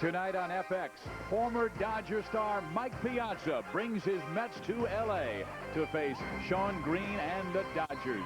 Tonight on FX, former Dodger star Mike Piazza brings his Mets to L.A. to face Shawn Green and the Dodgers.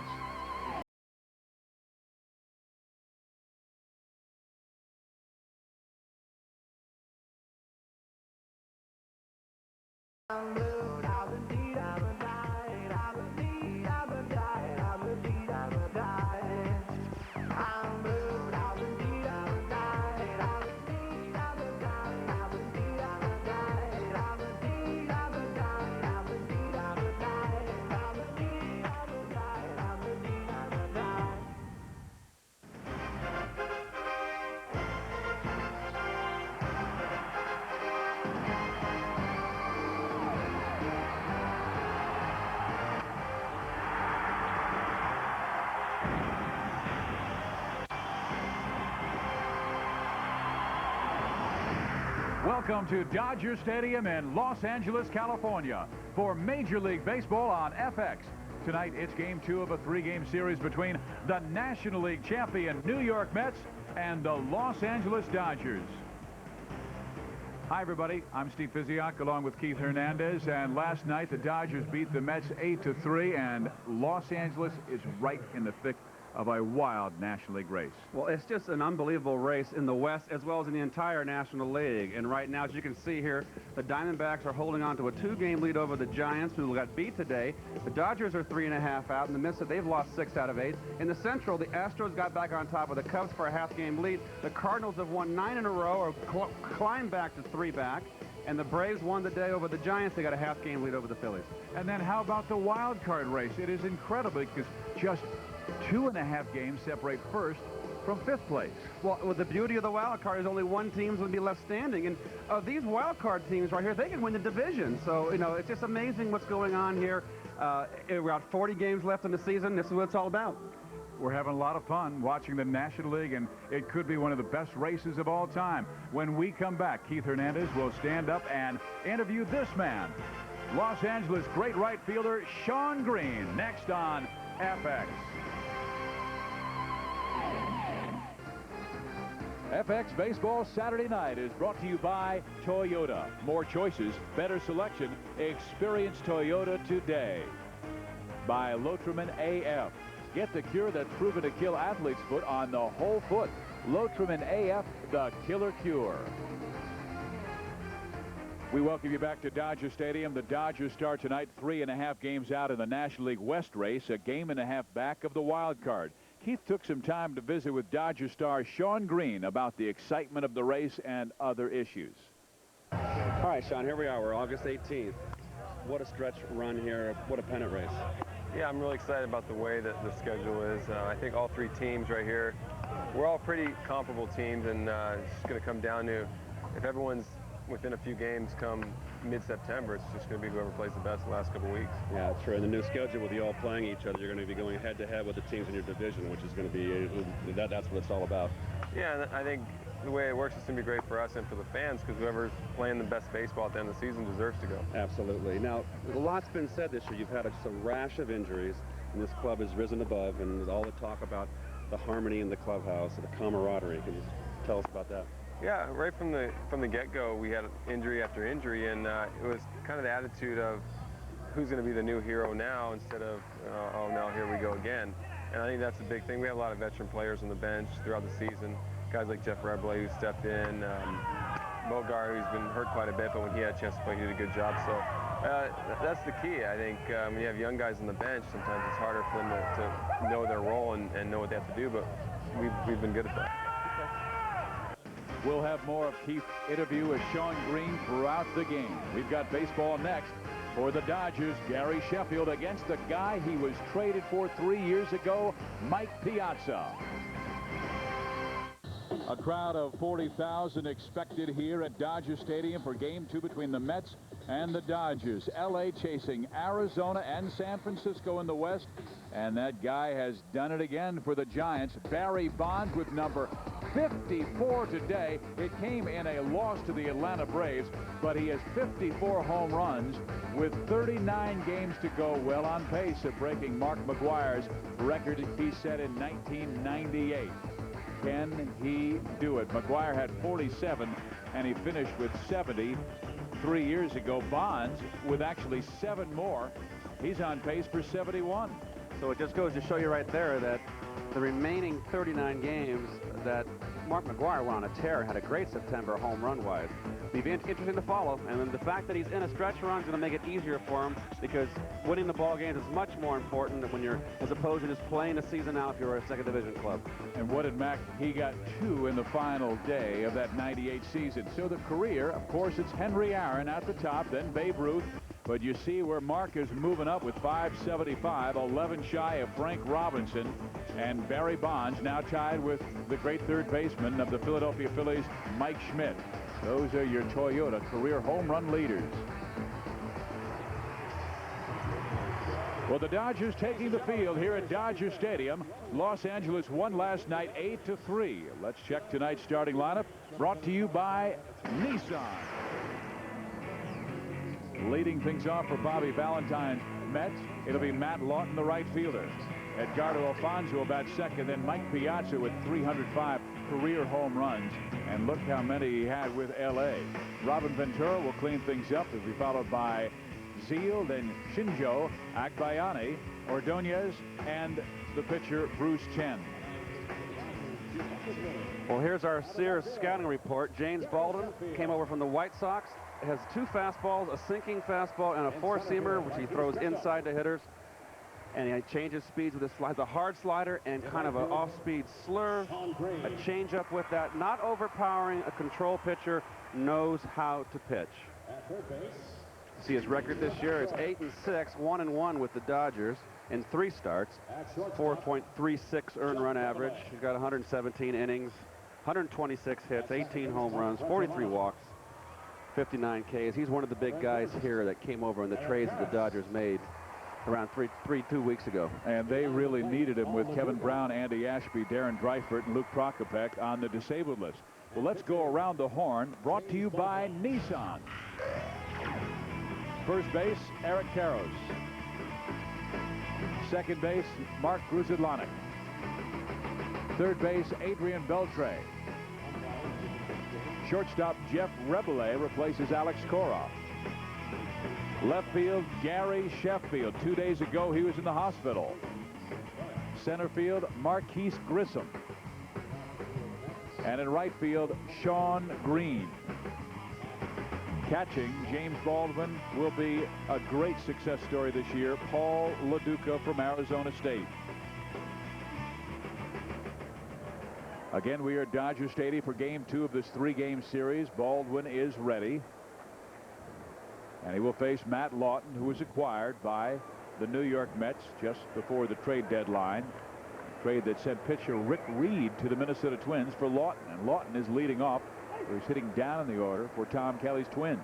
Welcome to Dodger Stadium in Los Angeles, California for Major League Baseball on FX. Tonight, it's Game 2 of a 3-game series between the National League champion New York Mets and the Los Angeles Dodgers. Hi, everybody. I'm Steve Physioc along with Keith Hernandez. And last night, the Dodgers beat the Mets 8-3, and Los Angeles is right in the thick of a wild National League race. Well, it's just an unbelievable race in the West as well as in the entire National League. And right now, as you can see here, the Diamondbacks are holding on to a 2-game lead over the Giants, who got beat today. The Dodgers are 3.5 out. In the midst of they've lost 6 out of 8. In the Central, the Astros got back on top of the Cubs for a half-game lead. The Cardinals have won 9 in a row, or climbed back to 3 back. And the Braves won the day over the Giants. They got a half-game lead over the Phillies. And then how about the wild card race? It is incredible because just 2.5 games separate first from 5th place. Well, the beauty of the wild card is only one team's going to be left standing. And these wild card teams right here, they can win the division. So, you know, it's just amazing what's going on here. We're got 40 games left in the season. This is what it's all about. We're having a lot of fun watching the National League, and it could be one of the best races of all time. When we come back, Keith Hernandez will stand up and interview this man, Los Angeles great right fielder Shawn Green, next on FX. FX Baseball Saturday Night is brought to you by Toyota. More choices, better selection. Experience Toyota today. By Lotrimin AF. Get the cure that's proven to kill athlete's foot on the whole foot. Lotrimin AF, the killer cure. We welcome you back to Dodger Stadium. The Dodgers start tonight 3.5 games out in the National League West race, a 1.5 games back of the wild card. Keith took some time to visit with Dodger star Shawn Green about the excitement of the race and other issues. All right, Shawn, here we are. We're August 18th. What a stretch run here. What a pennant race. Yeah, I'm really excited about the way that the schedule is. I think all 3 teams right here, we're all pretty comparable teams, and it's just going to come down to if everyone's within a few games come mid-September, it's just going to be whoever plays the best the last couple weeks. Yeah, that's true. And the new schedule with you all playing each other, you're going to be going head-to-head with the teams in your division, which is going to be, that's what it's all about. Yeah, and I think the way it works is going to be great for us and for the fans, because whoever's playing the best baseball at the end of the season deserves to go. Absolutely. Now, a lot's been said this year. You've had just a rash of injuries, and this club has risen above, and all the talk about the harmony in the clubhouse and the camaraderie. Can you tell us about that? Yeah, right from the get-go, we had injury after injury, and it was kind of the attitude of who's going to be the new hero now instead of, oh, now here we go again. And I think that's a big thing. We have a lot of veteran players on the bench throughout the season, guys like Jeff Rebley, who stepped in, Bogart, who's been hurt quite a bit, but when he had a chance to play, he did a good job. So that's the key. I think when you have young guys on the bench, sometimes it's harder for them to know their role and know what they have to do, but we've been good at that. We'll have more of Keith's interview with Shawn Green throughout the game. We've got baseball next. For the Dodgers, Gary Sheffield against the guy he was traded for 3 years ago, Mike Piazza. A crowd of 40,000 expected here at Dodger Stadium for Game 2 between the Mets and the Dodgers. L.A. chasing Arizona and San Francisco in the West. And that guy has done it again for the Giants. Barry Bonds with number 54 today. It came in a loss to the Atlanta Braves, but he has 54 home runs with 39 games to go, well on pace of breaking Mark McGwire's record he set in 1998. Can he do it? McGuire had 47, and he finished with 70 3 years ago. Bonds, with actually 7 more, he's on pace for 71. So it just goes to show you right there that the remaining 39 games that Mark McGuire went on a tear, had a great September home run-wise. Be interesting to follow, and then the fact that he's in a stretch run is going to make it easier for him, because winning the ball games is much more important when you're, as opposed to just playing the season out if you're a second division club. And what did Mac? He got 2 in the final day of that '98 season. So the career, of course, it's Henry Aaron at the top, then Babe Ruth. But you see where Mark is moving up with 575, 11 shy of Frank Robinson, and Barry Bonds now tied with the great third baseman of the Philadelphia Phillies, Mike Schmidt. Those are your Toyota career home run leaders. Well, the Dodgers taking the field here at Dodger Stadium. Los Angeles won last night 8-3. Let's check tonight's starting lineup, brought to you by Nissan. Leading things off for Bobby Valentine's Mets, it'll be Matt Lawton, the right fielder. Edgardo Alfonso about second, then Mike Piazza with 305 career home runs. And look how many he had with L.A. Robin Ventura will clean things up. He'll be followed by Zeal, then Shinjo, Akbayani, Ordonez, and the pitcher Bruce Chen. Well, here's our Sears scouting report. James Baldwin came over from the White Sox. Has 2 fastballs, a sinking fastball, and a 4-seamer, which he throws inside to hitters. And he changes speeds with his slide, the hard slider, and kind of an off-speed slur. A changeup with that, not overpowering. A control pitcher knows how to pitch. See his record this year is 8-6, 1-1 with the Dodgers in 3 starts. 4.36 earned run average. He's got 117 innings, 126 hits, 18 home runs, 43 walks, 59 Ks. He's one of the big guys here that came over in the trades that the Dodgers made around 2 weeks ago. And they really needed him with Kevin Brown, Andy Ashby, Darren Dreifert, and Luke Prokopek on the disabled list. Well, let's go around the horn, brought to you by Nissan. First base, Eric Karros. Second base, Mark Gruzidlanek. Third base, Adrian Beltre. Shortstop Jeff Rebele replaces Alex Cora. Left field, Gary Sheffield. 2 days ago, he was in the hospital. Center field, Marquise Grissom. And in right field, Shawn Green. Catching, James Baldwin will be a great success story this year. Paul LaDuca from Arizona State. Again, we are at Dodger Stadium for Game 2 of this 3-game series. Baldwin is ready. And he will face Matt Lawton, who was acquired by the New York Mets just before the trade deadline. A trade that sent pitcher Rick Reed to the Minnesota Twins for Lawton. And Lawton is leading off. He's hitting down in the order for Tom Kelly's Twins.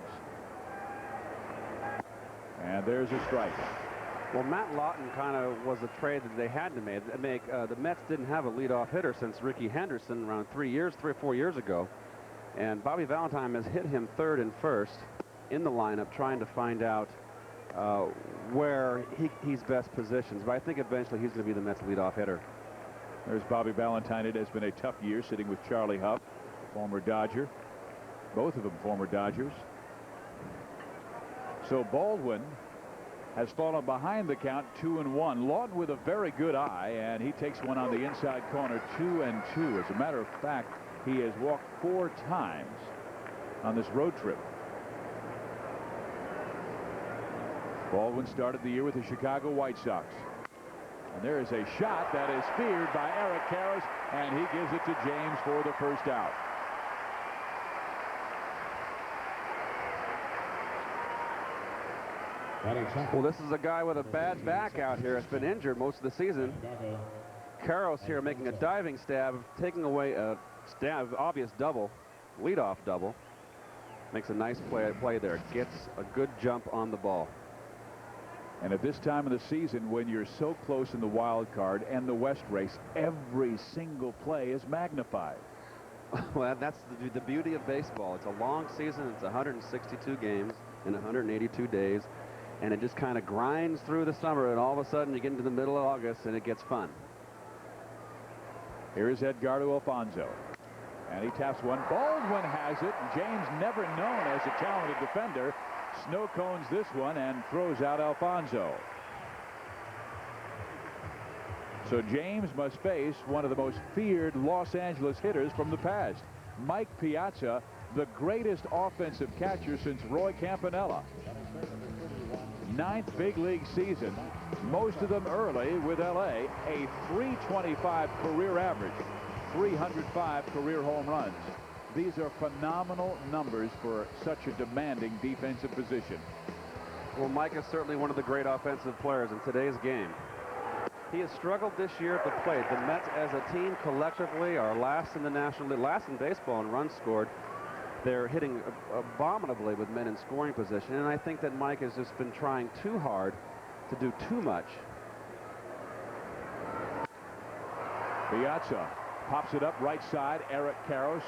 And there's a strike. Well, Matt Lawton kind of was a trade that they had to make. The Mets didn't have a leadoff hitter since Ricky Henderson around 3 or 4 years ago. And Bobby Valentine has hit him third and first in the lineup, trying to find out where he's best positioned. But I think eventually he's going to be the Mets leadoff hitter. There's Bobby Valentine. It has been a tough year sitting with Charlie Huff, former Dodger. Both of them former Dodgers. So Baldwin has fallen behind the count 2-1. Lawton with a very good eye, and he takes one on the inside corner, 2-2. As a matter of fact, he has walked 4 times on this road trip. Baldwin started the year with the Chicago White Sox. And there is a shot that is speared by Eric Karros, and he gives it to James for the first out. Well, this is a guy with a bad back out here. It's been injured most of the season. Karros here making a diving stab, taking away a obvious double, leadoff double. Makes a nice play there. Gets a good jump on the ball. And at this time of the season, when you're so close in the wild card and the West race, every single play is magnified. Well, that's the beauty of baseball. It's a long season. It's 162 games in 182 days. And it just kind of grinds through the summer, and all of a sudden you get into the middle of August and it gets fun. Here's Edgardo Alfonso. And he taps one. Baldwin has it. James, never known as a talented defender, snow cones this one and throws out Alfonso. So James must face one of the most feared Los Angeles hitters from the past. Mike Piazza, the greatest offensive catcher since Roy Campanella. 9th big league season, most of them early with LA, a .325 career average, 305 career home runs. These are phenomenal numbers for such a demanding defensive position. Well, Mike is certainly one of the great offensive players in today's game. He has struggled this year at the plate. The Mets as a team collectively are last in the National League, last in baseball in runs scored. They're hitting abominably with men in scoring position, and I think that Mike has just been trying too hard to do too much. Piazza pops it up right side. Eric Karros,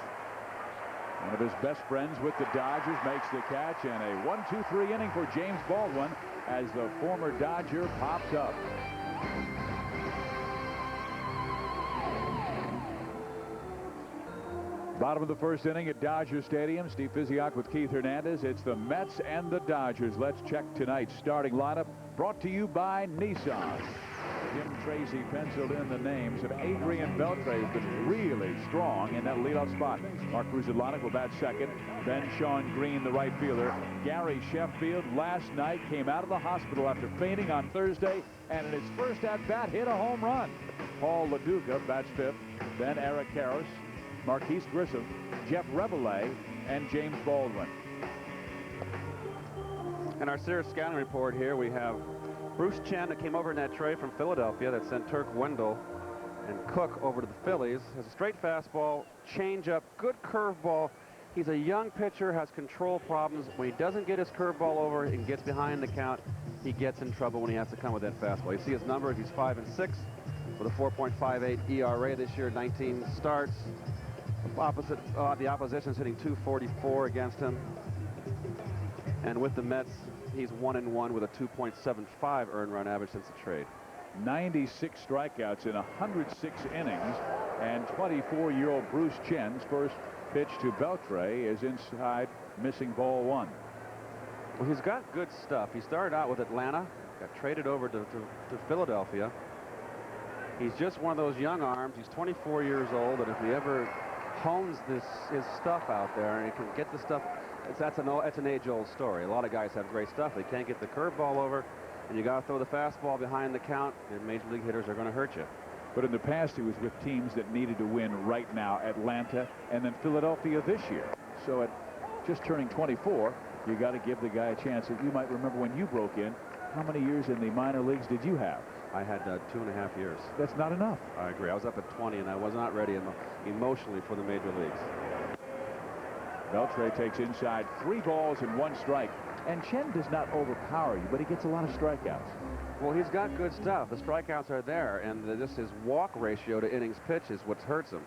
one of his best friends with the Dodgers, makes the catch, and a 1-2-3 inning for James Baldwin as the former Dodger pops up. Bottom of the first inning at Dodger Stadium. Steve Physioc with Keith Hernandez. It's the Mets and the Dodgers. Let's check tonight's starting lineup, brought to you by Nissan. Jim Tracy penciled in the names of Adrian Beltre, has been really strong in that leadoff spot. Mark Ruzilanek will bat second. Then Shawn Green, the right fielder. Gary Sheffield last night came out of the hospital after fainting on Thursday, and in his first at-bat hit a home run. Paul LaDuca bats fifth. Then Eric Karros, Marquise Grissom, Jeff Reveille, and James Baldwin. In our Sears scouting report here, we have Bruce Chen, that came over in that trade from Philadelphia that sent Turk Wendell and Cook over to the Phillies. Has a straight fastball, changeup, good curveball. He's a young pitcher, has control problems. When he doesn't get his curveball over and gets behind the count, he gets in trouble when he has to come with that fastball. You see his numbers. He's 5-6 with a 4.58 ERA this year, 19 starts. The opposition's hitting .244 against him. And with the Mets, he's 1-1 with a 2.75 earned run average since the trade. 96 strikeouts in 106 innings, and 24-year-old Bruce Chen's first pitch to Beltre is inside, missing ball one. Well, he's got good stuff. He started out with Atlanta, got traded over to Philadelphia. He's just one of those young arms. He's 24 years old, and if he ever hones his stuff out there and he can get the stuff, that's an age-old story. A lot of guys have great stuff. They can't get the curveball over, and you got to throw the fastball behind the count, and major league hitters are going to hurt you. But in the past, he was with teams that needed to win right now. Atlanta and then Philadelphia this year. So at just turning 24, you got to give the guy a chance. You might remember when you broke in, how many years in the minor leagues did you have? I had 2.5 years. That's not enough. I agree. I was up at 20, and I was not ready emotionally for the major leagues. Beltre takes inside, 3 balls and 1 strike. And Chen does not overpower you, but he gets a lot of strikeouts. Well, he's got good stuff. The strikeouts are there, and just his walk ratio to innings pitched is what hurts him.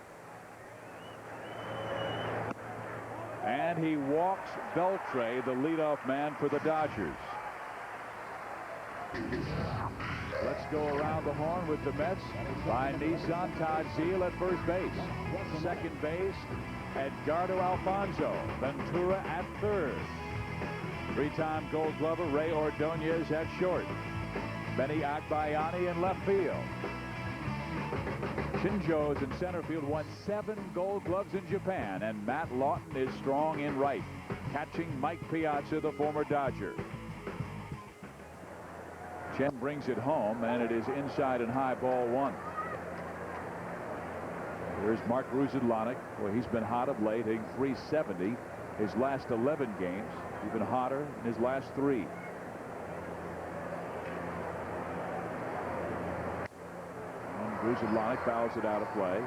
And he walks Beltre, the leadoff man for the Dodgers. Let's go around the horn with the Mets. By Nissan, Todd Zeile at first base. Second base, Edgardo Alfonso. Ventura at third. 3-time Gold Glover Ray Ordonez at short. Benny Agbayani in left field. Shinjo's in center field, won 7 Gold Gloves in Japan, and Matt Lawton is strong in right, catching Mike Piazza, the former Dodger. Chen brings it home, and it is inside and high, ball 1. Here's Mark Ruzilanek. Well, he's been hot of late, hitting .370 his last 11 games. Even hotter in his last 3. And Ruzilanek fouls it out of play.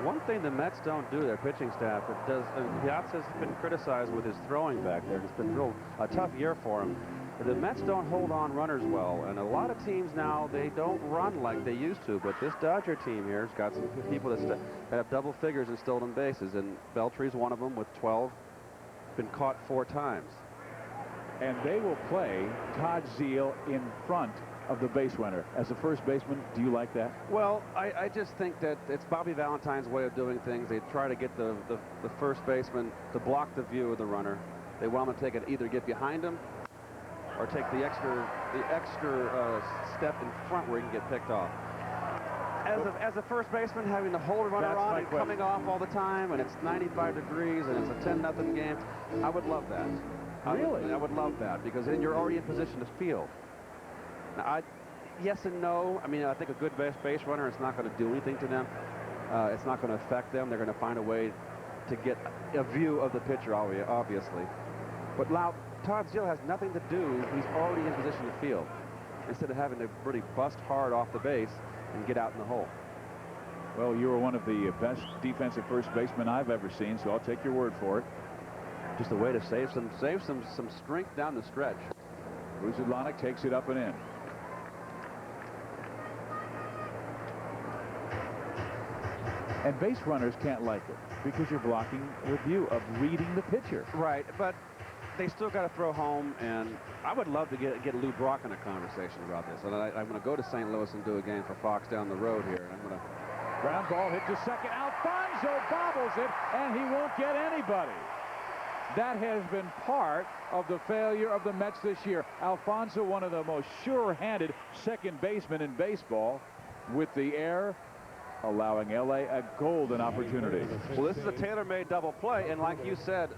One thing the Mets don't do, their pitching staff, Piazza's been criticized with his throwing back there. It's been a tough year for him. The Mets don't hold on runners well, and a lot of teams now, they don't run like they used to, but this Dodger team here has got some people that have double figures in stolen bases, and Beltre's one of them with 12, been caught 4 times. And they will play Todd Zeile in front of the base runner. As a first baseman, do you like that? Well, I just think that it's Bobby Valentine's way of doing things. They try to get the first baseman to block the view of the runner. They want him to take it, either get behind him or take the extra step in front where he can get picked off. As a first baseman, having to hold a runner on and coming off all the time, and it's 95 degrees and it's a 10-0 game, I would love that. Really? I would love that, because then you're already in position to field. Now, yes and no. I mean, I think a good base runner, it's not going to do anything to them. It's not going to affect them. They're going to find a way to get a view of the pitcher, obviously. But now, Todd Zeile has nothing to do. He's already in position to field, instead of having to really bust hard off the base and get out in the hole. Well, you were one of the best defensive first basemen I've ever seen, so I'll take your word for it. Just a way to save some strength down the stretch. Vucedolnik takes it up and in. And base runners can't like it because you're blocking the view of reading the pitcher. Right, but they still got to throw home, and I would love to get Lou Brock in a conversation about this. And I'm going to go to St. Louis and do a game for Fox down the road here. And I'm going to... Ground ball hit to second. Alfonso bobbles it, and he won't get anybody. That has been part of the failure of the Mets this year. Alfonso, one of the most sure-handed second basemen in baseball, with the air, allowing L.A. a golden opportunity. Well, this is a tailor-made double play, and like you said,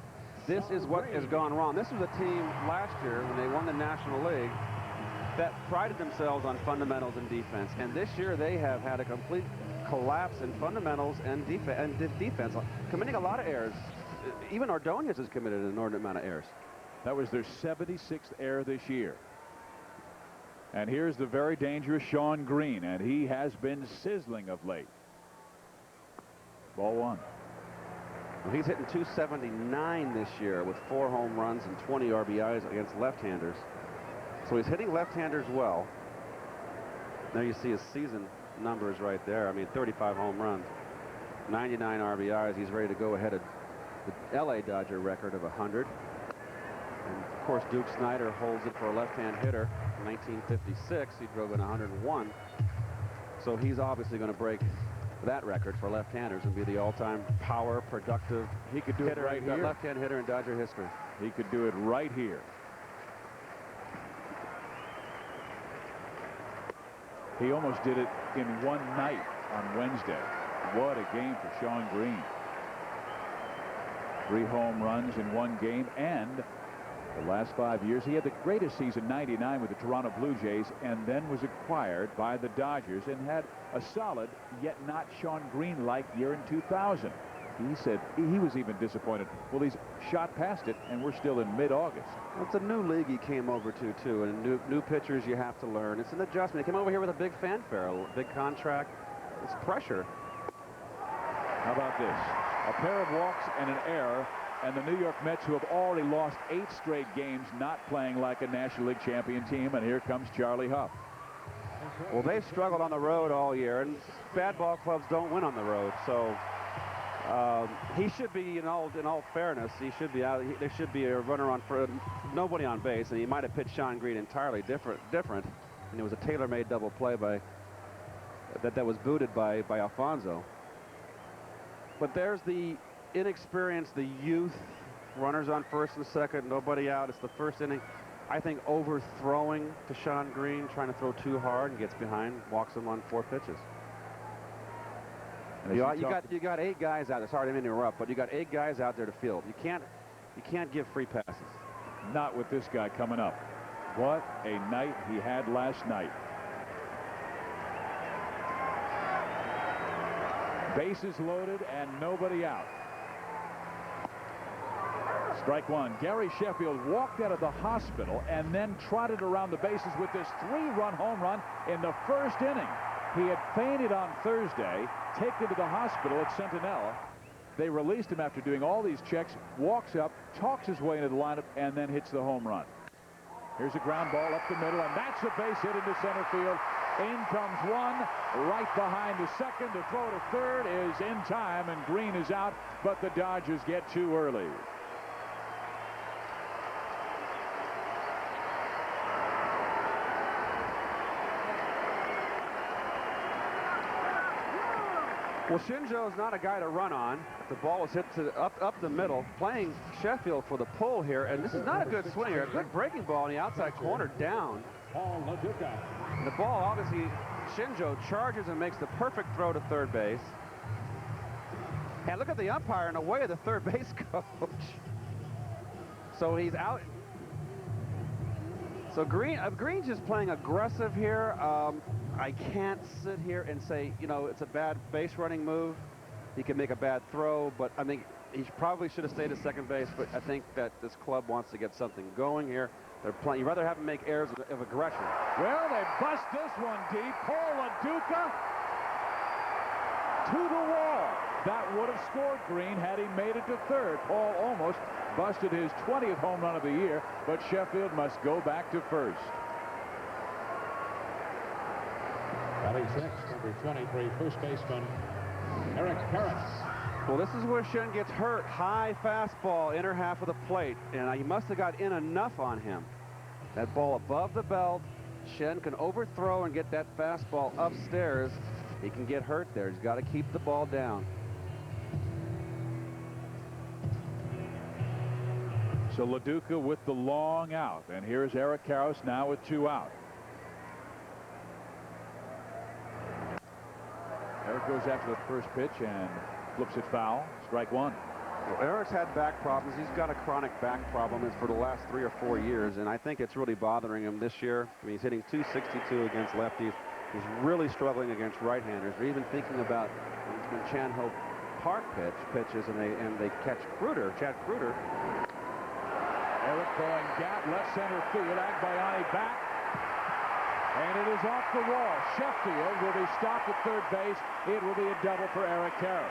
this is what has gone wrong. This was a team last year when they won the National League that prided themselves on fundamentals and defense, and this year they have had a complete collapse in fundamentals and defense, committing a lot of errors. Even Ordonez has committed an inordinate amount of errors. That was their 76th error this year. And here's the very dangerous Shawn Green, and he has been sizzling of late. Ball one. Well, he's hitting .279 this year with 4 home runs and 20 RBIs against left-handers. So he's hitting left-handers well. There you see his season numbers right there. I mean, 35 home runs, 99 RBIs. He's ready to go ahead of the L.A. Dodger record of 100. And of course, Duke Snider holds it for a left-hand hitter. In 1956, he drove in 101. So he's obviously going to break that record for left-handers and be the all-time power, productive hitter, right here. Left-hand hitter in Dodger history. He could do it right here. He almost did it in one night on Wednesday. What a game for Shawn Green. 3 home runs in one game, and the last 5 years he had the greatest season, 99, with the Toronto Blue Jays, and then was acquired by the Dodgers and had a solid yet not Shawn Green-like year in 2000. He said he was even disappointed. Well, he's shot past it, and we're still in mid-August. Well, it's a new league he came over to, too, and new pitchers you have to learn. It's an adjustment. He came over here with a big fanfare, a big contract. It's pressure. How about this? A pair of walks and an error, and the New York Mets, who have already lost 8 straight games, not playing like a National League champion team, and here comes Charlie Huff. Well, they've struggled on the road all year, and bad ball clubs don't win on the road, so he should be, in all fairness, he should be out. There should be a runner on for nobody on base, and he might have pitched Shawn Green entirely different, and it was a tailor-made double play that was booted by Alfonso. But there's the inexperience, the youth, runners on first and second, nobody out. It's the first inning. I think overthrowing to Shawn Green, trying to throw too hard, and gets behind, walks him on 4 pitches. You got 8 guys out there. Sorry, I didn't interrupt, but you got 8 guys out there to field. You can't give free passes. Not with this guy coming up. What a night he had last night. Bases loaded and nobody out. Strike one. Gary Sheffield walked out of the hospital and then trotted around the bases with this 3-run home run in the first inning. He had fainted on Thursday, taken to the hospital at Centinela. They released him after doing all these checks, walks up, talks his way into the lineup, and then hits the home run. Here's a ground ball up the middle, and that's a base hit into center field. In comes one, right behind the second. The throw to third is in time, and Green is out, but the Dodgers get too early. Well, Shinjo's not a guy to run on. The ball was hit to up the middle, playing Sheffield for the pull here, and this is not a good swing here. A good breaking ball in the outside corner down. And the ball, obviously, Shinjo charges and makes the perfect throw to third base. And look at the umpire and away the third base coach. So he's out. So Green's just playing aggressive here. I can't sit here and say, you know, it's a bad base running move. He can make a bad throw, but I think he probably should have stayed at second base. But I think that this club wants to get something going here. They're playing. You'd rather have them make errors of aggression. Well, they bust this one deep. Paul LaDuca to the wall. That would have scored Green had he made it to third. Paul almost busted his 20th home run of the year, but Sheffield must go back to first. Batting sixth, number 23, first baseman Eric Harris. Well, this is where Shen gets hurt. High fastball, inner half of the plate, and he must have got in enough on him. That ball above the belt. Shen can overthrow and get that fastball upstairs. He can get hurt there. He's got to keep the ball down. So LaDuca with the long out, and here's Eric Karros now with 2 out. Eric goes after the first pitch and flips it foul. Strike one. Well, Eric's had back problems. He's got a chronic back problem for the last 3 or 4 years, and I think it's really bothering him this year. I mean, he's hitting .262 against lefties. He's really struggling against right-handers. They're even thinking about when Chan Ho Park pitches and they catch Chad Kruder. Eric going gap, left center field. Agbayani back. And it is off the wall. Sheffield will be stopped at third base. It will be a double for Eric Karros.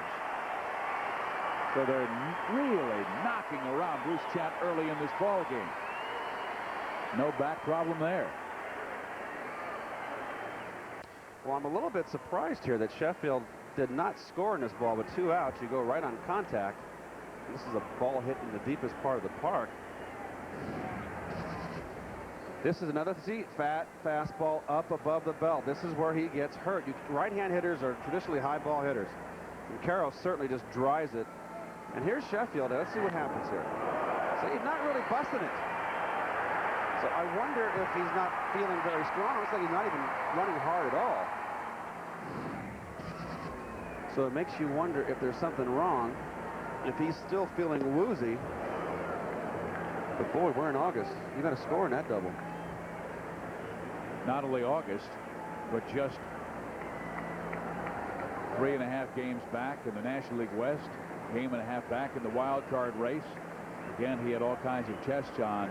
So they're really knocking around Bruce Chan early in this ball game. No back problem there. Well, I'm a little bit surprised here that Sheffield did not score in this ball with 2 outs. You go right on contact. This is a ball hit in the deepest part of the park. This is another fat fastball up above the belt. This is where he gets hurt. Right-hand hitters are traditionally high ball hitters. And Karros certainly just dries it. And here's Sheffield. Let's see what happens here. So he's not really busting it. So I wonder if he's not feeling very strong. It looks like he's not even running hard at all. So it makes you wonder if there's something wrong, if he's still feeling woozy. But boy, we're in August. You got to score in that double. Not only August, but just 3.5 games back in the National League West, 1.5 games back in the wild card race. Again, he had all kinds of tests on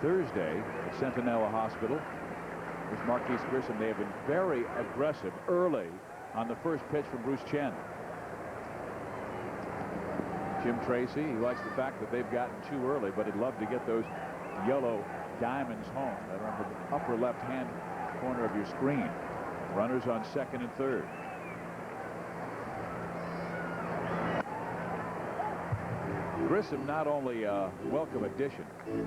Thursday at Centinela Hospital. With Marquise Grissom, they have been very aggressive early on the first pitch from Bruce Chen. Jim Tracy, he likes the fact that they've gotten too early, but he'd love to get those yellow diamonds home that are on the upper left-hand corner of your screen. Runners on second and third. Grissom not only a welcome addition,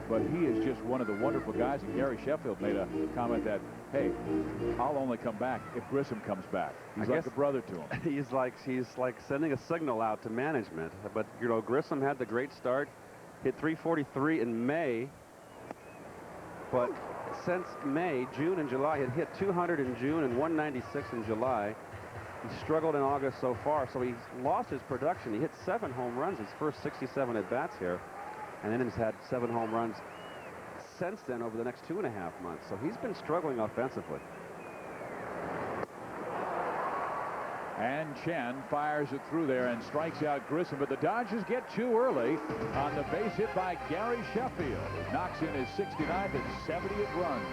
but he is just one of the wonderful guys. And Gary Sheffield made a comment that, hey, I'll only come back if Grissom comes back. He's like a brother to him. He's like sending a signal out to management. But you know, Grissom had the great start, hit 343 in May. But since May, June and July, he had hit 200 in June and 196 in July. He struggled in August so far, so he's lost his production. He hit 7 home runs his first 67 at-bats here, and then he's had 7 home runs since then over the next 2.5 months. So he's been struggling offensively. And Chen fires it through there and strikes out Grissom, but the Dodgers get too early on the base hit by Gary Sheffield. He knocks in his 69th and 70th runs.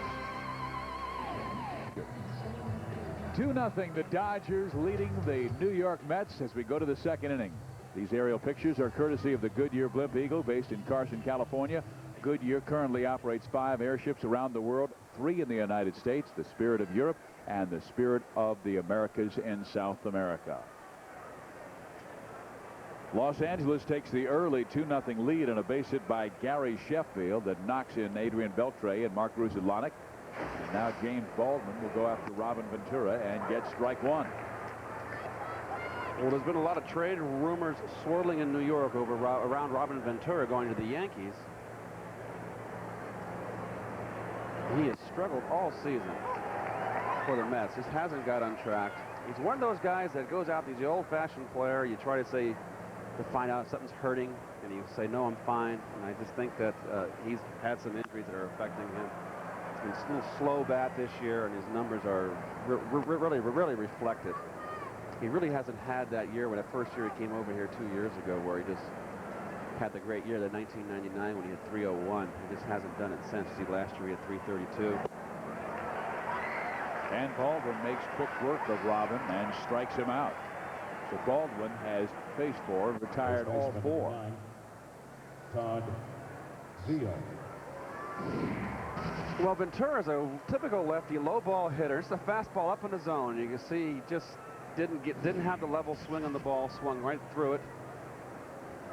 2-0, the Dodgers leading the New York Mets as we go to the second inning. These aerial pictures are courtesy of the Goodyear Blimp Eagle, based in Carson, California. Goodyear currently operates 5 airships around the world, 3 in the United States, the Spirit of Europe and the Spirit of the Americas in South America. Los Angeles takes the early 2-0 lead on a base hit by Gary Sheffield that knocks in Adrian Beltre and Mark Ruzilanek. And now James Baldwin will go after Robin Ventura and get strike one. Well, there's been a lot of trade rumors swirling in New York around Robin Ventura going to the Yankees. He has struggled all season for the Mets. Just hasn't got on track. He's one of those guys that goes out, he's the old-fashioned player. You try to say, to find out if something's hurting, and you say, no, I'm fine. And I just think that he's had some injuries that are affecting him. He's been a little slow bat this year, and his numbers are really reflected. He really hasn't had that year when that first year he came over here 2 years ago, where he just had the great year, the 1999, when he had 301. He just hasn't done it since. See, last year he had 332. And Baldwin makes quick work of Robin and strikes him out. So Baldwin has faced 4 and retired all 4. Todd Zeal. Well, Ventura's a typical lefty low ball hitter. It's a fastball up in the zone. You can see he just didn't have the level swing on the ball, swung right through it.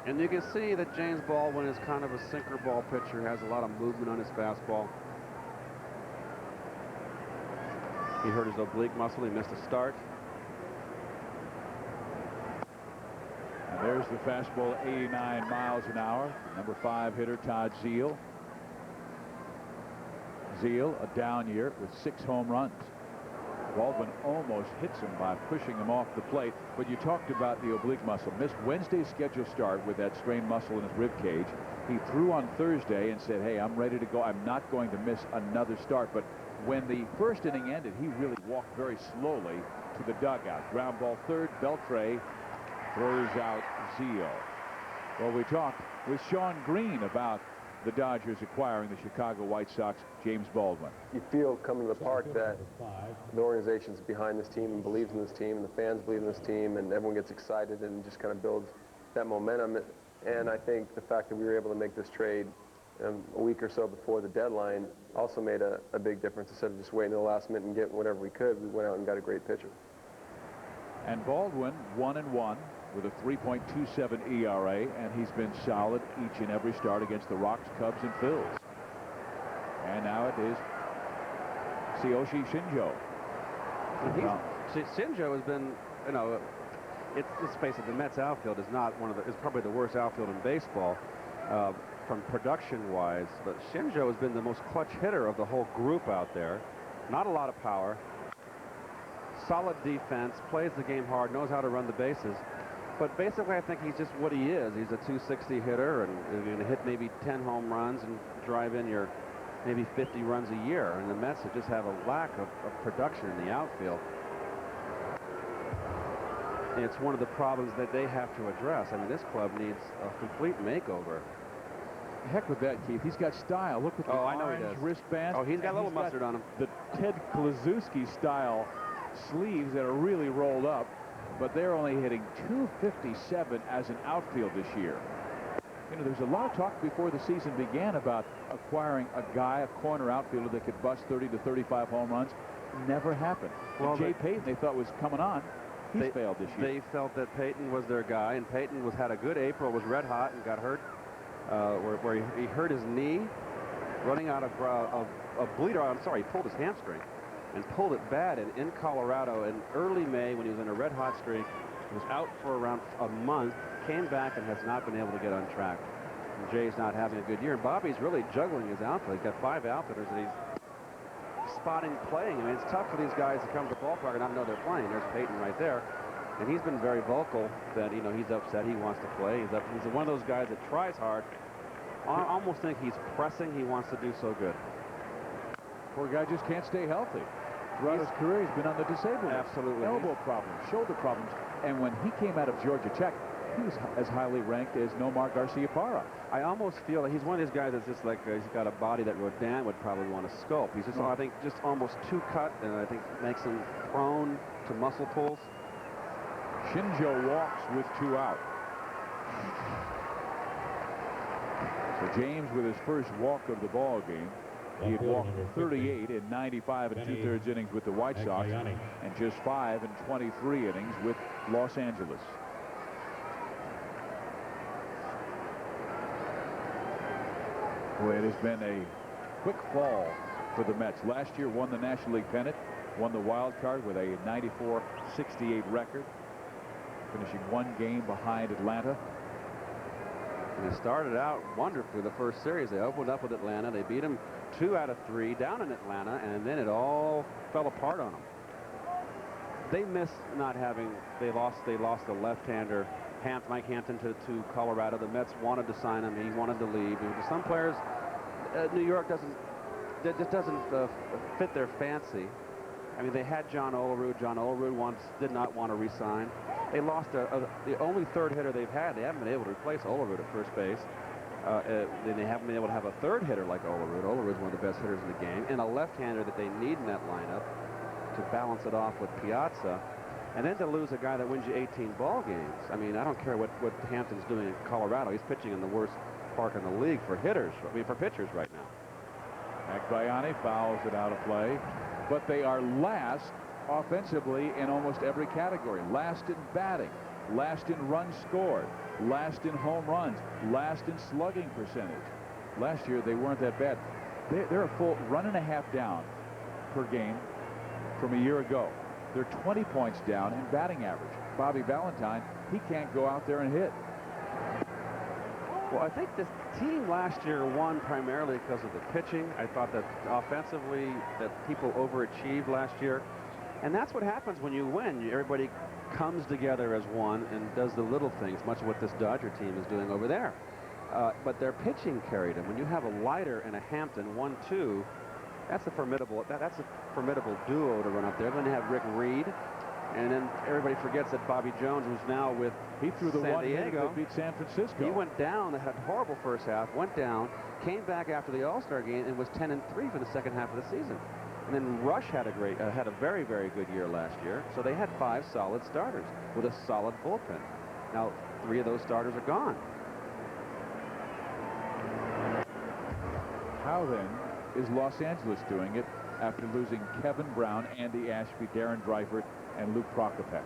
And you can see that James Baldwin is kind of a sinker ball pitcher, has a lot of movement on his fastball. He hurt his oblique muscle. He missed a start. And there's the fastball, 89 miles an hour. Number 5 hitter Todd Zeal. Zeal, a down year with 6 home runs. Baldwin almost hits him by pushing him off the plate. But you talked about the oblique muscle. Missed Wednesday's scheduled start with that strained muscle in his rib cage. He threw on Thursday and said, hey, I'm ready to go. I'm not going to miss another start. But when the first inning ended, he really walked very slowly to the dugout. Ground ball third. Beltre throws out Zeal. Well, we talked with Shawn Green about the Dodgers acquiring the Chicago White Sox James Baldwin. You feel coming to the park that the organization's behind this team and believes in this team, and the fans believe in this team, and everyone gets excited and just kind of builds that momentum. And I think the fact that we were able to make this trade a week or so before the deadline also made a big difference. Instead of just waiting to the last minute and getting whatever we could, we went out and got a great pitcher. And Baldwin 1-1 with a 3.27 ERA, and he's been solid each and every start against the Rocks, Cubs, and Phils. And now it is Tsuyoshi Shinjo. Shinjo has been, you know, let's face it, the Mets outfield is not is probably the worst outfield in baseball from production-wise. But Shinjo has been the most clutch hitter of the whole group out there. Not a lot of power. Solid defense, plays the game hard, knows how to run the bases. But basically, I think he's just what he is. He's a 260 hitter, and he's going to hit maybe 10 home runs and drive in your maybe 50 runs a year. And the Mets just have a lack of production in the outfield. And it's one of the problems that they have to address. I mean, this club needs a complete makeover. Heck with that, Keith. He's got style. Look at the orange wristband. Oh, he's got a little mustard on him. The Ted Kluszewski style sleeves that are really rolled up, but they're only hitting .257 as an outfield this year. You know, there's a lot of talk before the season began about acquiring a corner outfielder that could bust 30 to 35 home runs. Never happened. Well, Jay Payton, they thought was coming on. He's failed this year. They felt that Payton was their guy, and Payton had a good April, was red hot, and got hurt where he hurt his knee running out of a bleeder. I'm sorry, he pulled his hamstring and pulled it bad in Colorado in early May when he was in a red hot streak. He was out for around a month, came back and has not been able to get on track. And Jay's not having a good year. And Bobby's really juggling his outfield. He's got 5 outfielders that he's spotting playing. I mean, it's tough for these guys to come to the ballpark and not know they're playing. There's Payton right there. And he's been very vocal that, you know, he's upset. He wants to play. He's one of those guys that tries hard. I almost think he's pressing. He wants to do so good. Poor guy just can't stay healthy. Throughout his career, he's been on the disabled list. Absolutely. Elbow problems, shoulder problems. And when he came out of Georgia Tech, he was as highly ranked as Nomar Garcia-Parra. I almost feel that he's one of these guys that's just like he's got a body that Rodin would probably want to sculpt. He's just, I think, just almost too cut, and I think makes him prone to muscle pulls. Shinjo walks with 2 out. So James with his first walk of the ball game. He had walked 38 in 95 and 2/3 innings with the White Sox, and just 5 in 23 innings with Los Angeles. Boy, it has been a quick fall for the Mets. Last year won the National League pennant, won the wild card with a 94-68 record. finishing 1 game behind Atlanta. And they started out wonderfully the first series. They opened up with Atlanta. They beat them 2 out of 3 down in Atlanta, and then it all fell apart on them. They missed not having. They lost the left-hander Mike Hampton to Colorado. The Mets wanted to sign him. He wanted to leave. Some players, New York doesn't fit their fancy. I mean, they had John Olerud. John Olerud did not want to resign. They lost the only third hitter they've had. They haven't been able to replace Olerud at first base. Then they haven't been able to have a third hitter like Olerud. Olerud's one of the best hitters in the game, and a left-hander that they need in that lineup to balance it off with Piazza. And then to lose a guy that wins you 18 ball games. I mean, I don't care what Hampton's doing in Colorado. He's pitching in the worst park in the league for pitchers right now. Agbayani fouls it out of play, but they are last offensively in almost every category. Last in batting, last in runs scored, last in home runs, last in slugging percentage. Last year they weren't that bad. They're a full 1.5 down per game from a year ago. They're 20 points down in batting average. Bobby Valentine, he can't go out there and hit. Well, I think this team last year won primarily because of the pitching. I thought that offensively that people overachieved last year. And that's what happens when you win. Everybody comes together as one and does the little things, much of what this Dodger team is doing over there. But their pitching carried them. When you have a Leiter and a Hampton, 1-2, that's a formidable duo to run up there. Then they have Rick Reed, and then everybody forgets that Bobby Jones was now with San Diego. That beat San Francisco. He went down. They had a horrible first half. Went down, came back after the All-Star game, and was 10-3 for the second half of the season. And then Rush had a very, very good year last year. So they had 5 solid starters with a solid bullpen. Now 3 of those starters are gone. How then is Los Angeles doing it after losing Kevin Brown, Andy Ashby, Darren Dreifert, and Luke Prokopek?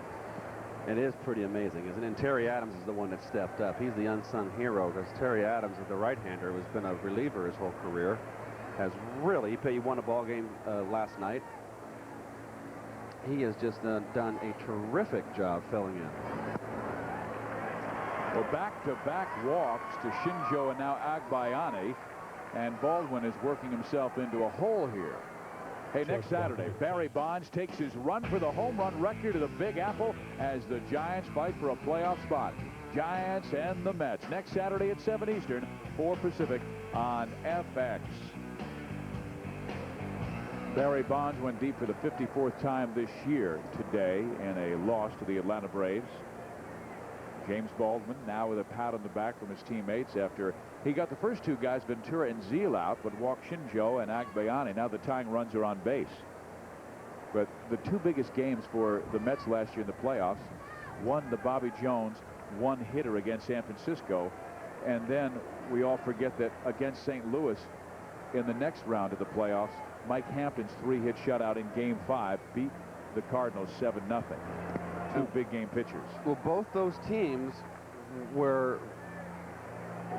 It is pretty amazing, isn't it? And Terry Adams is the one that stepped up. He's the unsung hero because Terry Adams, the right-hander, has been a reliever his whole career. Has really, he won a ball game last night. He has just done a terrific job filling in. Well, back-to-back walks to Shinjo and now Agbayani. And Baldwin is working himself into a hole here. Hey, next Saturday, Barry Bonds takes his run for the home run record to the Big Apple as the Giants fight for a playoff spot. Giants and the Mets next Saturday at 7 Eastern, 4 Pacific on FX. Barry Bonds went deep for the 54th time this year today in a loss to the Atlanta Braves. James Baldwin now with a pat on the back from his teammates after he got the first 2 guys, Ventura and Zeal, out, but walked Shinjo and Agbayani. Now the tying runs are on base. But the 2 biggest games for the Mets last year in the playoffs, one the Bobby Jones one-hitter against San Francisco, and then we all forget that against St. Louis in the next round of the playoffs, Mike Hampton's 3-hit shutout in Game 5 beat the Cardinals 7-0. 2 big game pitchers. Well, both those teams were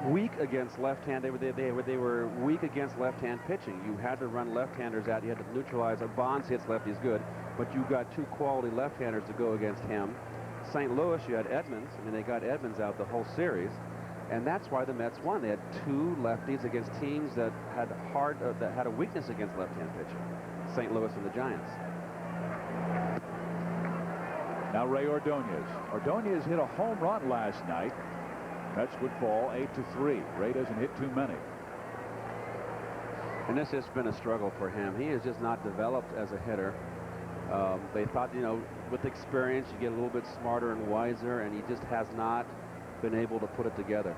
weak against left-hand. They were weak against left-hand pitching. You had to run left-handers out. You had to neutralize. Bonds hits lefties good, but you got 2 quality left-handers to go against him. St. Louis, you had Edmonds. I mean, they got Edmonds out the whole series, and that's why the Mets won. They had 2 lefties against teams that had a weakness against left-hand pitching. St. Louis and the Giants. Now Ray Ordonez. Ordonez hit a home run last night. Mets would fall 8-3. Ray doesn't hit too many. And this has been a struggle for him. He has just not developed as a hitter. They thought, with experience, you get a little bit smarter and wiser, and he just has not been able to put it together.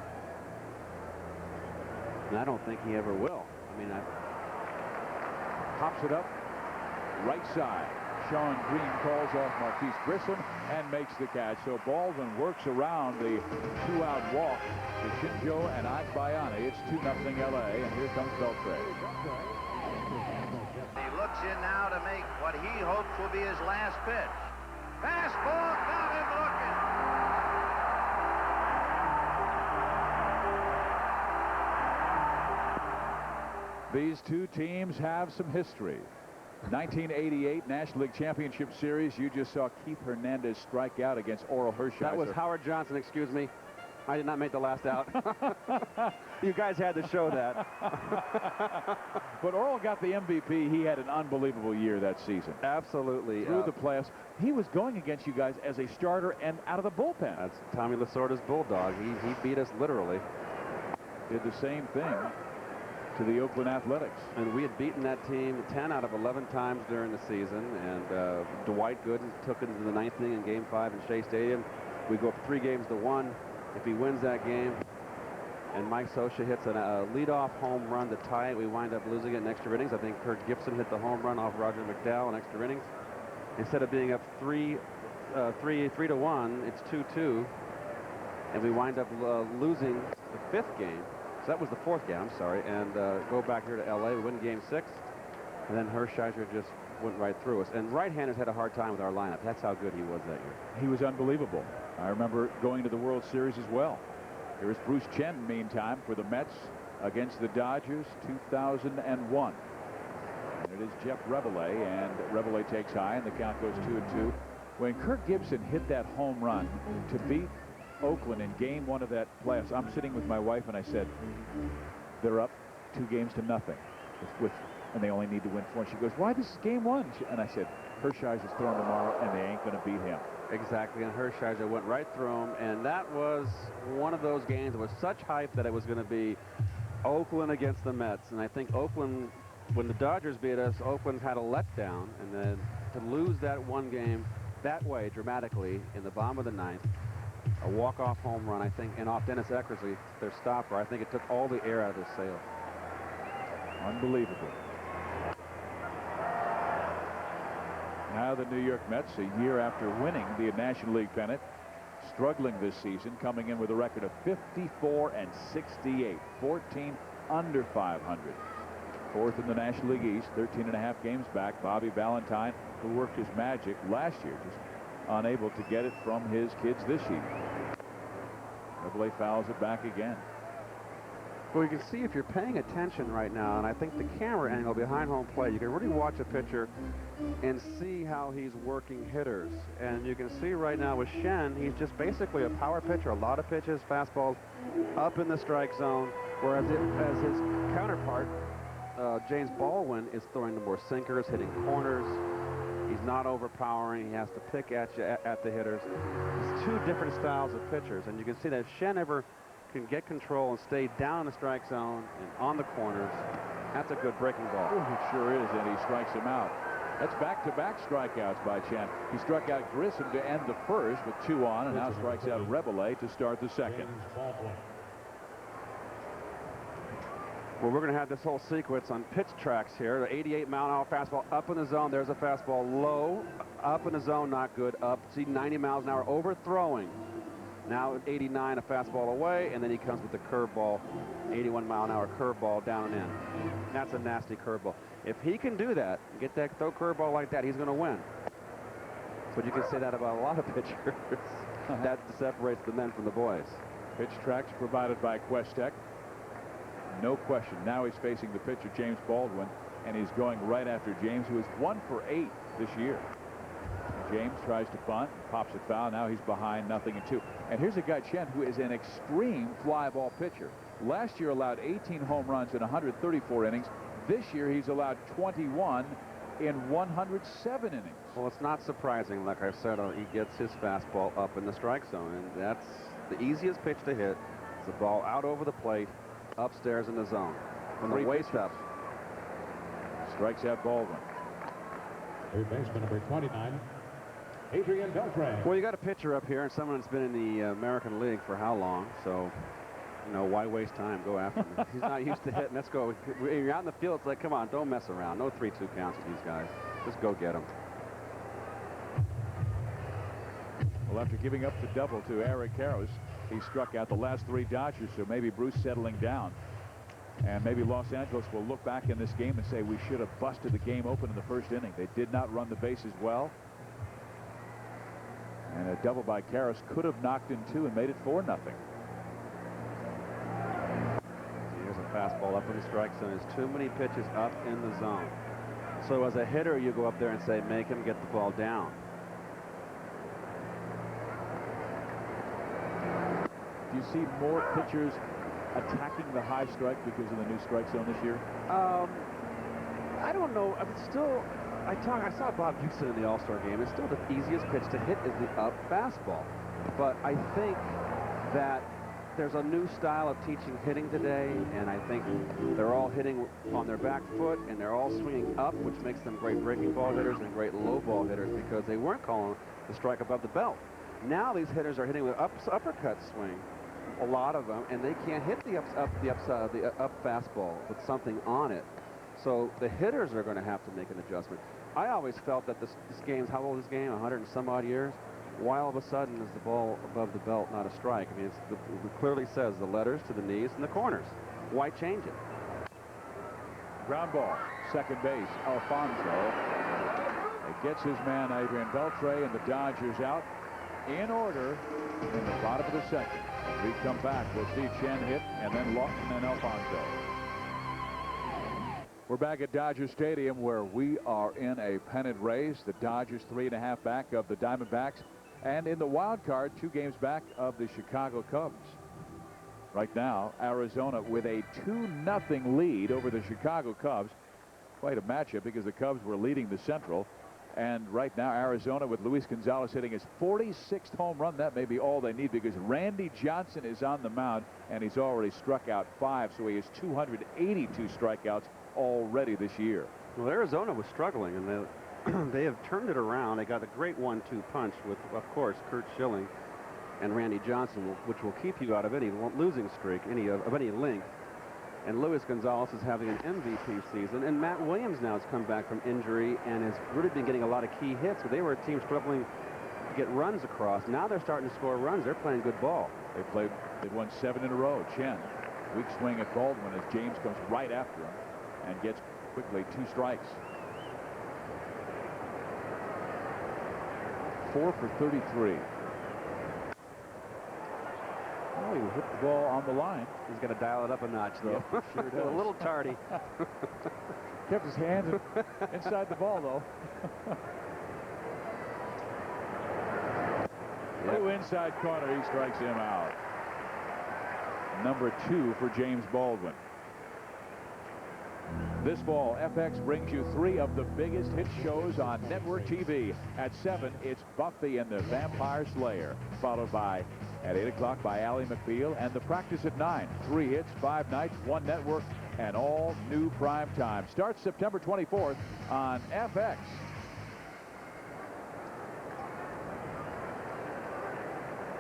And I don't think he ever will. I mean, pops it up right side. Shawn Green calls off Marquise Grissom and makes the catch. So Baldwin works around the 2-out walk to Shinjo and Agbayani. It's 2-0 LA, and here comes Beltre. He looks in now to make what he hopes will be his last pitch. Fastball, got him looking. These 2 teams have some history. 1988 National League Championship Series. You just saw Keith Hernandez strike out against Oral Hershiser. That was Howard Johnson, excuse me. I did not make the last out. You guys had to show that. But Oral got the MVP. He had an unbelievable year that season. Absolutely. Through the playoffs. He was going against you guys as a starter and out of the bullpen. That's Tommy Lasorda's Bulldog. He beat us literally. Did the same thing to the Oakland Athletics. And we had beaten that team 10 out of 11 times during the season. And Dwight Gooden took it into the 9th inning in Game 5 in Shea Stadium. We go up 3 games to 1. If he wins that game, and Mike Scioscia hits a leadoff home run to tie it, we wind up losing it in extra innings. I think Kirk Gibson hit the home run off Roger McDowell in extra innings. Instead of being up 3 to 1, it's 2-2, and we wind up losing the 5th game. So that was the 4th game, I'm sorry, and go back here to L.A. We win Game 6, and then Hershiser just went right through us. And right-handers had a hard time with our lineup. That's how good he was that year. He was unbelievable. I remember going to the World Series as well. Here's Bruce Chen, meantime, for the Mets against the Dodgers, 2001. And it is Jeff Rebele, and Rebele takes high, and the count goes 2-2. When Kirk Gibson hit that home run to beat Oakland in Game 1 of that playoffs, I'm sitting with my wife, and I said, they're up 2-0 and they only need to win 4. And she goes, why, this is Game 1? And I said, Hershiser's throwing tomorrow, and they ain't going to beat him. Exactly, and Hershiser went right through him, and that was one of those games that was such hype that it was going to be Oakland against the Mets. And I think Oakland, when the Dodgers beat us, Oakland had a letdown, and then to lose that one game that way dramatically in the bottom of the 9th, a walk-off home run, I think, and off Dennis Eckersley, their stopper, I think it took all the air out of the sail. Unbelievable. Now the New York Mets, a year after winning the National League pennant, struggling this season, coming in with a record of 54-68, 14 under 500. 4th in the National League East, 13.5 games back. Bobby Valentine, who worked his magic last year, just unable to get it from his kids this year. Rebele fouls it back again. Well, you can see if you're paying attention right now, and I think the camera angle behind home plate, you can really watch a pitcher and see how he's working hitters. And you can see right now with Shen, he's just basically a power pitcher. A lot of pitches, fastballs up in the strike zone, whereas as his counterpart, James Baldwin, is throwing the more sinkers, hitting corners. He's not overpowering. He has to pick at you at the hitters. It's 2 different styles of pitchers, and you can see that if Shen ever can get control and stay down in the strike zone and on the corners, that's a good breaking ball. Oh, it sure is, and he strikes him out. That's back-to-back strikeouts by Chen. He struck out Grissom to end the first with 2 on, and now strikes out Rebele to start the second. Well, we're going to have this whole sequence on pitch tracks here. The 88-mile-an-hour fastball up in the zone. There's a fastball low, up in the zone, not good. Up, see 90 miles an hour, overthrowing. Now at 89, a fastball away, and then he comes with the curveball, 81-mile-an-hour curveball down and in. That's a nasty curveball. If he can do that, get that throw curveball like that, he's going to win. But you can say that about a lot of pitchers. That separates the men from the boys. Pitch tracks provided by Questek. No question. Now he's facing the pitcher, James Baldwin, and he's going right after James, who is 1 for 8 this year. James tries to bunt, pops it foul. Now he's behind 0-2. And here's a guy, Chen, who is an extreme fly ball pitcher. Last year allowed 18 home runs in 134 innings. This year he's allowed 21 in 107 innings. Well, it's not surprising. Like I said, he gets his fastball up in the strike zone, and that's the easiest pitch to hit. It's the ball out over the plate, upstairs in the zone. From the waist up. Strikes out Baldwin. Third baseman number 29, Adrian Beltre. Well, you got a pitcher up here and someone that's been in the American League for how long? So, you know, why waste time? Go after him. He's not used to hitting. Let's go. When you're out in the field, it's like, come on, don't mess around. No 3-2 counts with these guys. Just go get them. Well, after giving up the double to Eric Karros, he struck out the last 3 Dodgers, so maybe Bruce settling down. And maybe Los Angeles will look back in this game and say we should have busted the game open in the first inning. They did not run the bases well. And a double by Karros could have knocked in 2 and made it 4-0. Here's a fastball up in the strike zone. There's too many pitches up in the zone. So as a hitter, you go up there and say, make him get the ball down. Do you see more pitchers attacking the high strike because of the new strike zone this year? I don't know. I mean, still, I saw Bob Houston in the All-Star game. It's still the easiest pitch to hit is the up fastball. But I think that there's a new style of teaching hitting today, and I think they're all hitting on their back foot, and they're all swinging up, which makes them great breaking ball hitters and great low ball hitters because they weren't calling the strike above the belt. Now these hitters are hitting with uppercut swing, a lot of them, and they can't hit the up fastball with something on it. So the hitters are going to have to make an adjustment. I always felt that this game's, how old is this game? 100 and some odd years. Why all of a sudden is the ball above the belt not a strike? I mean, it clearly says the letters to the knees and the corners. Why change it? Ground ball, second base, Alfonso. It gets his man Adrian Beltre and the Dodgers out in order in the bottom of the second. As we come back, we'll see Chen hit and then Lawton and Alfonso. We're back at Dodger Stadium where we are in a pennant race. The Dodgers 3.5 back of the Diamondbacks, and in the wild card 2 games back of the Chicago Cubs. Right now, Arizona with a 2-0 lead over the Chicago Cubs. Quite a matchup because the Cubs were leading the Central. And right now, Arizona with Luis Gonzalez hitting his 46th home run. That may be all they need because Randy Johnson is on the mound, and he's already struck out 5, so he has 282 strikeouts already this year. Well, Arizona was struggling, and they have turned it around. They got a great 1-2 punch with, of course, Curt Schilling and Randy Johnson, which will keep you out of any losing streak, of any length. And Luis Gonzalez is having an MVP season, and Matt Williams now has come back from injury and has really been getting a lot of key hits. They were a team struggling to get runs across. Now they're starting to score runs. They're playing good ball. They've won 7 in a row. Chen, weak swing at Baldwin as James comes right after him and gets quickly 2 strikes. 4 for 33. Oh, he hit the ball on the line. He's got to dial it up a notch, though. Yeah, sure does. A little tardy. Kept his hand inside the ball, though. Yep. Inside corner, he strikes him out. Number 2 for James Baldwin. This fall, FX brings you 3 of the biggest hit shows on network TV. At 7, it's Buffy and the Vampire Slayer, followed by, at 8 o'clock, by Ally McBeal, and The Practice at 9. 3 hits, 5 nights, 1 network, and all new prime time. Starts September 24th on FX.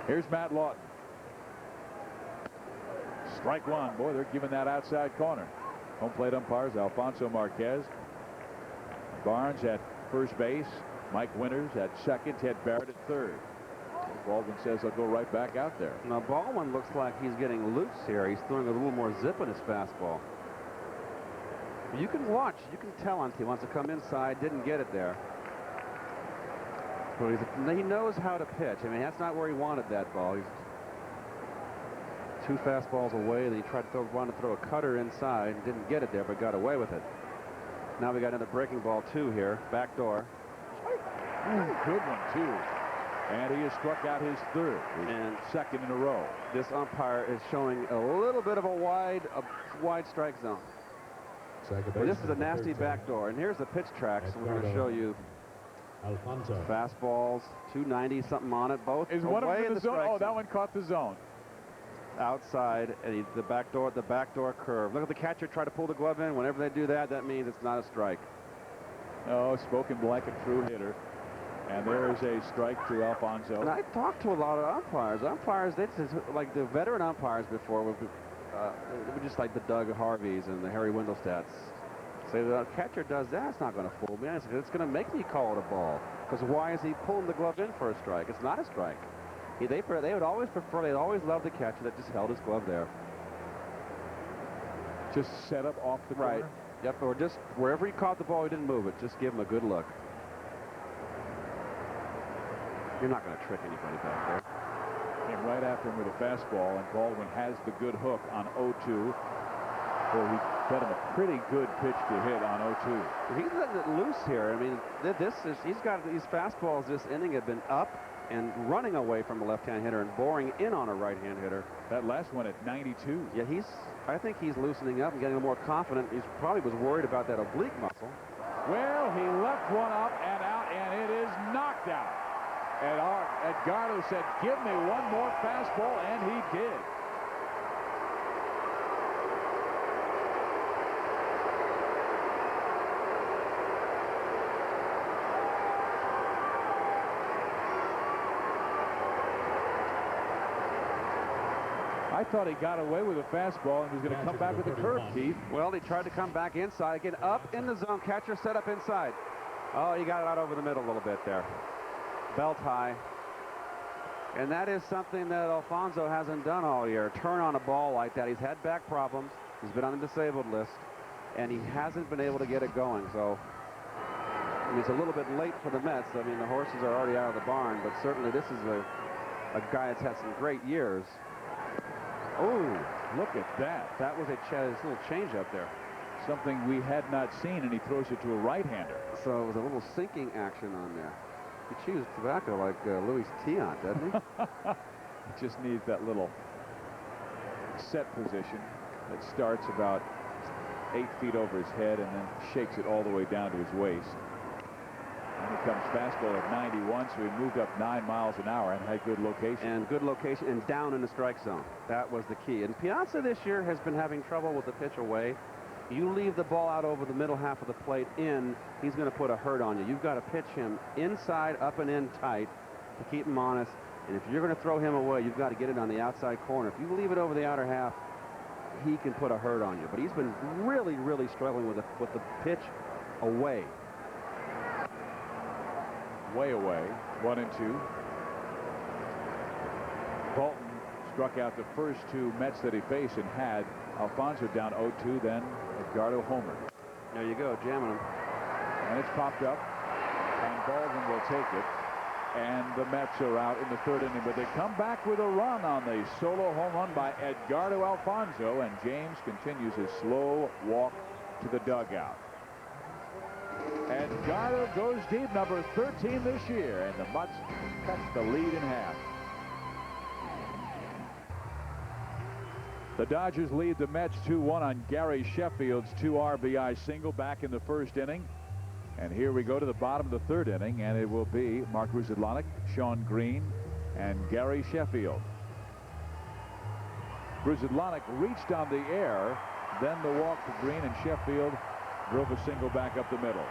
Here's Matt Lawton. Strike 1. Boy, they're giving that outside corner. Home plate umpires Alfonso Marquez. Barnes at first base. Mike Winters at second. Ted Barrett at third. Baldwin says they'll go right back out there. Now Baldwin looks like he's getting loose here. He's throwing a little more zip in his fastball. You can watch. You can tell on he wants to come inside. Didn't get it there. But he knows how to pitch. I mean, that's not where he wanted that ball. He's 2 fastballs away. Then he tried to throw a cutter inside and didn't get it there, but got away with it. Now we got another breaking ball 2 here. Back door. Good one, too. And he has struck out his 3rd and 2nd in a row. This umpire is showing a little bit of a wide strike zone. But this is a nasty back door. And here's the pitch track. So we're going to show you Alfonso. Fastballs, 290 something on it. Both is one of them in the zone? Oh, that one caught the zone. Outside, and the back door curve. Look at the catcher try to pull the glove in. Whenever they do that, that means it's not a strike. Oh, spoken like a true hitter. And there is a strike to Alfonso. And I talked to a lot of umpires. They just, like the veteran umpires before, were just like the Doug Harveys and the Harry Windlestats. Say the catcher does that, it's not going to fool me. It's going to make me call it a ball. Because why is he pulling the glove in for a strike? It's not a strike. They would always prefer, they'd always love the catcher that just held his glove there. Just set up off the corner? Right. Yep, or just wherever he caught the ball, he didn't move it. Just give him a good look. You're not going to trick anybody back there. Came right after him with a fastball, and Baldwin has the good hook on 0-2. Well, he got him a pretty good pitch to hit on 0-2. He's letting it loose here. I mean, he's got these fastballs this inning have been up and running away from the left-hand hitter and boring in on a right-hand hitter. That last one at 92. Yeah, I think he's loosening up and getting a little more confident. He probably was worried about that oblique muscle. Well, he left one up and out, and it is knocked out. And Edgardo said, "Give me one more fastball," and he did. I thought he got away with a fastball and was going to come back with a curve, Keith. Well, he tried to come back inside. Again, up in the zone. Catcher set up inside. Oh, he got it out over the middle a little bit there. Belt high. And that is something that Alfonso hasn't done all year. Turn on a ball like that. He's had back problems. He's been on the disabled list. And he hasn't been able to get it going. So, I mean, it's a little bit late for the Mets. I mean, the horses are already out of the barn. But certainly this is a guy that's had some great years. Oh, look at that. That was a little change up there. Something we had not seen, and he throws it to a right-hander. So it was a little sinking action on there. He chews tobacco like Louis Tiant, doesn't he? He just needs that little set position that starts about 8 feet over his head and then shakes it all the way down to his waist. And he comes fastball at 91, so he moved up 9 miles an hour and had good location. And good location and down in the strike zone. That was the key. And Piazza this year has been having trouble with the pitch away. You leave the ball out over the middle half of the plate in, he's going to put a hurt on you. You've got to pitch him inside, up and in tight to keep him honest. And if you're going to throw him away, you've got to get it on the outside corner. If you leave it over the outer half, he can put a hurt on you. But he's been really, really struggling with the pitch away. Way away, 1-2. Bolton struck out the first 2 Mets that he faced and had Alfonso down 0-2, then Edgardo homered. There you go, jamming him. And it's popped up, and Baldwin will take it. And the Mets are out in the 3rd inning, but they come back with a run on the solo home run by Edgardo Alfonso, and James continues his slow walk to the dugout. Edgardo goes deep, number 13 this year, and the Mets cut the lead in half. The Dodgers lead the Mets 2-1 on Gary Sheffield's 2 RBI single back in the 1st inning. And here we go to the bottom of the 3rd inning, and it will be Mark Grudzielanek, Shawn Green, and Gary Sheffield. Grudzielanek reached on the air, then the walk to Green, and Sheffield drove a single back up the middle.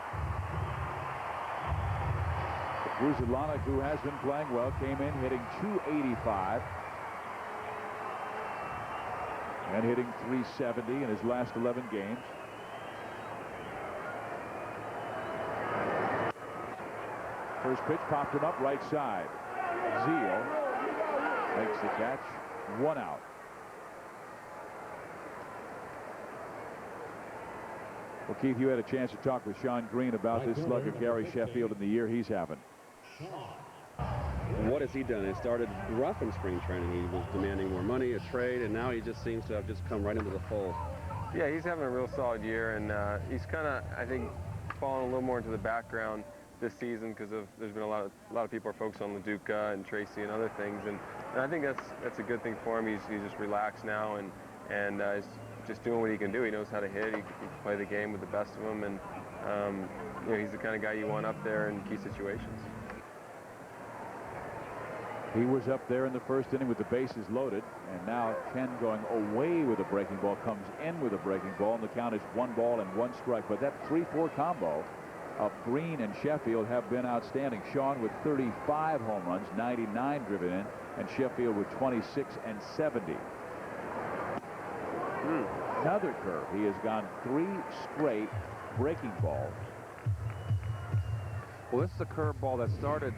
Grudzielanek, who has been playing well, came in hitting .285 and hitting .370 in his last 11 games. First pitch popped him up right side. Zeal makes the catch. 1 out. Well, Keith, you had a chance to talk with Shawn Green about this slugger Gary Sheffield and the year he's having. What has he done? It started rough in spring training. He was demanding more money, a trade, and now he just seems to have just come right into the fold. Yeah, he's having a real solid year, and he's kind of, I think, fallen a little more into the background this season because there's been a lot of people are focused on LaDuca and Tracy and other things, and I think that's a good thing for him. He's just relaxed now, and he's just doing what he can do. He knows how to hit. He can play the game with the best of them, and you know, he's the kind of guy you want up there in key situations. He was up there in the 1st inning with the bases loaded, and now Ken going away with a breaking ball comes in with a breaking ball, and the count is 1 ball and 1 strike. But that 3-4 combo of Green and Sheffield have been outstanding. Shawn with 35 home runs, 99 driven in, and Sheffield with 26 and 70. Another curve. He has gone 3 straight breaking balls. Well, this is a curveball that started.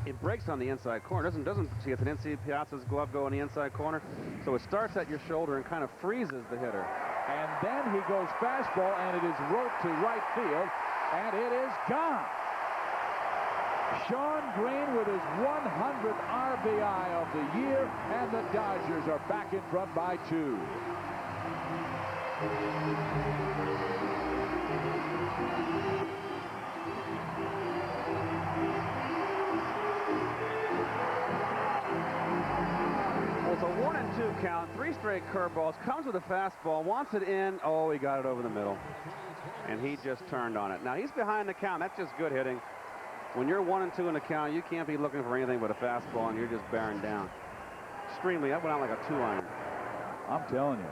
It breaks on the inside corner. Doesn't see it's an NC Piazza's glove go on the inside corner. So it starts at your shoulder and kind of freezes the hitter. And then he goes fastball, and it is roped to right field, and it is gone. Shawn Green with his 100th RBI of the year, and the Dodgers are back in front by 2. It's a 1-2 count, 3 straight curveballs, comes with a fastball, wants it in. Oh, he got it over the middle, and he just turned on it. Now, he's behind the count. That's just good hitting. When you're 1-2 in the count, you can't be looking for anything but a fastball, and you're just bearing down. Extremely, that went out like a 2-iron. I'm telling you,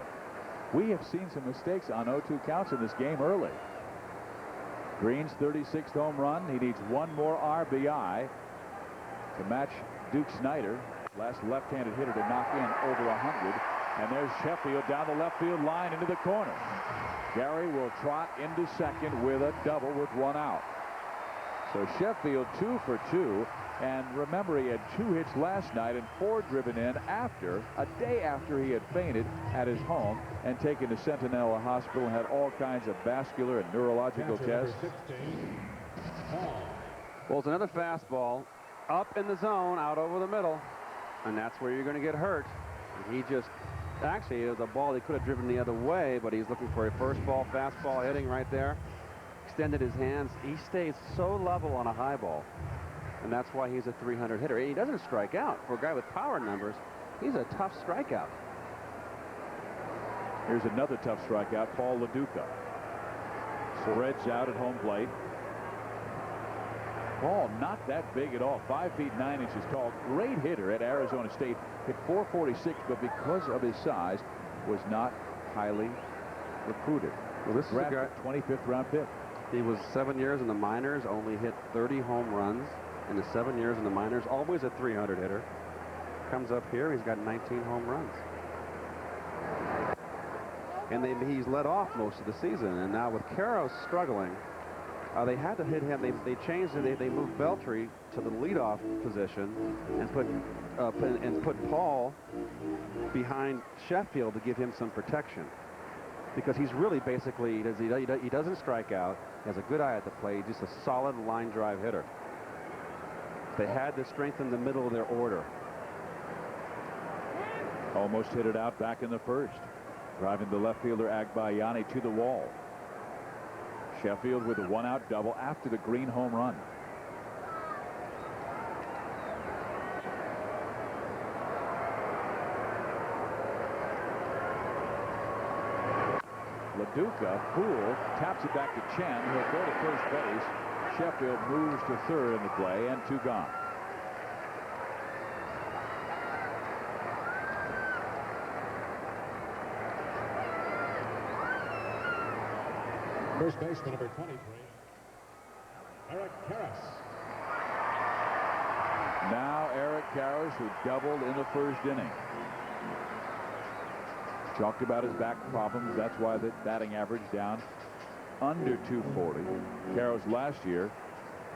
we have seen some mistakes on 0-2 counts in this game early. Green's 36th home run. He needs one more RBI to match Duke Snyder, last left-handed hitter to knock in over 100. And there's Sheffield down the left field line into the corner. Gary will trot into second with a double with 1 out. So Sheffield 2 for 2. And remember, he had 2 hits last night and 4 driven in a day after he had fainted at his home and taken to Centinela Hospital and had all kinds of vascular and neurological tests. Well, it's another fastball up in the zone, out over the middle, and that's where you're going to get hurt. And he just, actually, it was a ball he could have driven the other way, but he's looking for a first ball fastball hitting right there. Extended his hands. He stays so level on a high ball. And that's why he's a 300 hitter. He doesn't strike out. For a guy with power numbers, he's a tough strikeout. Here's another tough strikeout, Paul LaDuca. Spreads out at home plate. Paul, not that big at all. 5 feet 9 inches tall. Great hitter at Arizona State. Hit .446, but because of his size, was not highly recruited. Well, this is a guy, 25th round pick. He was 7 years in the minors, only hit 30 home runs. In the 7 years in the minors, always a 300 hitter. Comes up here, he's got 19 home runs. And he's led off most of the season. And now with Caro struggling, they had to hit him. They changed it. They moved Beltry to the leadoff position and put Paul behind Sheffield to give him some protection. Because he's really basically, he doesn't strike out. He has a good eye at the plate. Just a solid line drive hitter. They had to strengthen the middle of their order. Almost hit it out back in the first. Driving the left fielder Agbayani to the wall. Sheffield with a 1-out double after the Green home run. LaDuca, Poole, taps it back to Chen. He'll go to first base. Sheffield moves to third in the play, and 2 gone. First baseman number 23, Eric Karras. Now Eric Karras, who doubled in the first inning. Talked about his back problems. That's why the batting average down under 240. Karras last year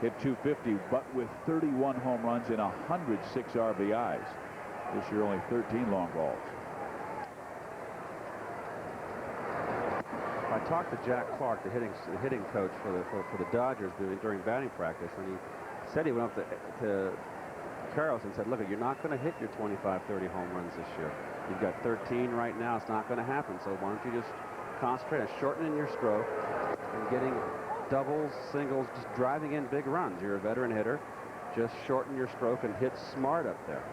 hit .250, but with 31 home runs and 106 RBIs. This year only 13 long balls. I talked to Jack Clark, the hitting coach for the Dodgers during batting practice, and he said he went up to Karras and said, look, you're not going to hit your 25, 30 home runs this year. You've got 13 right now. It's not going to happen. So why don't you just concentrate on shortening your stroke and getting doubles, singles, just driving in big runs. You're a veteran hitter. Just shorten your stroke and hit smart up there.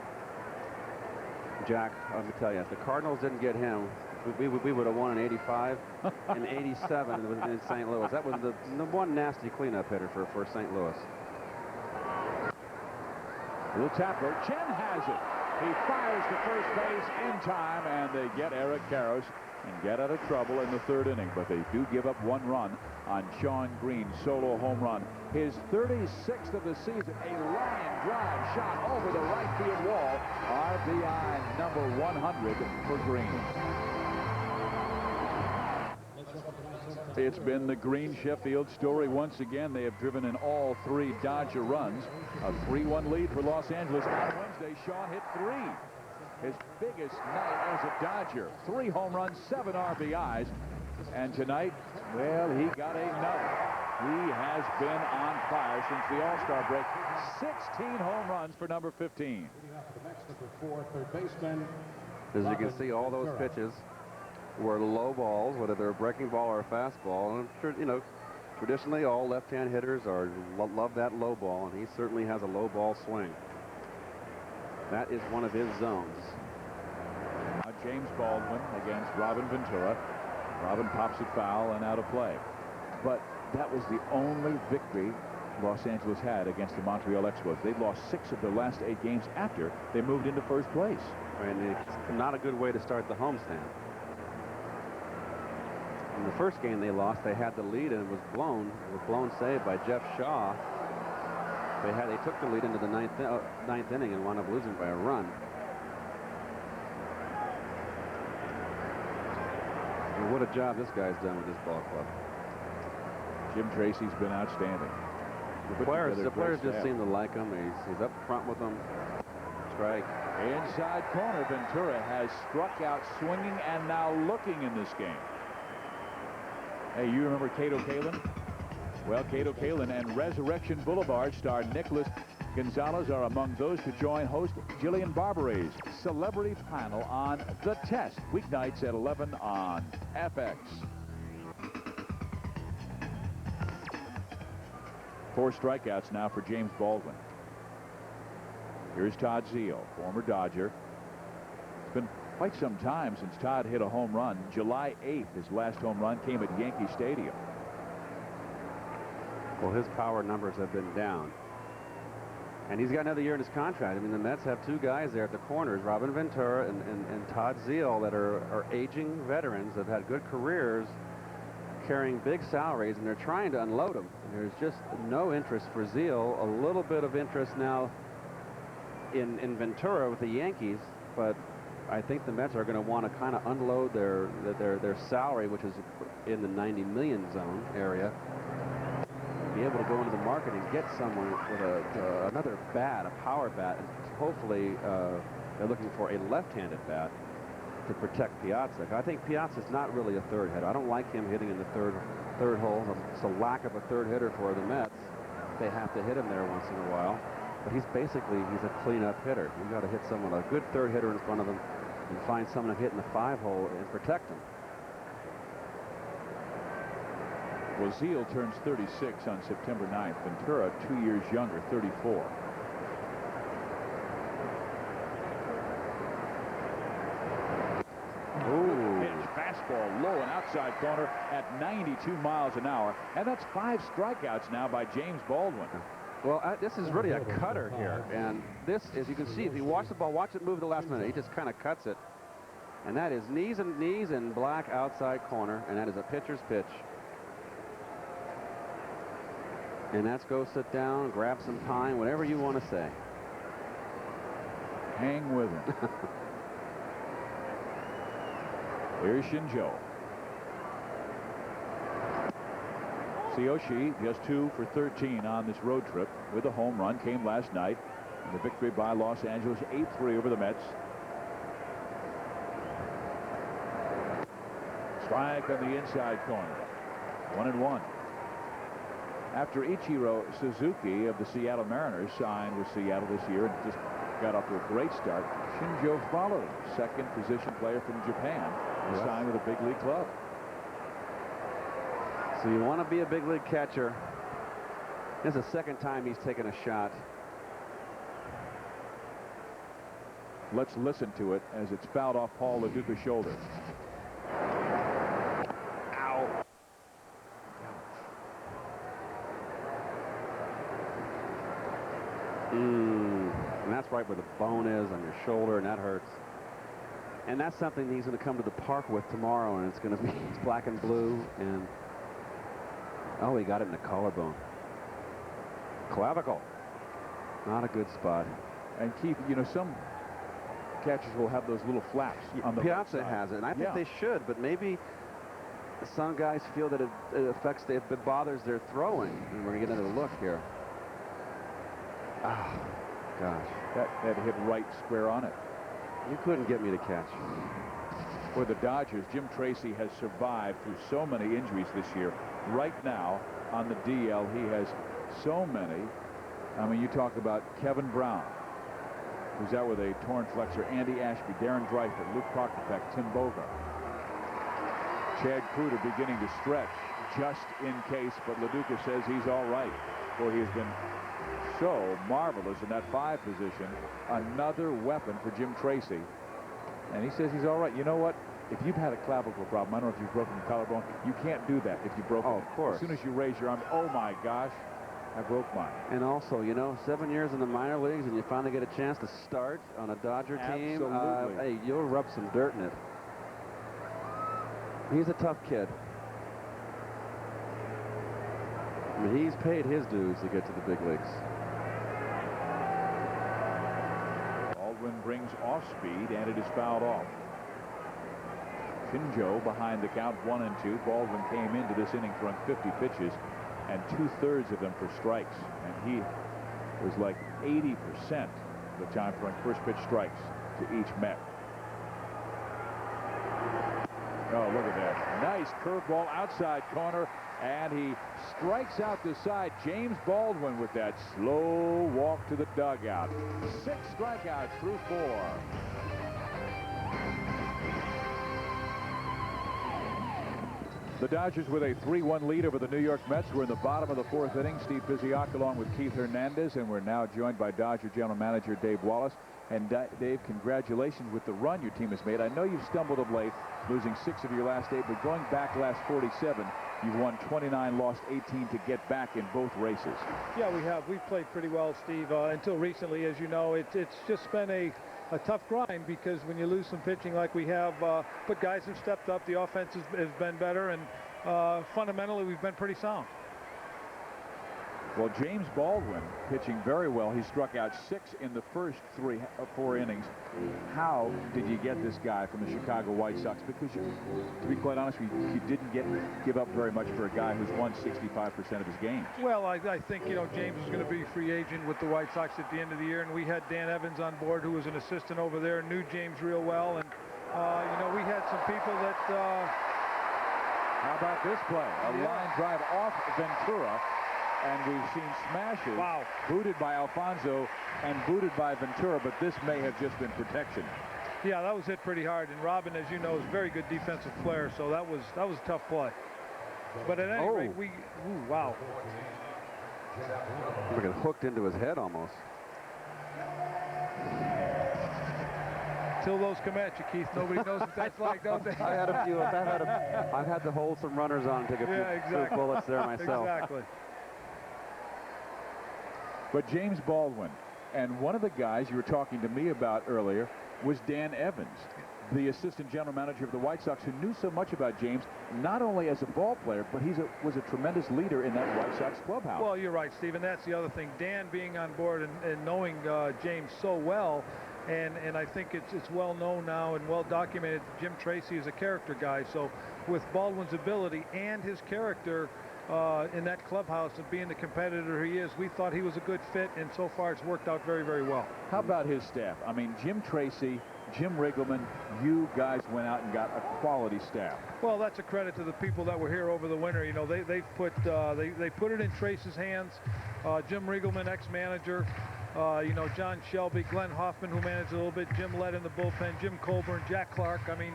Jack, let me tell you, if the Cardinals didn't get him, we would have won in '85 and '87 in St. Louis. That was the one nasty cleanup hitter for St. Louis. Little tapper. Chen has it. He fires to first base in time, and they get Eric Karras and get out of trouble in the third inning. But they do give up 1 run on Shawn Green's solo home run. His 36th of the season, a line drive shot over the right field wall. RBI number 100 for Green. It's been the Green Sheffield story once again. They have driven in all 3 Dodger runs. A 3-1 lead for Los Angeles. On Wednesday, Shawn hit 3. His biggest night as a Dodger. 3 home runs, 7 RBIs. And tonight, well, he got another. He has been on fire since the All-Star break. 16 home runs for number 15. As you can see, all those pitches were low balls, whether they're a breaking ball or a fastball. And I'm sure, you know, traditionally all left-hand hitters love that low ball, and he certainly has a low ball swing. That is one of his zones. James Baldwin against Robin Ventura. Robin pops it foul and out of play. But that was the only victory Los Angeles had against the Montreal Expos. They've lost 6 of their last 8 games after they moved into first place. And it's not a good way to start the homestand. In the first game they lost, they had the lead and it was blown. It was blown save by Jeff Shaw. They took the lead into the ninth inning and wound up losing by a run. And what a job this guy's done with this ball club. Jim Tracy's been outstanding. The players just seem to like him. He's up front with them. Strike. Inside corner, Ventura has struck out swinging and now looking in this game. Hey, you remember Cato Kalin? Well, Cato Kalin and Resurrection Boulevard star Nicholas Gonzalez are among those to join host Jillian Barbaret's celebrity panel on The Test, weeknights at 11 on FX. 4 strikeouts now for James Baldwin. Here's Todd Zeile, former Dodger. It's been quite some time since Todd hit a home run. July 8th, his last home run came at Yankee Stadium. Well, his power numbers have been down. And he's got another year in his contract. I mean, the Mets have 2 guys there at the corners, Robin Ventura and Todd Zeile, that are aging veterans that have had good careers, carrying big salaries, and they're trying to unload them. And there's just no interest for Zeile. A little bit of interest now in Ventura with the Yankees, but I think the Mets are going to want to kind of unload their salary, which is in the 90 million zone area. Be able to go into the market and get someone with another bat, a power bat, and hopefully they're looking for a left-handed bat to protect Piazza. I think Piazza's not really a third hitter. I don't like him hitting in the third hole. It's a lack of a third hitter for the Mets. They have to hit him there once in a while. But he's a cleanup hitter. You got to hit someone, a good third hitter in front of him, and find someone to hit in the 5 hole and protect him. Well, Zeile turns 36 on September 9th. Ventura, 2 years younger, 34. Ooh. Pitch, fastball low and outside corner at 92 miles an hour. And that's 5 strikeouts now by James Baldwin. Well, this is really a cutter here. And this, as you can see, if you watch the ball, watch it move the last minute. He just kind of cuts it. And that is knees and black outside corner. And that is a pitcher's pitch. And that's go sit down, grab some pine, whatever you want to say. Hang with him. Here's Shinjo. Tsuyoshi just 2 for 13 on this road trip with a home run. Came last night in the victory by Los Angeles, 8-3 over the Mets. Strike on the inside corner. 1-1. After Ichiro Suzuki of the Seattle Mariners signed with Seattle this year and just got off to a great start, Shinjo followed him. Second position player from Japan, signed with a big league club. So you want to be a big league catcher. This is the second time he's taken a shot. Let's listen to it as it's fouled off Paul LaDuca's shoulder. Ow. And that's right where the bone is on your shoulder, and that hurts. And that's something he's going to come to the park with tomorrow, and it's going to be black and blue. And oh, he got it in the collarbone. Clavicle. Not a good spot. And Keith, you know, some catchers will have those little flaps on the Piazza has it, and I think they should, but maybe some guys feel that it bothers their throwing. And we're going to get another look here. Ah, gosh. That hit right square on it. You couldn't get me to catch. For the Dodgers, Jim Tracy has survived through so many injuries this year. Right now, on the DL, he has so many. I mean, you talk about Kevin Brown, who's out with a torn flexor, Andy Ashby, Darren Dreifort, Luke Proctorpeck, Tim Bogart. Chad Kruder beginning to stretch just in case, but LaDuca says he's all right. Boy, he has been so marvelous in that 5 position. Another weapon for Jim Tracy. And he says he's all right. You know what? If you've had a clavicle problem, I don't know if you've broken your collarbone, you can't do that if you've broken it. Of course. As soon as you raise your arm, oh my gosh, I broke mine. And also, you know, 7 years in the minor leagues and you finally get a chance to start on a Dodger team. Absolutely. Hey, you'll rub some dirt in it. He's a tough kid. I mean, he's paid his dues to get to the big leagues. Baldwin brings off speed, and it is fouled off. Pinjo behind the count, 1-2. Baldwin came into this inning throwing 50 pitches, and 2/3 of them for strikes. And he was like 80% of the time throwing first pitch strikes to each Met. Oh, look at that. Nice curveball outside corner, and he strikes out the side. James Baldwin with that slow walk to the dugout. 6 strikeouts through 4. The Dodgers with a 3-1 lead over the New York Mets. We're in the bottom of the 4th inning. Steve Physioc along with Keith Hernandez, and we're now joined by Dodger General Manager Dave Wallace. And Dave, congratulations with the run your team has made. I know you've stumbled of late, losing 6 of your last 8, but going back last 47, you've won 29, lost 18 to get back in both races. Yeah, we have. We've played pretty well, Steve, until recently. As you know, it's just been a tough grind, because when you lose some pitching like we have, but guys have stepped up. The offense has been better, and fundamentally we've been pretty sound. Well, James Baldwin pitching very well. He struck out 6 in the first 4 innings. How did you get this guy from the Chicago White Sox? Because, to be quite honest, you didn't give up very much for a guy who's won 65% of his games. Well, I think, you know, James is going to be a free agent with the White Sox at the end of the year, and we had Dan Evans on board, who was an assistant over there, knew James real well, and you know, we had some people that. How about this play? A line drive off Ventura. And we've seen smashes. Wow. Booted by Alfonso and booted by Ventura, but this may have just been protection. Yeah, that was hit pretty hard. And Robin, as you know, is a very good defensive player, so that was a tough play. But at any rate, wow. Look, it hooked into his head almost. Till those come at you, Keith. Nobody knows what that's like, don't they? I had a few. I've had to hold some runners on and take a few bullets there myself. Exactly. But James Baldwin, and one of the guys you were talking to me about earlier was Dan Evans, the assistant general manager of the White Sox, who knew so much about James, not only as a ball player, but was a tremendous leader in that White Sox clubhouse. Well, you're right, Steve, and that's the other thing. Dan being on board and knowing James so well, and I think it's well known now and well documented, Jim Tracy is a character guy. So with Baldwin's ability and his character, in that clubhouse and being the competitor he is, we thought he was a good fit, and so far it's worked out very, very well. How about his staff? I mean, Jim Tracy, Jim Riggleman, you guys went out and got a quality staff. Well, that's a credit to the people that were here over the winter. You know, they put it in Tracy's hands. Jim Riggleman, ex-manager. You know, John Shelby, Glenn Hoffman, who managed a little bit, Jim Lett in the bullpen, Jim Colburn, Jack Clark. I mean,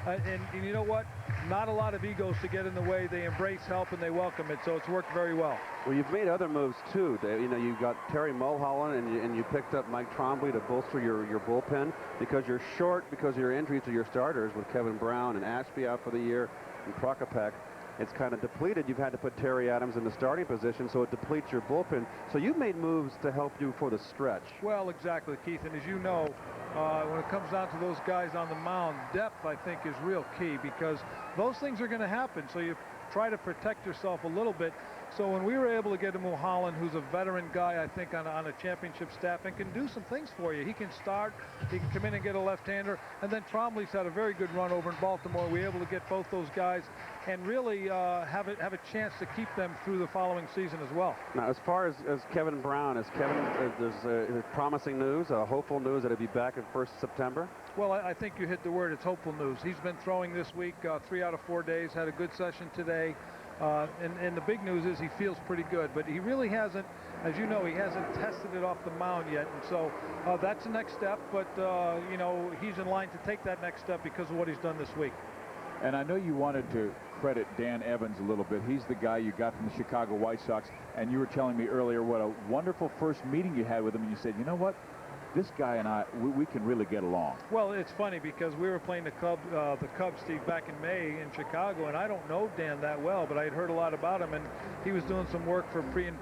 and you know what? Not a lot of egos to get in the way. They embrace help and they welcome it, so it's worked very well. Well, you've made other moves too, Dave. You know, you got Terry Mulholland, and you picked up Mike Trombley to bolster your bullpen, because you're short because of your injuries to your starters with Kevin Brown and Ashby out for the year and Prokopek. It's kind of depleted. You've had to put Terry Adams in the starting position, so it depletes your bullpen. So you've made moves to help you for the stretch. Well, exactly, Keith. And as you know, when it comes down to those guys on the mound, depth, I think, is real key, because those things are going to happen. So you try to protect yourself a little bit. So when we were able to get to Mulholland, who's a veteran guy, I think, on a championship staff, and can do some things for you. He can start, he can come in and get a left-hander, and then Trombley's had a very good run over in Baltimore. We were able to get both those guys and really have a chance to keep them through the following season as well. Now, as far as Kevin Brown, there's promising news, hopeful news that he'll be back in 1st September? Well, I think you hit the word. It's hopeful news. He's been throwing this week 3 out of 4 days, had a good session today. And the big news is he feels pretty good, but he really hasn't, as you know, he hasn't tested it off the mound yet. And so that's the next step, but, you know, he's in line to take that next step because of what he's done this week. And I know you wanted to credit Dan Evans a little bit. He's the guy you got from the Chicago White Sox, and you were telling me earlier what a wonderful first meeting you had with him, and you said, you know what? This guy and I, we can really get along. Well, it's funny because we were playing the Cubs, Steve, back in May in Chicago, and I don't know Dan that well, but I had heard a lot about him, and he was doing some work for pre and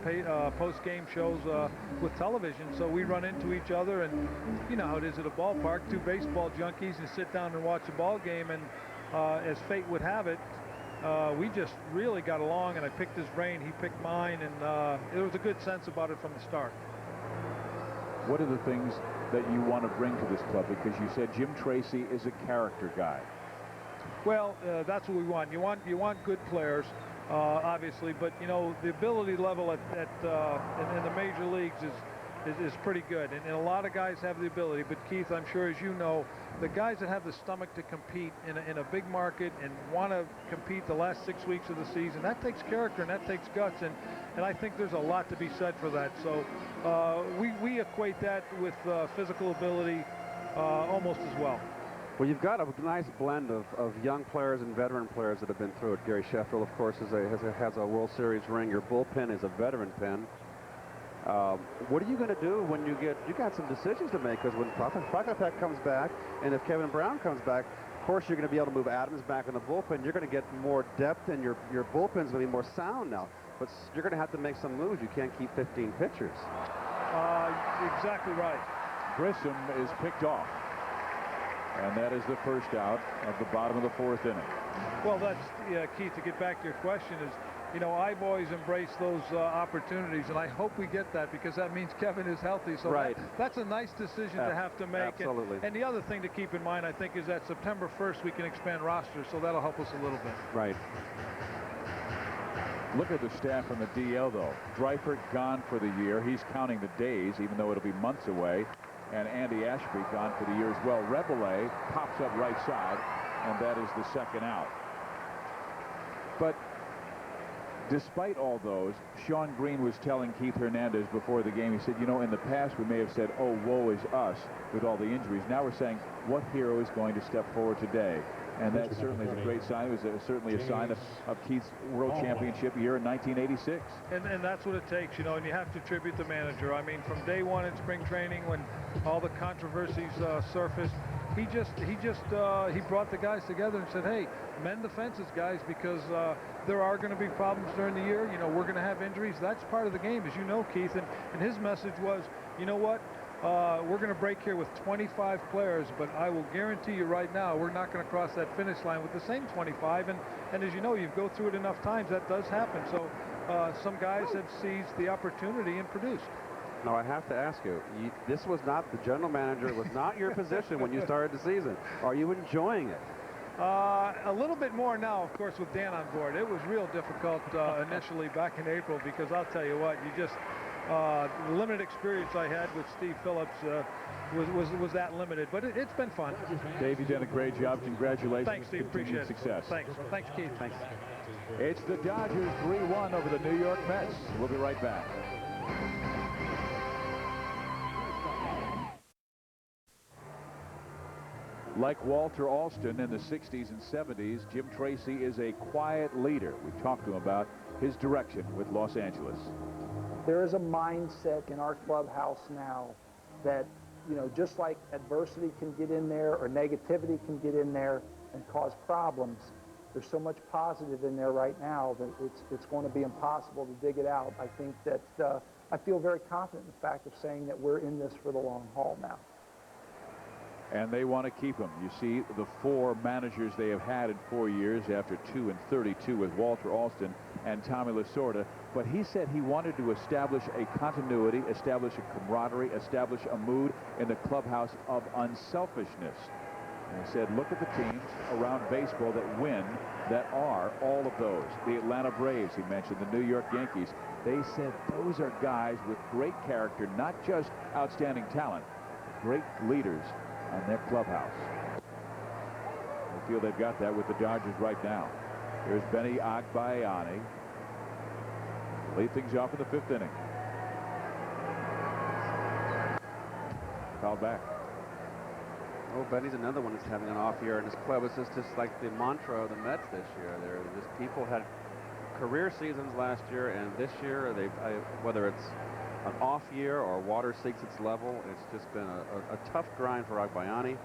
post-game shows with television, so we run into each other, and you know how it is at a ballpark, two baseball junkies, and sit down and watch a ball game, and as fate would have it, we just really got along, and I picked his brain, he picked mine, and there was a good sense about it from the start. What are the things that you want to bring to this club? Because you said Jim Tracy is a character guy. Well, that's what we want. You want good players, obviously, but you know the ability level in the major leagues is pretty good, and a lot of guys have the ability. But Keith, I'm sure as you know, the guys that have the stomach to compete in a big market and want to compete the last 6 weeks of the season, that takes character and that takes guts, and I think there's a lot to be said for that. So we equate that with physical ability almost as well. Well, you've got a nice blend of young players and veteran players that have been through it. Gary Sheffield, of course, has a World Series ring. Your bullpen is a veteran pen. What are you going to do when you got some decisions to make? Because when Prokopek comes back, and if Kevin Brown comes back, of course you're going to be able to move Adams back in the bullpen. You're going to get more depth, and your bullpen's going to be more sound now. But you're going to have to make some moves. You can't keep 15 pitchers. Exactly right. Grissom is picked off, and that is the first out of the bottom of the fourth inning. Well, that's Keith, to get back to your question is, you know, I've always embraced those opportunities, and I hope we get that because that means Kevin is healthy. So right. That's a nice decision to have to make. Absolutely. And the other thing to keep in mind, I think, is that September 1st we can expand rosters, so that'll help us a little bit. Right. Look at the staff on the DL, though. Dreifert gone for the year. He's counting the days, even though it'll be months away. And Andy Ashby gone for the year as well. Rebele pops up right side, and that is the second out. But despite all those, Shawn Green was telling Keith Hernandez before the game, he said, you know, in the past we may have said, oh, woe is us with all the injuries. Now we're saying, what hero is going to step forward today? And that certainly is a great sign. It was certainly a sign of Keith's World Championship year in 1986. And that's what it takes, you know, and you have to tribute the manager. I mean, from day one in spring training when all the controversies surfaced, he brought the guys together and said, hey, mend the fences, guys, because there are going to be problems during the year. You know, we're going to have injuries. That's part of the game, as you know, Keith. And his message was, you know what? We're going to break here with 25 players, but I will guarantee you right now we're not going to cross that finish line with the same 25. And as you know, you go through it enough times, that does happen. So some guys have seized the opportunity and produced. Now, I have to ask you, this was not the general manager. It was not your position when you started the season. Are you enjoying it? A little bit more now, of course, with Dan on board. It was real difficult initially back in April because I'll tell you what, the limited experience I had with Steve Phillips was that limited, but it's been fun. Dave, you've done a great job. Congratulations. Thanks, Steve. Appreciate it. Success. Thanks, Keith. Thanks. It's the Dodgers 3-1 over the New York Mets. We'll be right back. Like Walter Alston in the 60s and 70s, Jim Tracy is a quiet leader. We talked to him about his direction with Los Angeles. There is a mindset in our clubhouse now that, you know, just like adversity can get in there or negativity can get in there and cause problems, there's so much positive in there right now that it's going to be impossible to dig it out. I think that I feel very confident in the fact of saying that we're in this for the long haul now. And they want to keep him. You see the 4 managers they have had in 4 years after 2 and 32 with Walter Alston and Tommy Lasorda. But he said he wanted to establish a continuity, establish a camaraderie, establish a mood in the clubhouse of unselfishness. And he said, look at the teams around baseball that win, that are all of those. The Atlanta Braves, he mentioned, the New York Yankees. They said those are guys with great character, not just outstanding talent, great leaders on their clubhouse. I feel they've got that with the Dodgers right now. Here's Benny Agbayani. Lead things off in the 5th inning. Fouled back. Oh, Benny's another one that's having an off year, and his play was just like the mantra of the Mets this year. There, just people had career seasons last year, and this year, whether it's an off year or water seeks its level, it's just been a tough grind for Agbayani.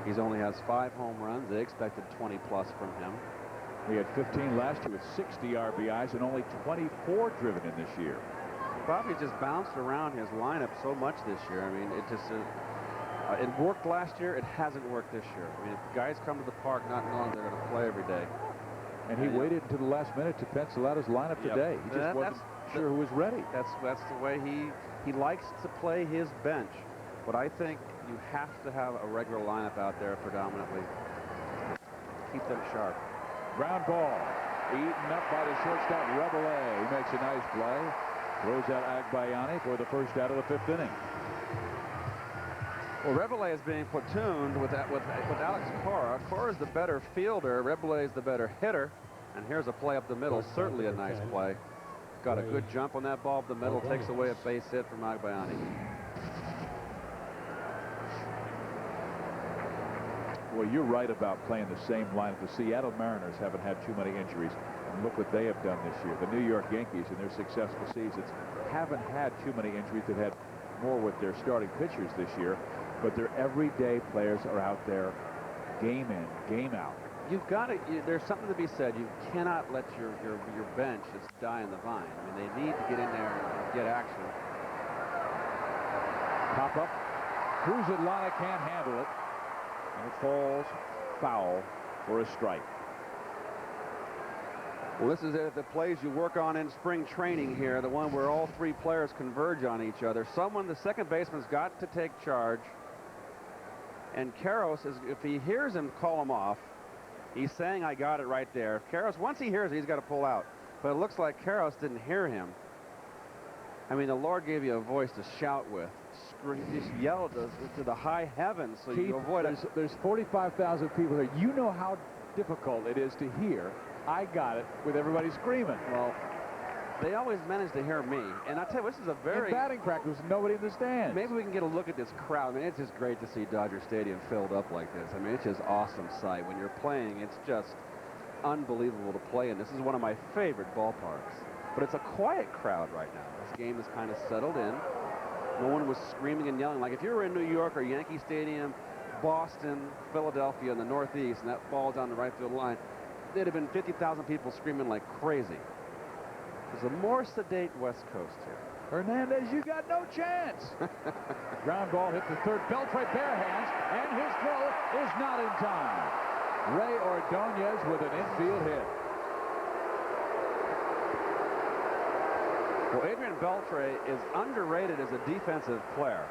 He's only has 5 home runs. They expected 20 plus from him. He had 15 last year with 60 RBIs and only 24 driven in this year. Bobby just bounced around his lineup so much this year. I mean, it just it worked last year. It hasn't worked this year. I mean, if guys come to the park not knowing they're going to play every day. And he waited until the last minute to pencil out his lineup today. He just wasn't sure who was ready. That's the way he likes to play his bench. But I think you have to have a regular lineup out there predominantly. Keep them sharp. Ground ball. Eaten up by the shortstop, Rebele. He makes a nice play. Throws out Agbayani for the first out of the 5th inning. Well, Rebele is being platooned with Alex Cora. Cora is the better fielder. Rebele is the better hitter. And here's a play up the middle. Certainly a nice play. Got a good jump on that ball up the middle. Takes away a base hit from Agbayani. Well, you're right about playing the same lineup. The Seattle Mariners haven't had too many injuries. And look what they have done this year. The New York Yankees in their successful seasons haven't had too many injuries. They've had more with their starting pitchers this year. But their everyday players are out there game in, game out. You've got to, there's something to be said. You cannot let your bench just die in the vine. I mean, they need to get in there and get action. Pop up. Cruz Atlanta can't handle it. And it falls foul for a strike. Well, this is the plays you work on in spring training here, the one where all 3 players converge on each other. The second baseman's got to take charge. And Karros, if he hears him call him off, he's saying, I got it right there. If Karros, once he hears it, he's got to pull out. But it looks like Karros didn't hear him. I mean, the Lord gave you a voice to shout with. Just yell to the high heavens so Keith, you avoid it. There's 45,000 people here. You know how difficult it is to hear, I got it, with everybody screaming. Well, they always manage to hear me. And I tell you, this is a very... In batting practice, nobody in the stands. Maybe we can get a look at this crowd. I mean, it's just great to see Dodger Stadium filled up like this. I mean, it's just awesome sight. When you're playing, it's just unbelievable to play in. This is one of my favorite ballparks. But it's a quiet crowd right now. This game is kind of settled in. No one was screaming and yelling. Like if you were in New York or Yankee Stadium, Boston, Philadelphia in the Northeast, and that ball down the right field line, there'd have been 50,000 people screaming like crazy. There's a more sedate West Coast here. Hernandez, you got no chance. Ground ball hit the third. Beltre bare hands, and his throw is not in time. Ray Ordonez with an infield hit. Well, Adrian Beltre is underrated as a defensive player.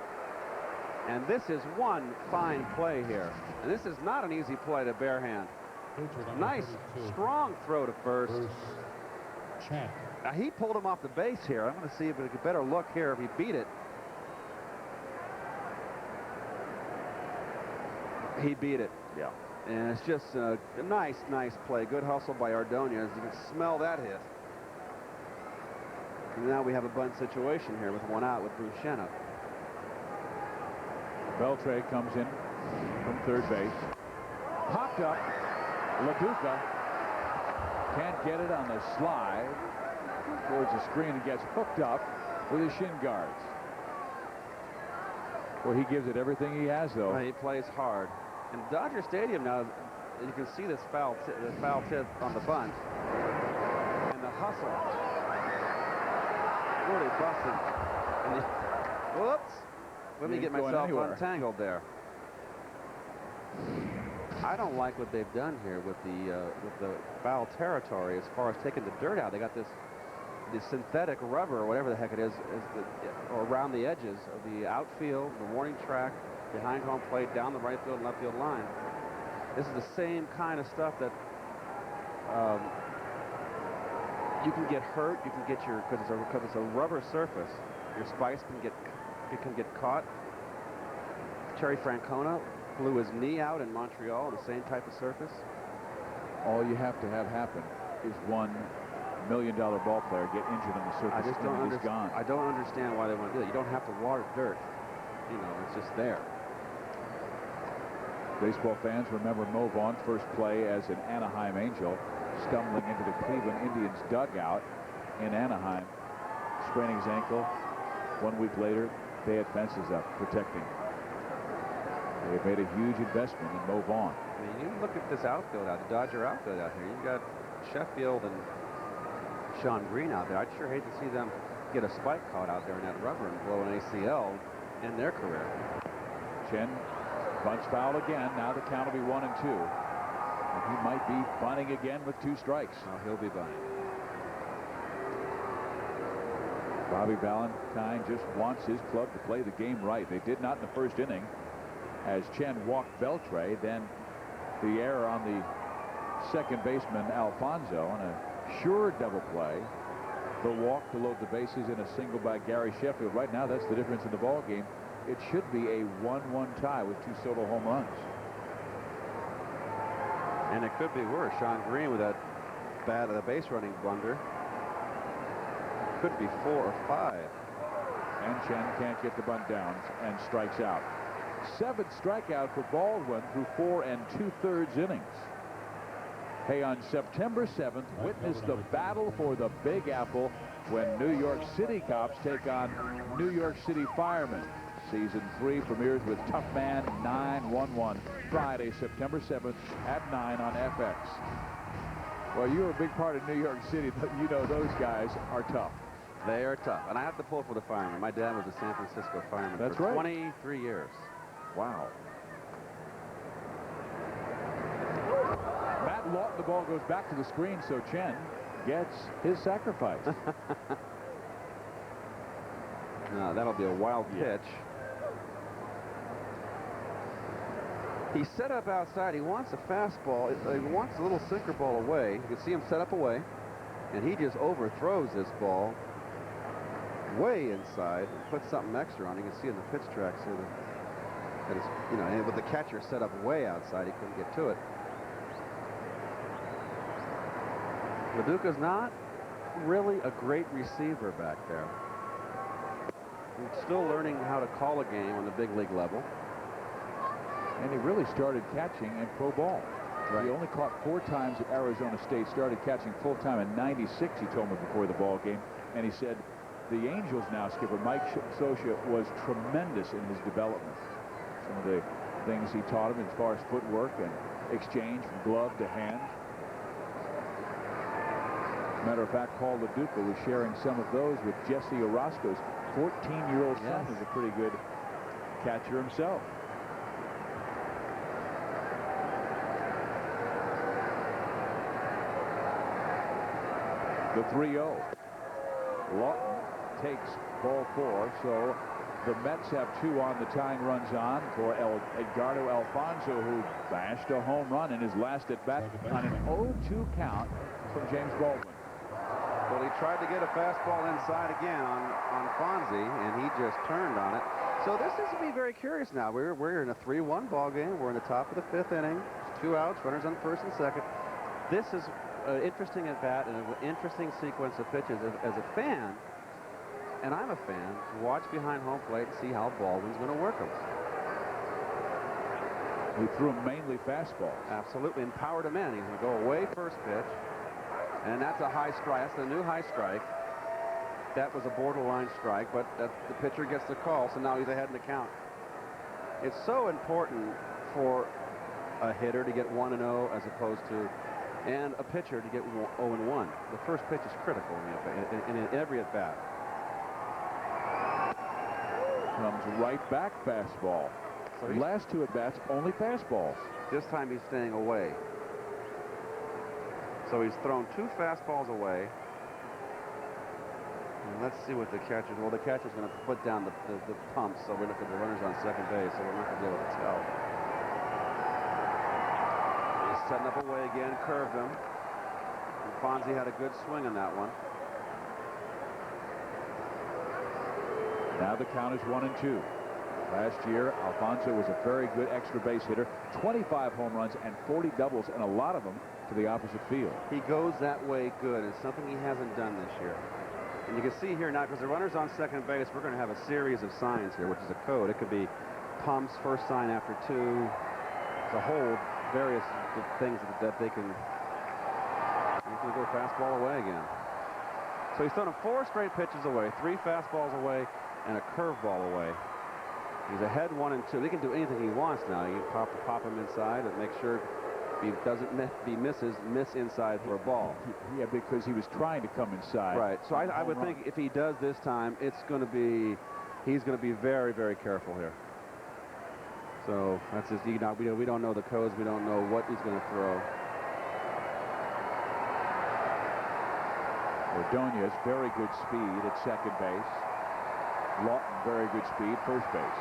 And this is one fine play here. And this is not an easy play to bare hand. Nice, strong throw to first. Now, he pulled him off the base here. I'm going to see if we get a better look here if he beat it. He beat it. Yeah. And it's just a nice play. Good hustle by Ordonez. You can smell that hit. And now we have a bunt situation here with one out with Bruce Shenna. Beltre comes in from third base. Popped up. LaDuca can't get it on the slide towards the screen and gets hooked up with his shin guards. Well, he gives it everything he has, though. Well, he plays hard. And Dodger Stadium now, you can see this foul tip on the bunt. And the hustle. Really busted. And whoops. Let me get myself untangled there. I don't like what they've done here with the foul territory as far as taking the dirt out. They got this synthetic rubber or whatever the heck it is or around the edges of the outfield, the warning track, behind home plate, down the right field and left field line. This is the same kind of stuff that you can get hurt. You can get because it's a rubber surface. Your spice can get caught. Terry Francona blew his knee out in Montreal, the same type of surface. All you have to have happen is $1 million ball player get injured on the surface. I just don't understand. I don't understand why they want to do that. You don't have to water dirt. You know, it's just there. Baseball fans remember Mo Vaughn's first play as an Anaheim Angel, stumbling into the Cleveland Indians dugout in Anaheim, spraining his ankle. 1 week later, they had fences up protecting. They made a huge investment in Mo Vaughn. I mean, you look at this outfield out, the Dodger outfield out here. You've got Sheffield and Shawn Green out there. I'd sure hate to see them get a spike caught out there in that rubber and blow an ACL in their career. Chen bunts foul again. Now the count will be 1-2. And he might be bunting again with 2 strikes. Oh, he'll be bunting. Bobby Valentine just wants his club to play the game right. They did not in the first inning as Chen walked Beltre. Then the error on the second baseman Alfonso on a sure double play. The walk to load the bases in a single by Gary Sheffield. Right now, that's the difference in the ball game. It should be a 1-1 tie with 2 Soto home runs. And it could be worse. Shawn Green with that base running blunder. Could be 4 or 5. And Chen can't get the bunt down and strikes out. 7th strikeout for Baldwin through 4 2/3 innings. Hey, on September 7th, witness the battle for the Big Apple when New York City cops take on New York City firemen. Season 3 premieres with Tough Man 911 Friday, September 7th at 9 on FX. Well, you're a big part of New York City, but you know those guys are tough. They are tough. And I have to pull for the firemen. My dad was a San Francisco fireman That's for right. 23 years. Wow. Matt Lawton, the ball goes back to the screen, so Chen gets his sacrifice. No, that'll be a wild pitch. He set up outside. He wants a fastball. He wants a little sinker ball away. You can see him set up away, and he just overthrows this ball way inside and puts something extra on. You can see in the pitch tracks here that it's, you know, and with the catcher set up way outside, he couldn't get to it. Leduca's not really a great receiver back there. He's still learning how to call a game on the big league level. And he really started catching in pro ball. Right. He only caught 4 times at Arizona State, started catching full-time in '96, he told me before the ball game. And he said the Angels now skipper Mike Scioscia was tremendous in his development. Some of the things he taught him as far as footwork and exchange from glove to hand. Matter of fact, Paul Leduca was sharing some of those with Jesse Orozco's 14-year-old son, who's a pretty good catcher himself. The 3-0. Lawton takes ball 4, so the Mets have 2 on the tying runs on for Edgardo Alfonso, who bashed a home run in his last at-bat on an 0-2 count from James Baldwin. Well, he tried to get a fastball inside again on Fonzie, and he just turned on it. So this is to be very curious now. We're in a 3-1 ball game. We're in the top of the 5th inning. 2 outs, runners on first and second. This is an interesting at-bat and an interesting sequence of pitches. As a fan, and I'm a fan, to watch behind home plate and see how Baldwin's going to work them. He threw him mainly fastballs. Absolutely, and powered him in. He's going to go away first pitch. And that's a high strike. That's the new high strike. That was a borderline strike, but the pitcher gets the call, so now he's ahead in the count. It's so important for a hitter to get 1-0 as opposed to, and a pitcher to get 0-1. The first pitch is critical in every at-bat. Comes right back fastball. So the last 2 at-bats, only fastballs. This time he's staying away. So he's thrown 2 fastballs away. And let's see what the catcher. Well, the catcher's going to put down the pump, so we're looking at the runners on second base, so we're not going to be able to tell. He's setting up away again, curved him. And Fonzie had a good swing on that one. Now the count is 1-2. Last year, Alfonso was a very good extra base hitter. 25 home runs and 40 doubles, and a lot of them to the opposite field. He goes that way good. It's something he hasn't done this year. And you can see here now, because the runner's on second base, we're going to have a series of signs here, which is a code. It could be pumps, first sign after 2. to hold various things that they can. He's going to go fastball away again. So he's thrown him 4 straight pitches away, 3 fastballs away, and a curveball away. He's ahead 1 and 2. He can do anything he wants now. He can pop him inside and make sure he doesn't miss inside for a ball. Yeah, because he was trying to come inside. Right. So I would think if he does this time, he's going to be very, very careful here. So that's just, we don't know the codes. We don't know what he's going to throw. Ordonez, very good speed at second base. Lawton, very good speed, first base.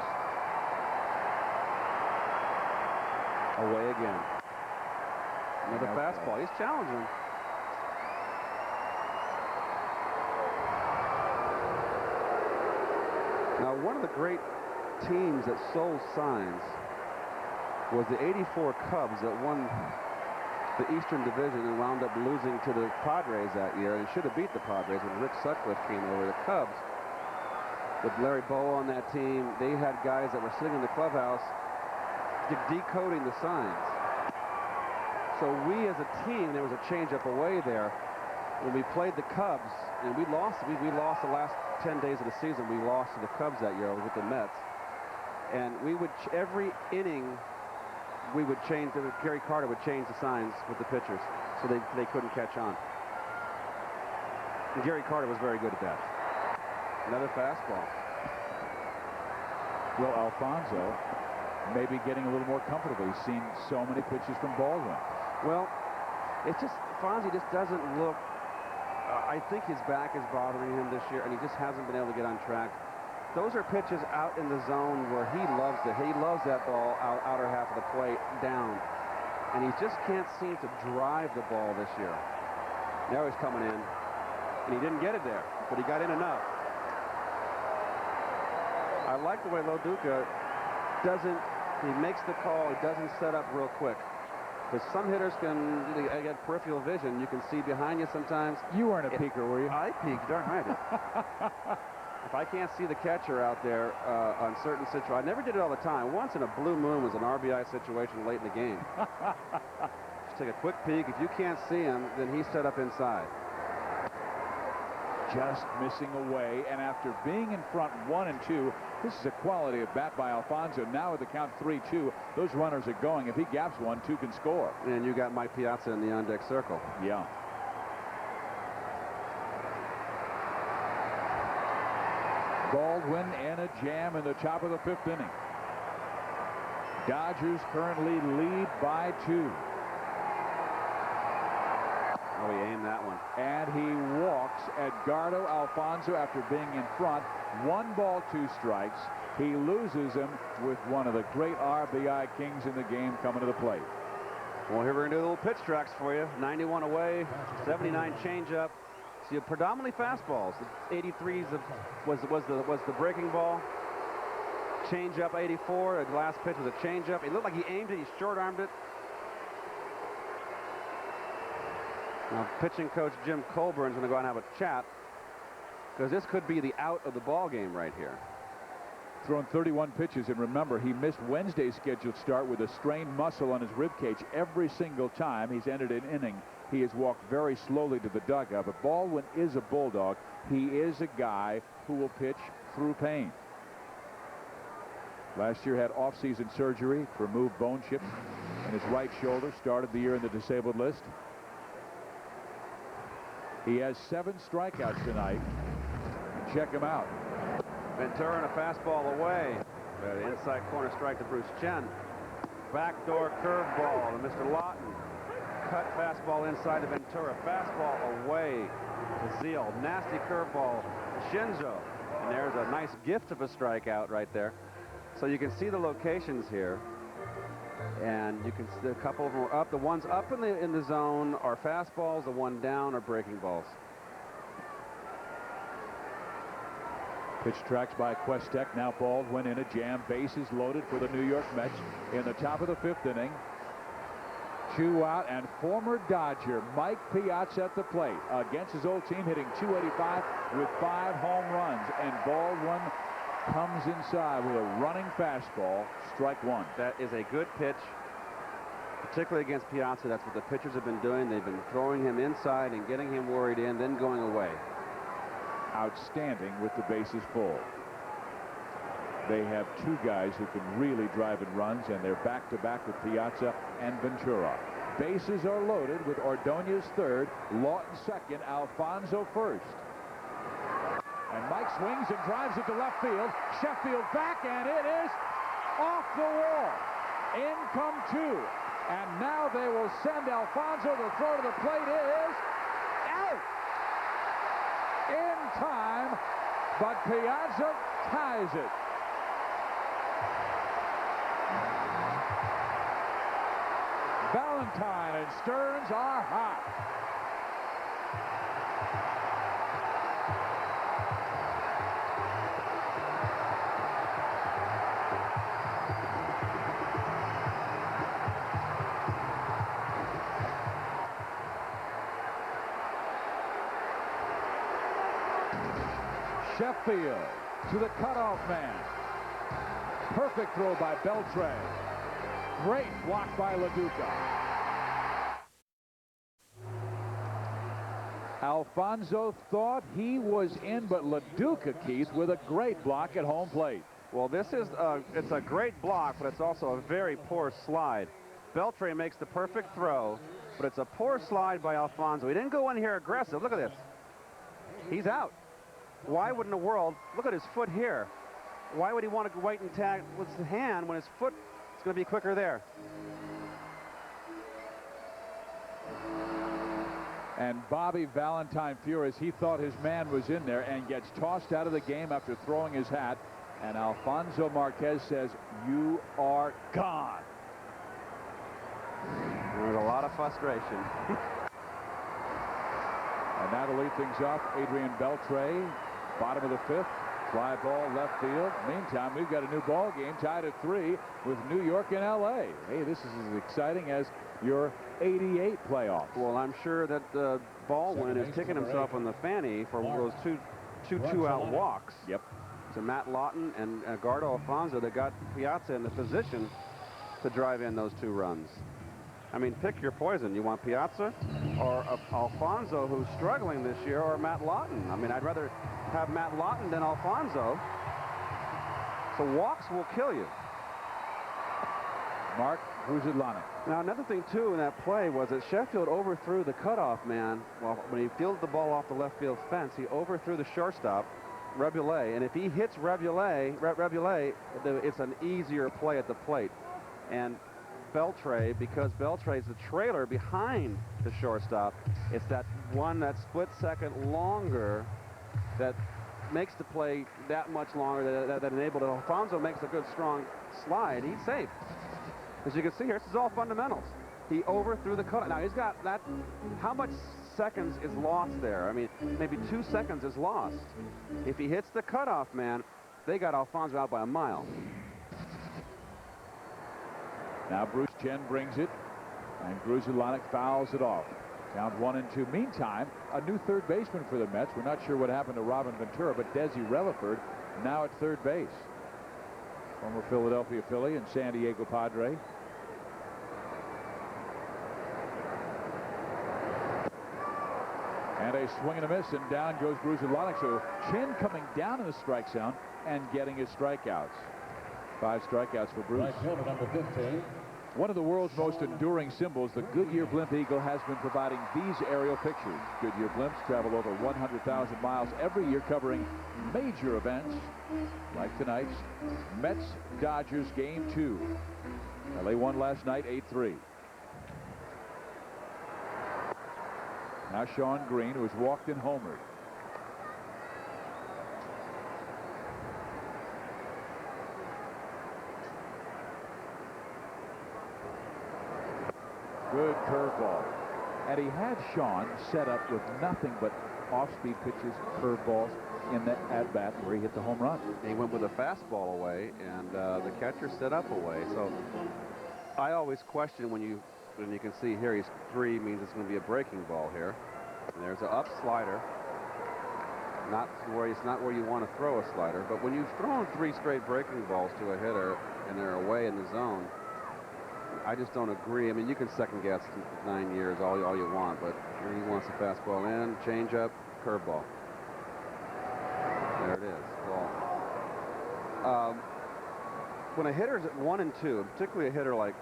Away again. Another fastball. He's challenging. Now, one of the great teams that sold signs was the '84 Cubs that won the Eastern Division and wound up losing to the Padres that year, and should have beat the Padres when Rick Sutcliffe came over. The Cubs, with Larry Bowa on that team, they had guys that were sitting in the clubhouse decoding the signs. So we as a team, there was a change-up away there. When we played the Cubs, and we lost the last 10 days of the season, we lost to the Cubs that year with the Mets. And we would, every inning, we would change, Gary Carter would change the signs with the pitchers so they couldn't catch on. And Gary Carter was very good at that. Another fastball. Well, Alfonso may be getting a little more comfortable. He's seen so many pitches from Baldwin. Well, it's just, Fonzie just doesn't look, I think his back is bothering him this year, and he just hasn't been able to get on track. Those are pitches out in the zone where he loves that ball outer half of the plate down, and he just can't seem to drive the ball this year. Now he's coming in, and he didn't get it there, but he got in enough. I like the way Loduca he makes the call, he doesn't set up real quick. Because some hitters can get peripheral vision. You can see behind you sometimes. You weren't a peeker, were you? I peeked, darn right. If I can't see the catcher out there on certain situations, I never did it all the time. Once in a blue moon was an RBI situation late in the game. Just take a quick peek. If you can't see him, then he's set up inside. Just missing away, and after being in front 1 and 2, this is a quality of bat by Alfonso. Now with the count 3-2, those runners are going. If he gaps one, 2 can score. And you got Mike Piazza in the on-deck circle. Yeah. Baldwin in a jam in the top of the 5th inning. Dodgers currently lead by 2. Oh, he aimed that one. And he walks Edgardo Alfonso after being in front. 1 ball, 2 strikes. He loses him with one of the great RBI kings in the game coming to the plate. Well, here we're going to do a little pitch tracks for you. 91 away, 79 changeup. See, predominantly fastballs. The 83s was the breaking ball. Changeup 84. The last pitch was a changeup. It looked like he aimed it. He short-armed it. Now, pitching coach Jim Colburn's going to go out and have a chat, because this could be the out of the ball game right here. Thrown 31 pitches, and remember, he missed Wednesday's scheduled start with a strained muscle on his ribcage. Every single time he's entered an inning, he has walked very slowly to the dugout. But Baldwin is a bulldog. He is a guy who will pitch through pain. Last year had off-season surgery to remove bone chips in his right shoulder. Started the year in the disabled list. He has 7 strikeouts tonight. Check him out. Ventura and a fastball away. Inside corner strike to Bruce Chen. Backdoor curveball to Mr. Lawton. Cut fastball inside to Ventura. Fastball away to Zeal. Nasty curveball to Shinzo. And there's a nice gift of a strikeout right there. So you can see the locations here. And you can see a couple of them are up. The ones up in the zone are fastballs. The one down are breaking balls. Pitch tracks by Questek. Now Baldwin in a jam. Bases loaded for the New York Mets in the top of the 5th inning. 2 out, and former Dodger Mike Piazza at the plate against his old team, hitting .285 with 5 home runs. And Baldwin comes inside with a running fastball. Strike 1. That is a good pitch particularly against Piazza. That's what the pitchers have been doing. They've been throwing him inside and getting him worried in, then going away. Outstanding with the bases full. They have two guys who can really drive in runs, and they're back-to-back with Piazza and Ventura. Bases are loaded with Ordonez third, Lawton second, Alfonso first. And Mike swings and drives it to left field. Sheffield back, and it is off the wall. In come two. And now they will send Alfonso. The throw to the plate is out. In time, but Piazza ties it. Valentine and Stearns are hot. Sheffield to the cutoff man. Perfect throw by Beltre. Great block by LaDuca. Alfonso thought he was in, but LaDuca, Keith, with a great block at home plate. Well, this is it's a great block, but it's also a very poor slide. Beltre makes the perfect throw, but it's a poor slide by Alfonso. He didn't go in here aggressive. Look at this. He's out. Why would in the world, look at his foot here. Why would he want to wait and tag with his hand when his foot is going to be quicker there? And Bobby Valentine furious. He thought his man was in there and gets tossed out of the game after throwing his hat. And Alfonso Marquez says, "You are gone." There's a lot of frustration. And now to lead things off, Adrian Beltre, bottom of the fifth. Fly ball left field. Meantime, we've got a new ball game tied at 3 with New York and L.A. Hey, this is as exciting as your '88 playoffs. Well, I'm sure that Baldwin is kicking himself in the fanny for those two-out walks. Yep. To Matt Lawton and Edgardo Alfonso that got Piazza in the position to drive in those 2 runs. I mean, pick your poison. You want Piazza or Alfonso, who's struggling this year, or Matt Lawton? I mean, I'd rather have Matt Lawton than Alfonso. So walks will kill you. Mark Gruzelanek. Now, another thing, too, in that play was that Sheffield overthrew the cutoff man. Well, when he fielded the ball off the left field fence, he overthrew the shortstop, Rebulet. And if he hits Rebulet, it's an easier play at the plate. And Beltre, because Beltre is the trailer behind the shortstop, it's that split second longer that makes the play that much longer that enabled it. Alfonso makes a good strong slide. He's safe. As you can see here, this is all fundamentals. He overthrew the cut. Now he's got that. How much seconds is lost there? I mean, maybe 2 seconds is lost. If he hits the cutoff man, they got Alfonso out by a mile. Now Bruce Chen brings it, and Gruzelanek fouls it off. Count 1 and 2. Meantime, a new third baseman for the Mets. We're not sure what happened to Robin Ventura, but Desi Relaford now at third base. Former Philadelphia Philly and San Diego Padre. And a swing and a miss, and down goes Gruzelanek. So Chen coming down in the strike zone and getting his strikeouts. 5 strikeouts for Bruce. Number 15. One of the world's most enduring symbols, the Goodyear Blimp Eagle, has been providing these aerial pictures. Goodyear blimps travel over 100,000 miles every year, covering major events like tonight's Mets-Dodgers Game 2. LA won last night 8-3. Now Shawn Green, who has walked and homered. Good curveball. And he had Shawn set up with nothing but off-speed pitches, curveballs in the at-bat where he hit the home run. He went with a fastball away, and the catcher set up away. So I always question when you can see here he's 3 means it's going to be a breaking ball here. And there's an up slider. It's not where you want to throw a slider, but when you've thrown 3 straight breaking balls to a hitter and they're away in the zone, I just don't agree. I mean, you can second guess 9 years all you want, but here he wants the fastball in, changeup, curveball. There it is, ball. When a hitter's at 1 and 2, particularly a hitter like,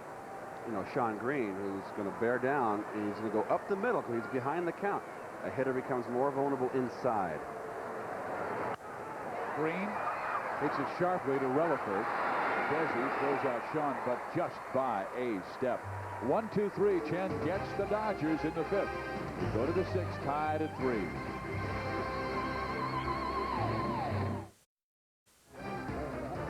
Shawn Green, who's going to bear down, and he's going to go up the middle because he's behind the count. A hitter becomes more vulnerable inside. Green hits it sharply to Relaford. Desi throws out Shawn, but just by a step. 1, 2, 3. Chen gets the Dodgers in the 5th. We go to the 6th, tied at 3.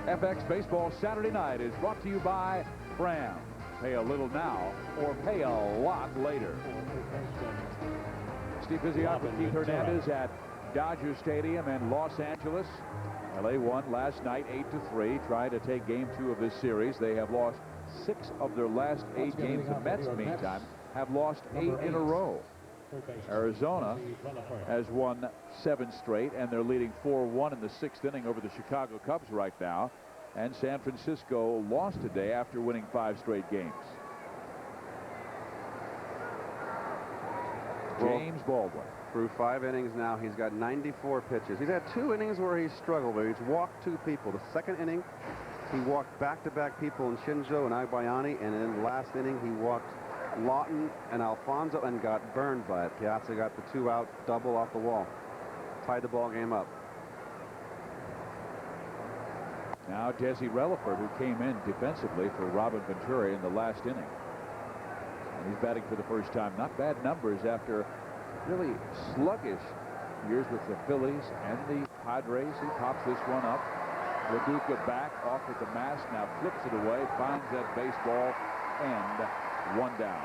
FX Baseball Saturday Night is brought to you by Fram. Pay a little now or pay a lot later. Steve Physioc with Keith Hernandez at Dodger Stadium in Los Angeles. LA won last night 8-3, trying to take game 2 of this series. They have lost 6 of their last 8 games. The Mets, meantime, have lost 8 in a row. Arizona has won 7 straight, and they're leading 4-1 in the 6th inning over the Chicago Cubs right now. And San Francisco lost today after winning 5 straight games. James Baldwin. Through 5 innings now, he's got 94 pitches. He's had 2 innings where he's struggled, where he's walked 2 people. The 2nd inning, he walked back-to-back people in Shinjo and Agbayani, and in the last inning, he walked Lawton and Alfonso and got burned by it. Piazza got the 2-out double off the wall. Tied the ball game up. Now Desi Relaford, who came in defensively for Robin Ventura in the last inning. And he's batting for the first time. Not bad numbers after really sluggish years with the Phillies and the Padres. He pops this one up. Laduca back off with the mask, now flips it away, finds that baseball, and 1 down.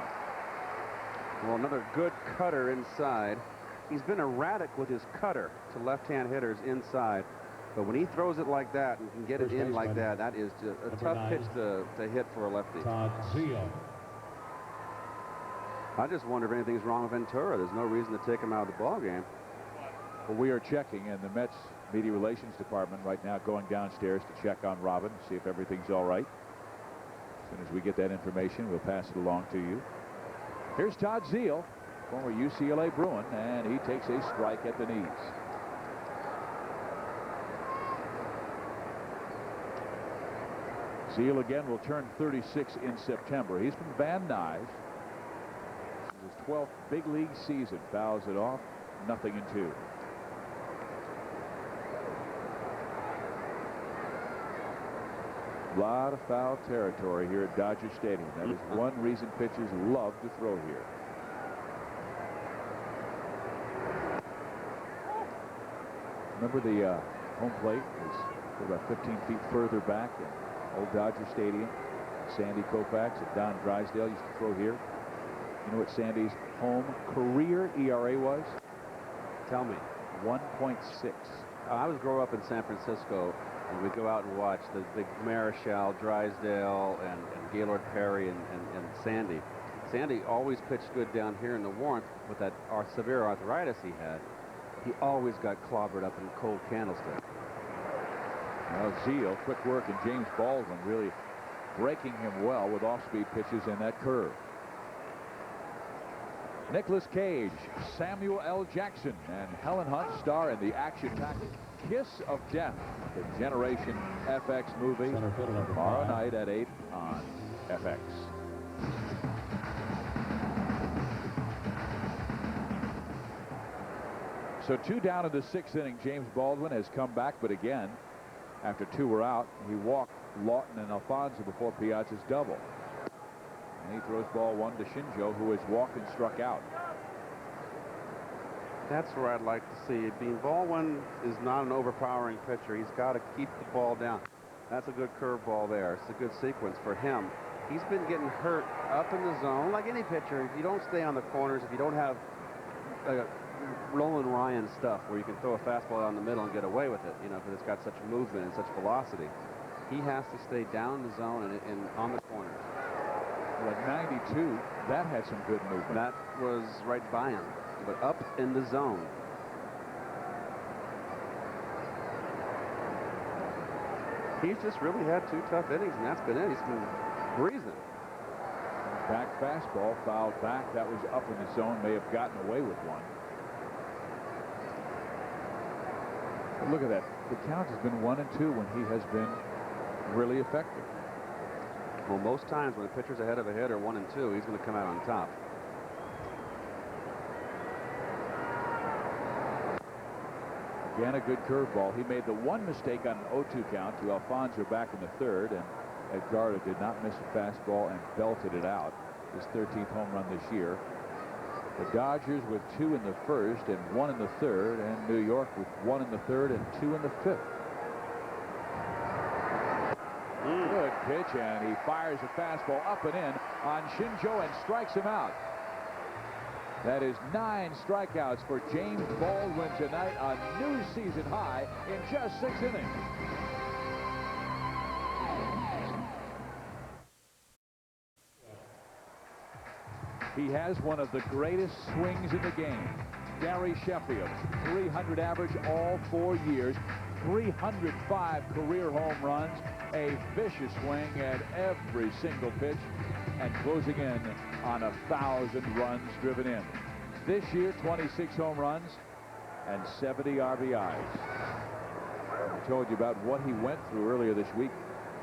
Well, another good cutter inside. He's been erratic with his cutter to left-hand hitters inside, but when he throws it like that and can get it in like that, that is just a tough pitch to hit for a lefty. I just wonder if anything's wrong with Ventura. There's no reason to take him out of the ball game. Well, we are checking, and the Mets media relations department right now going downstairs to check on Robin, see if everything's all right. As soon as we get that information, we'll pass it along to you. Here's Todd Zeile, former UCLA Bruin, and he takes a strike at the knees. Zeile again will turn 36 in September. He's from Van Nuys. His 12th big league season. Fouls it off. 0-2. A lot of foul territory here at Dodger Stadium. That is one reason pitchers love to throw here. Remember the home plate was about 15 feet further back in old Dodger Stadium. Sandy Koufax and Don Drysdale used to throw here. You know what Sandy's home career ERA was? Tell me. 1.6. I was growing up in San Francisco, and we'd go out and watch the big Marichal, Drysdale, and Gaylord Perry and Sandy. Sandy always pitched good down here in the warmth with that severe arthritis he had. He always got clobbered up in cold candlestick. Well, Zeile, quick work, and James Baldwin really breaking him well with off-speed pitches and that curve. Nicolas Cage, Samuel L. Jackson, and Helen Hunt star in the action-packed Kiss of Death, the Generation FX movie, tomorrow night at 8 on FX. So 2 down in the 6th inning. James Baldwin has come back, but again, after 2 were out, he walked Lawton and Alfonso before Piazza's double. And he throws ball 1 to Shinjo, who has walked and struck out. That's where I'd like to see it. Being Baldwin is not an overpowering pitcher. He's got to keep the ball down. That's a good curveball there. It's a good sequence for him. He's been getting hurt up in the zone. Like any pitcher, if you don't stay on the corners, if you don't have Roland Ryan stuff where you can throw a fastball down the middle and get away with it, because it's got such movement and such velocity, he has to stay down in the zone and on the corners. Well, at 92, that had some good movement. That was right by him, but up in the zone. He's just really had 2 tough innings, and that's been it. He's been breezing. Back fastball fouled back. That was up in the zone. May have gotten away with one. But look at that. The count has been 1-2 when he has been really effective. Well, most times when the pitcher's ahead of a hitter 1-2, he's going to come out on top. Again, a good curveball. He made the one mistake on an 0-2 count to Alfonso back in the third, and Edgardo did not miss a fastball and belted it out. His 13th home run this year. The Dodgers with 2 in the first and 1 in the third, and New York with 1 in the third and 2 in the fifth. Good pitch, and he fires a fastball up and in on Shinjo and strikes him out. That is 9 strikeouts for James Baldwin tonight, a new season high in just 6 innings. He has one of the greatest swings in the game. Gary Sheffield, 300 average all 4 years, 305 career home runs, a vicious swing at every single pitch, and closing in on 1,000 runs driven in. This year, 26 home runs and 70 RBIs. I told you about what he went through earlier this week.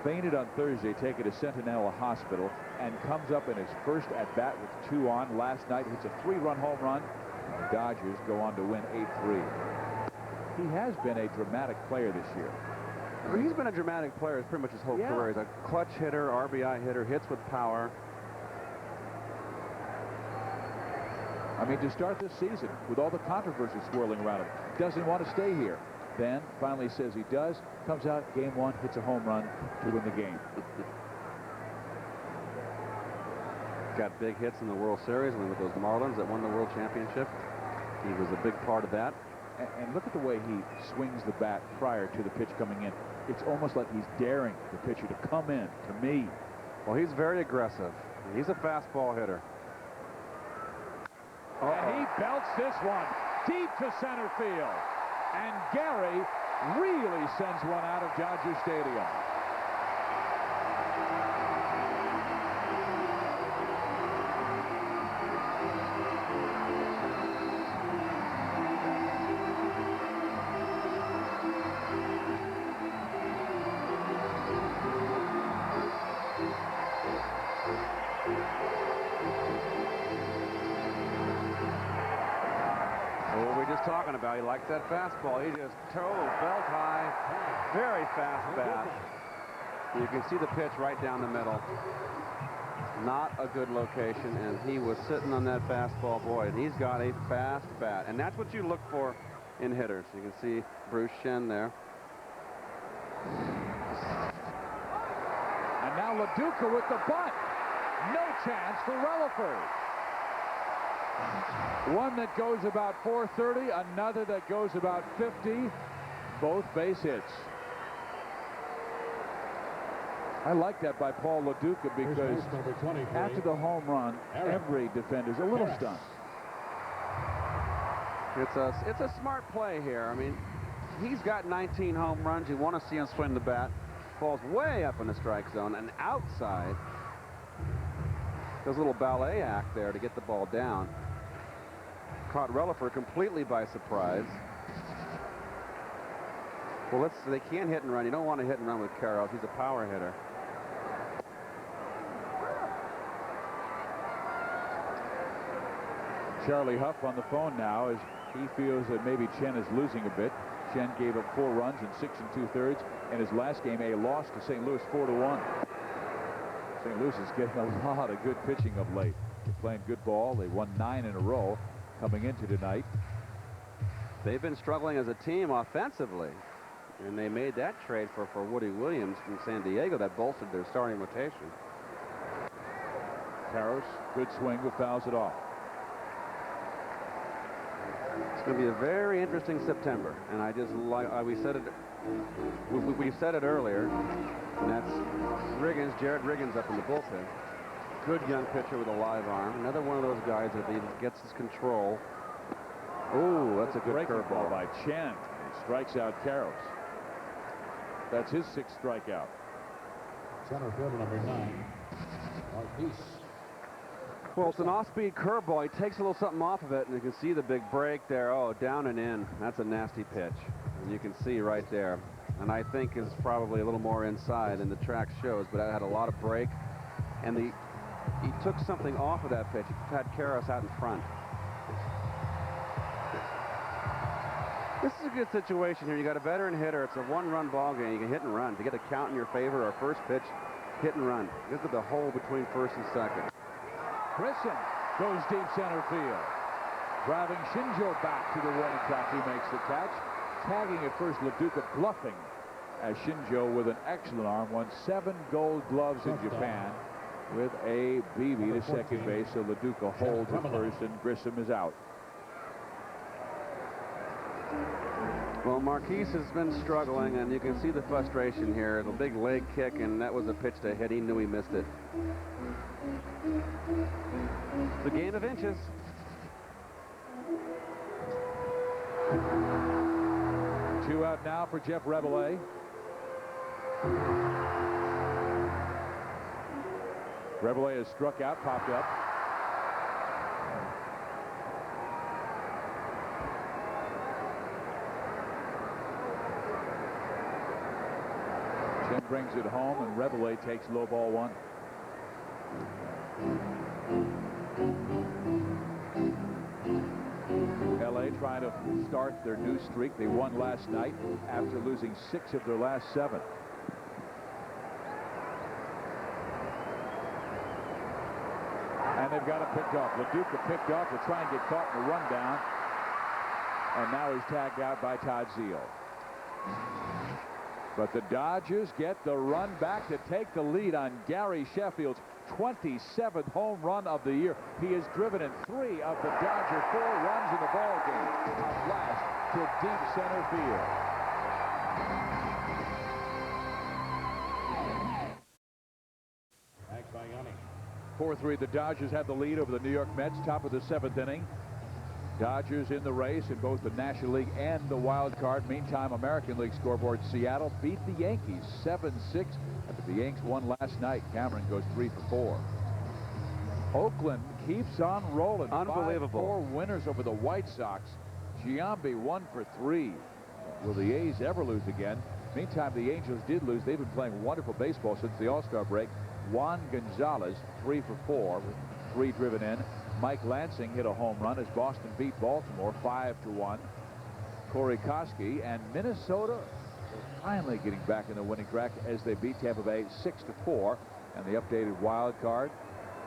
Fainted on Thursday, taken to Sentinel Hospital, and comes up in his first at-bat with 2 on. Last night, hits a 3-run home run. The Dodgers go on to win 8-3. He has been a dramatic player this year. Well, he's been a dramatic player pretty much his whole career. He's a clutch hitter, RBI hitter, hits with power. I mean, to start this season, with all the controversy swirling around him, doesn't want to stay here. Then finally says he does, comes out game 1, hits a home run to win the game. Got big hits in the World Series with those Marlins that won the World Championship. He was a big part of that. And look at the way he swings the bat prior to the pitch coming in. It's almost like he's daring the pitcher to come in, to me. Well, he's very aggressive. He's a fastball hitter. And he belts this one deep to center field. And Gary really sends one out of Dodger Stadium. Talking about, he likes that fastball. He just belt high, very fast bat. You can see the pitch right down the middle. Not a good location, and he was sitting on that fastball, boy, and he's got a fast bat, and that's what you look for in hitters. You can see Bruce Shen there. And now LaDuca with the bunt. No chance for Relaford. One that goes about 430, another that goes about 50. Both base hits. I like that by Paul LaDuca because after the home run, every defender's a little stunned. It's a smart play here. I mean, he's got 19 home runs. You want to see him swing the bat. Falls way up in the strike zone and outside. Does a little ballet act there to get the ball down. Caught Relaford completely by surprise. Well, they can't hit and run. You don't want to hit and run with Karros. He's a power hitter. Charlie Huff on the phone now as he feels that maybe Chen is losing a bit. Chen gave up 4 runs in 6 2/3. In his last game, a loss to St. Louis 4-1. St. Louis is getting a lot of good pitching of late. They're playing good ball. They won 9 in a row coming into tonight. They've been struggling as a team offensively, and they made that trade for Woody Williams from San Diego that bolstered their starting rotation. Karros, good swing, but fouls it off. It's going to be a very interesting September, and I just like we said it. We said it earlier, and that's Jared Riggins up in the bullpen. Good young pitcher with a live arm. Another one of those guys that if he gets his control. Oh, that's a good curveball by Chen. He strikes out Karros. That's his 6th strikeout. Center fielder number 9, Marquise. Well, it's an off-speed curveball. He takes a little something off of it, and you can see the big break there. Oh, down and in. That's a nasty pitch. And you can see right there. And I think is probably a little more inside than the track shows, but it had a lot of break. And he took something off of that pitch. He had Karras out in front. This is a good situation here. You got a veteran hitter. It's a one-run ball game. You can hit and run. To get a count in your favor, our first pitch, hit and run. Look at the hole between first and second. Grissom goes deep center field. Driving Shinjo back to the warning track. He makes the catch. Tagging at first, LaDuca bluffing as Shinjo, with an excellent arm, won 7 gold gloves in Japan with a BB to second base. So LaDuca holds at first, and Grissom is out. Well, Marquise has been struggling, and you can see the frustration here. The big leg kick, and that was a pitch to hit. He knew he missed it. The game of inches. Two out now for Jeff Rabelais. Rabelais has struck out, popped up. Chen brings it home, and Rabelais takes low ball 1. LA trying to start their new streak. They won last night after losing 6 of their last 7. And they've got him picked off. LaDuca picked off to try and get caught in the rundown. And now he's tagged out by Todd Zeile. But the Dodgers get the run back to take the lead on Gary Sheffield's 27th home run of the year. He has driven in 3 of the Dodger 4 runs in the ball game. A blast to deep center field. Agbayani. 4-3, the Dodgers have the lead over the New York Mets, top of the 7th inning. Dodgers in the race in both the National League and the wild card. Meantime, American League scoreboard, Seattle beat the Yankees 7-6 after the Yanks won last night. Cameron goes 3 for 4. Oakland keeps on rolling. Unbelievable. 5-4 winners over the White Sox. Giambi 1 for 3. Will the A's ever lose again? Meantime, the Angels did lose. They've been playing wonderful baseball since the All-Star break. Juan Gonzalez 3 for 4 with 3 driven in. Mike Lansing hit a home run as Boston beat Baltimore 5-1. Corey Koski and Minnesota finally getting back in the winning track as they beat Tampa Bay 6-4. And the updated wild card,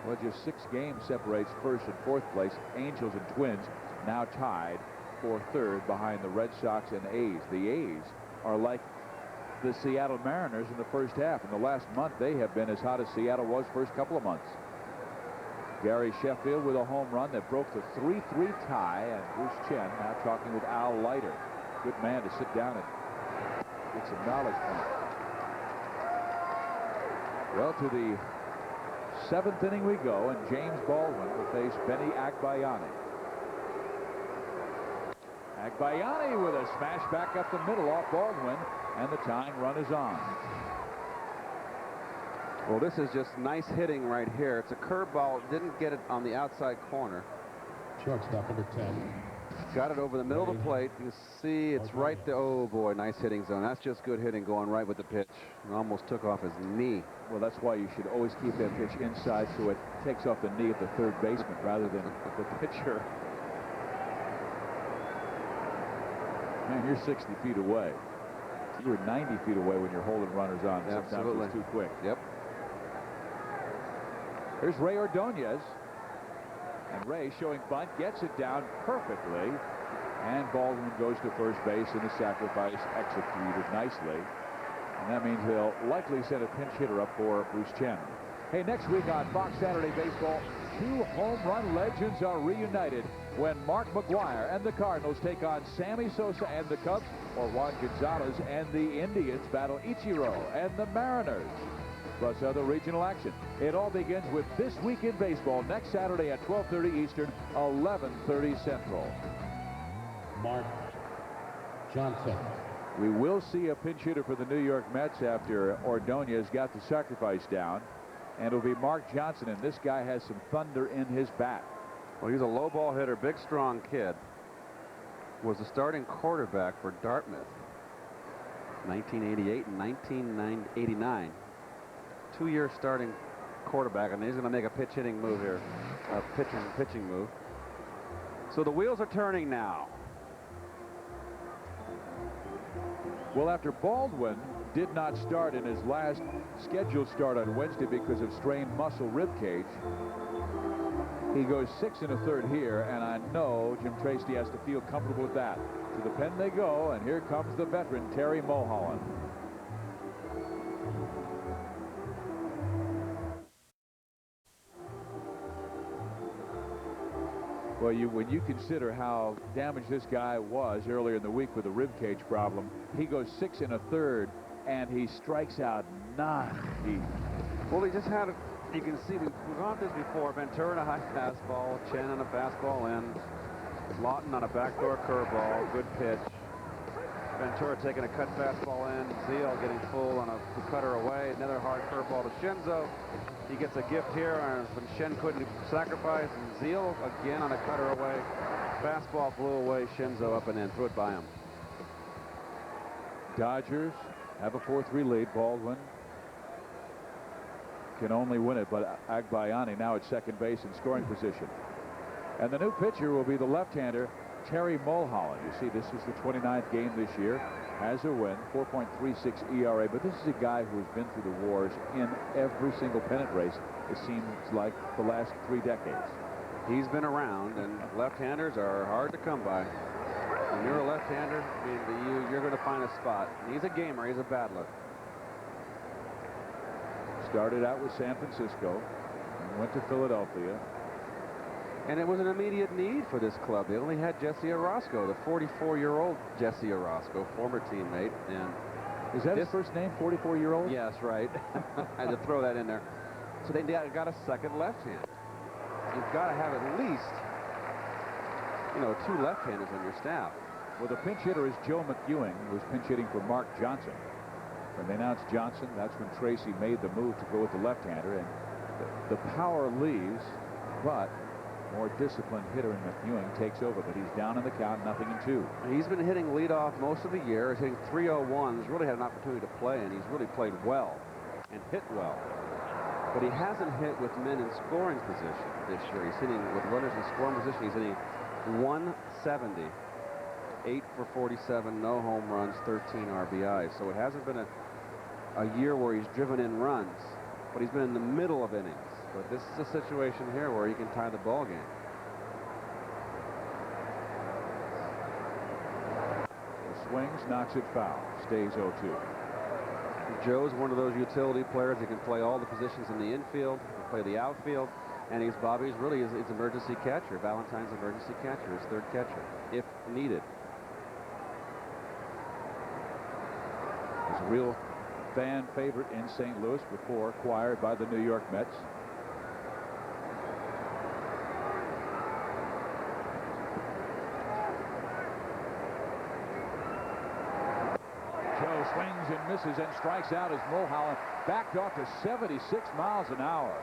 well, just 6 games separates first and fourth place. Angels and Twins now tied for third behind the Red Sox and A's. The A's are like the Seattle Mariners in the first half. In the last month, they have been as hot as Seattle was first couple of months. Gary Sheffield with a home run that broke the 3-3 tie, and Bruce Chen now talking with Al Leiter. Good man to sit down and get some knowledge from him. Well, to the 7th inning we go, and James Baldwin will face Benny Agbayani. Agbayani with a smash back up the middle off Baldwin, and the tying run is on. Well, this is just nice hitting right here. It's a curveball. Didn't get it on the outside corner. Shortstop number 10. Got it over the middle of the plate. You see it's right there. Oh, boy, nice hitting zone. That's just good hitting going right with the pitch. It almost took off his knee. Well, that's why you should always keep that pitch inside so it takes off the knee of the third baseman rather than the pitcher. Man, you're 60 feet away. You were 90 feet away when you're holding runners on. Sometimes Absolutely. it's too quick. Yep. Here's Ray Ordonez. And Ray, showing bunt, gets it down perfectly. And Baldwin goes to first base, and the sacrifice executed nicely. And that means they'll likely send a pinch hitter up for Bruce Chen. Hey, next week on Fox Saturday Baseball, 2 home run legends are reunited when Mark McGwire and the Cardinals take on Sammy Sosa and the Cubs, or Juan Gonzalez and the Indians battle Ichiro and the Mariners, plus other regional action. It all begins with This Week in Baseball next Saturday at 12:30 Eastern, 11:30 Central. Mark Johnson. We will see a pinch hitter for the New York Mets after Ordonez got the sacrifice down. and it'll be Mark Johnson, and this guy has some thunder in his bat. Well, he's a low ball hitter, big, strong kid. Was the starting quarterback for Dartmouth, 1988 and 1989. 2-year starting quarterback, and he's going to make a pitching move here, a pitching move. So the wheels are turning now. Well, after Baldwin did not start in his last scheduled start on Wednesday because of strained muscle rib cage, he goes 6 1/3 here, and I know Jim Tracy has to feel comfortable with that. To the pen they go, and here comes the veteran Terry Mulholland. Well, when you consider how damaged this guy was earlier in the week with a rib cage problem, he goes 6 1/3, and he strikes out 9. Well, he just had it. You can see we've gone this before. Ventura on a high fastball, Chen on a fastball in, Lawton on a backdoor curveball, good pitch. Ventura taking a cut fastball in, Zeal getting full on a cutter away, another hard curveball to Shenzo. He gets a gift here, and when Shen couldn't sacrifice, and Zeal again on a cutter away. Fastball blew away, Shenzo up and in, threw it by him. Dodgers have a 4-3 lead. Baldwin can only win it, but Agbayani now at second base in scoring position. And the new pitcher will be the left-hander Terry Mulholland. You see, this is the 29th game this year. Has a win, 4.36 ERA, but this is a guy who has been through the wars in every single pennant race, it seems like, the last 3 decades. He's been around, and left-handers are hard to come by. When you're a left-hander, you're going to find a spot. He's a gamer. He's a battler. Started out with San Francisco and went to Philadelphia. And it was an immediate need for this club. They only had Jesse Orozco, the 44-year-old Jesse Orozco, former teammate. And is that his first name, 44-year-old? Yes, right. I had to throw that in there. So they got a second left hand. You've got to have at least, 2 left-handers on your staff. Well, the pinch hitter is Joe McEwing, who's pinch hitting for Mark Johnson. When they announced Johnson, that's when Tracy made the move to go with the left-hander, and the power leaves, but more disciplined hitter in McEwing takes over, but he's down in the count, 0-2. He's been hitting leadoff most of the year. He's hitting 301. He's really had an opportunity to play, and he's really played well and hit well. But he hasn't hit with men in scoring position this year. He's hitting with runners in scoring position. He's hitting 170. 8 for 47, no home runs, 13 RBIs. So it hasn't been a year where he's driven in runs, but he's been in the middle of innings. But this is a situation here where he can tie the ball game. He swings, knocks it foul, stays 0-2. Joe's one of those utility players. He can play all the positions in the infield, he can play the outfield, and he's Bobby's really his emergency catcher, Valentine's emergency catcher, his third catcher, if needed. He's a real fan favorite in St. Louis before acquired by the New York Mets. Joe swings and misses and strikes out as Mulholland backed off to 76 miles an hour.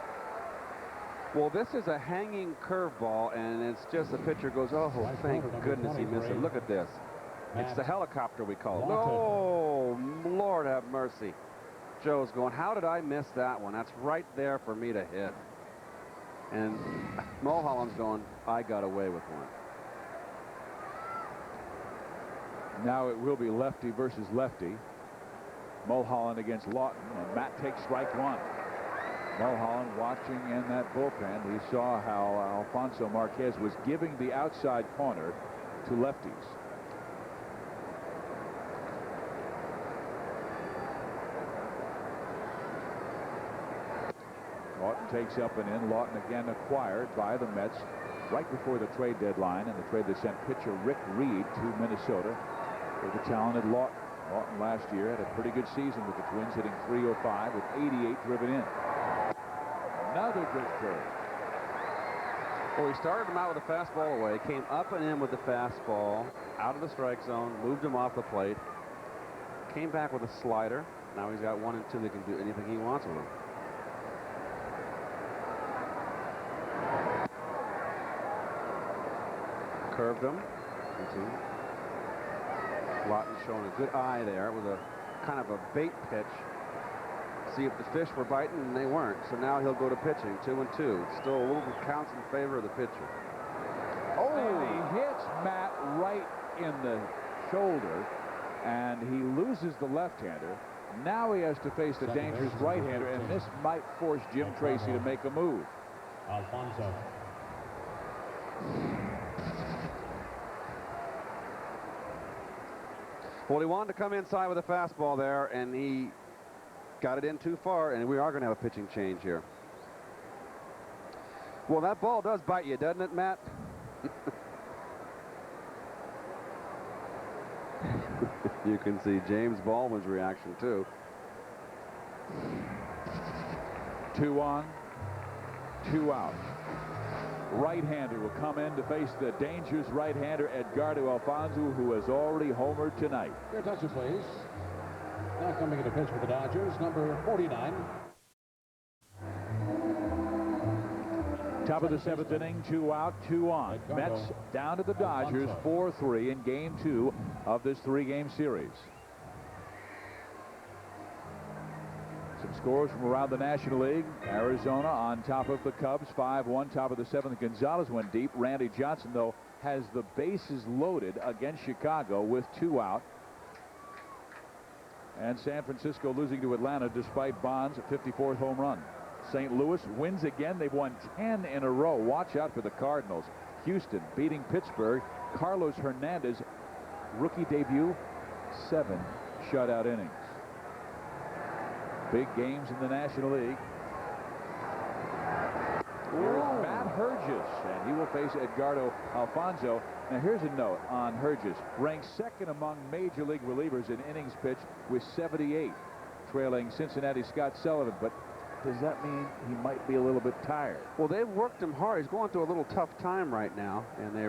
Well, this is a hanging curveball, and it's just the pitcher goes, oh, thank goodness he missed it. Look at this. It's the helicopter, we call it. Oh, Lord have mercy. Joe's going, how did I miss that one? That's right there for me to hit. And Mulholland's going, I got away with one. Now it will be lefty versus lefty. Mulholland against Lawton, and Matt takes strike 1. Mulholland watching in that bullpen. He saw how Alfonso Marquez was giving the outside corner to lefties. Lawton takes up and in. Lawton again acquired by the Mets right before the trade deadline, and the trade that sent pitcher Rick Reed to Minnesota for the talented Lawton. Lawton last year had a pretty good season with the Twins, hitting .305 with 88 driven in. Another good curve. Well, he started him out with a fastball away, came up and in with the fastball, out of the strike zone, moved him off the plate, came back with a slider. Now he's got 1 and 2 that can do anything he wants with him. Curved him. Lawton showing a good eye there. It was a kind of a bait pitch. See if the fish were biting, and they weren't. So now he'll go to pitching, 2-2. Still a little counts in favor of the pitcher. Oh! And he hits Matt right in the shoulder, and he loses the left-hander. Now he has to face the dangerous right-hander, and this might force Jim Tracy to make a move. Alfonso. Well, he wanted to come inside with a fastball there, and he got it in too far, and we are going to have a pitching change here. Well, that ball does bite you, doesn't it, Matt? You can see James Baldwin's reaction, too. 2 on, 2 out. Right-hander will come in to face the dangerous right-hander Edgardo Alfonso, who has already homered tonight. Your attention, please. Now coming into pitch for the Dodgers, number 49. Top of the 7th inning, 2 out, 2 on. Mets down to the Dodgers 4-3 in Game 2 of this 3-game series. Some scores from around the National League. Arizona on top of the Cubs, 5-1. Top of the 7th, Gonzalez went deep. Randy Johnson, though, has the bases loaded against Chicago with 2 out. And San Francisco losing to Atlanta despite Bond's 54th home run. St. Louis wins again. They've won 10 in a row. Watch out for the Cardinals. Houston beating Pittsburgh. Carlos Hernandez, rookie debut, 7 shutout innings. Big games in the National League. Here's Matt Herges, and he will face Edgardo Alfonso. Now here's a note on Herges. Ranked 2nd among Major League relievers in innings pitched with 78, trailing Cincinnati Scott Sullivan. But does that mean he might be a little bit tired? Well, they've worked him hard. He's going through a little tough time right now, and they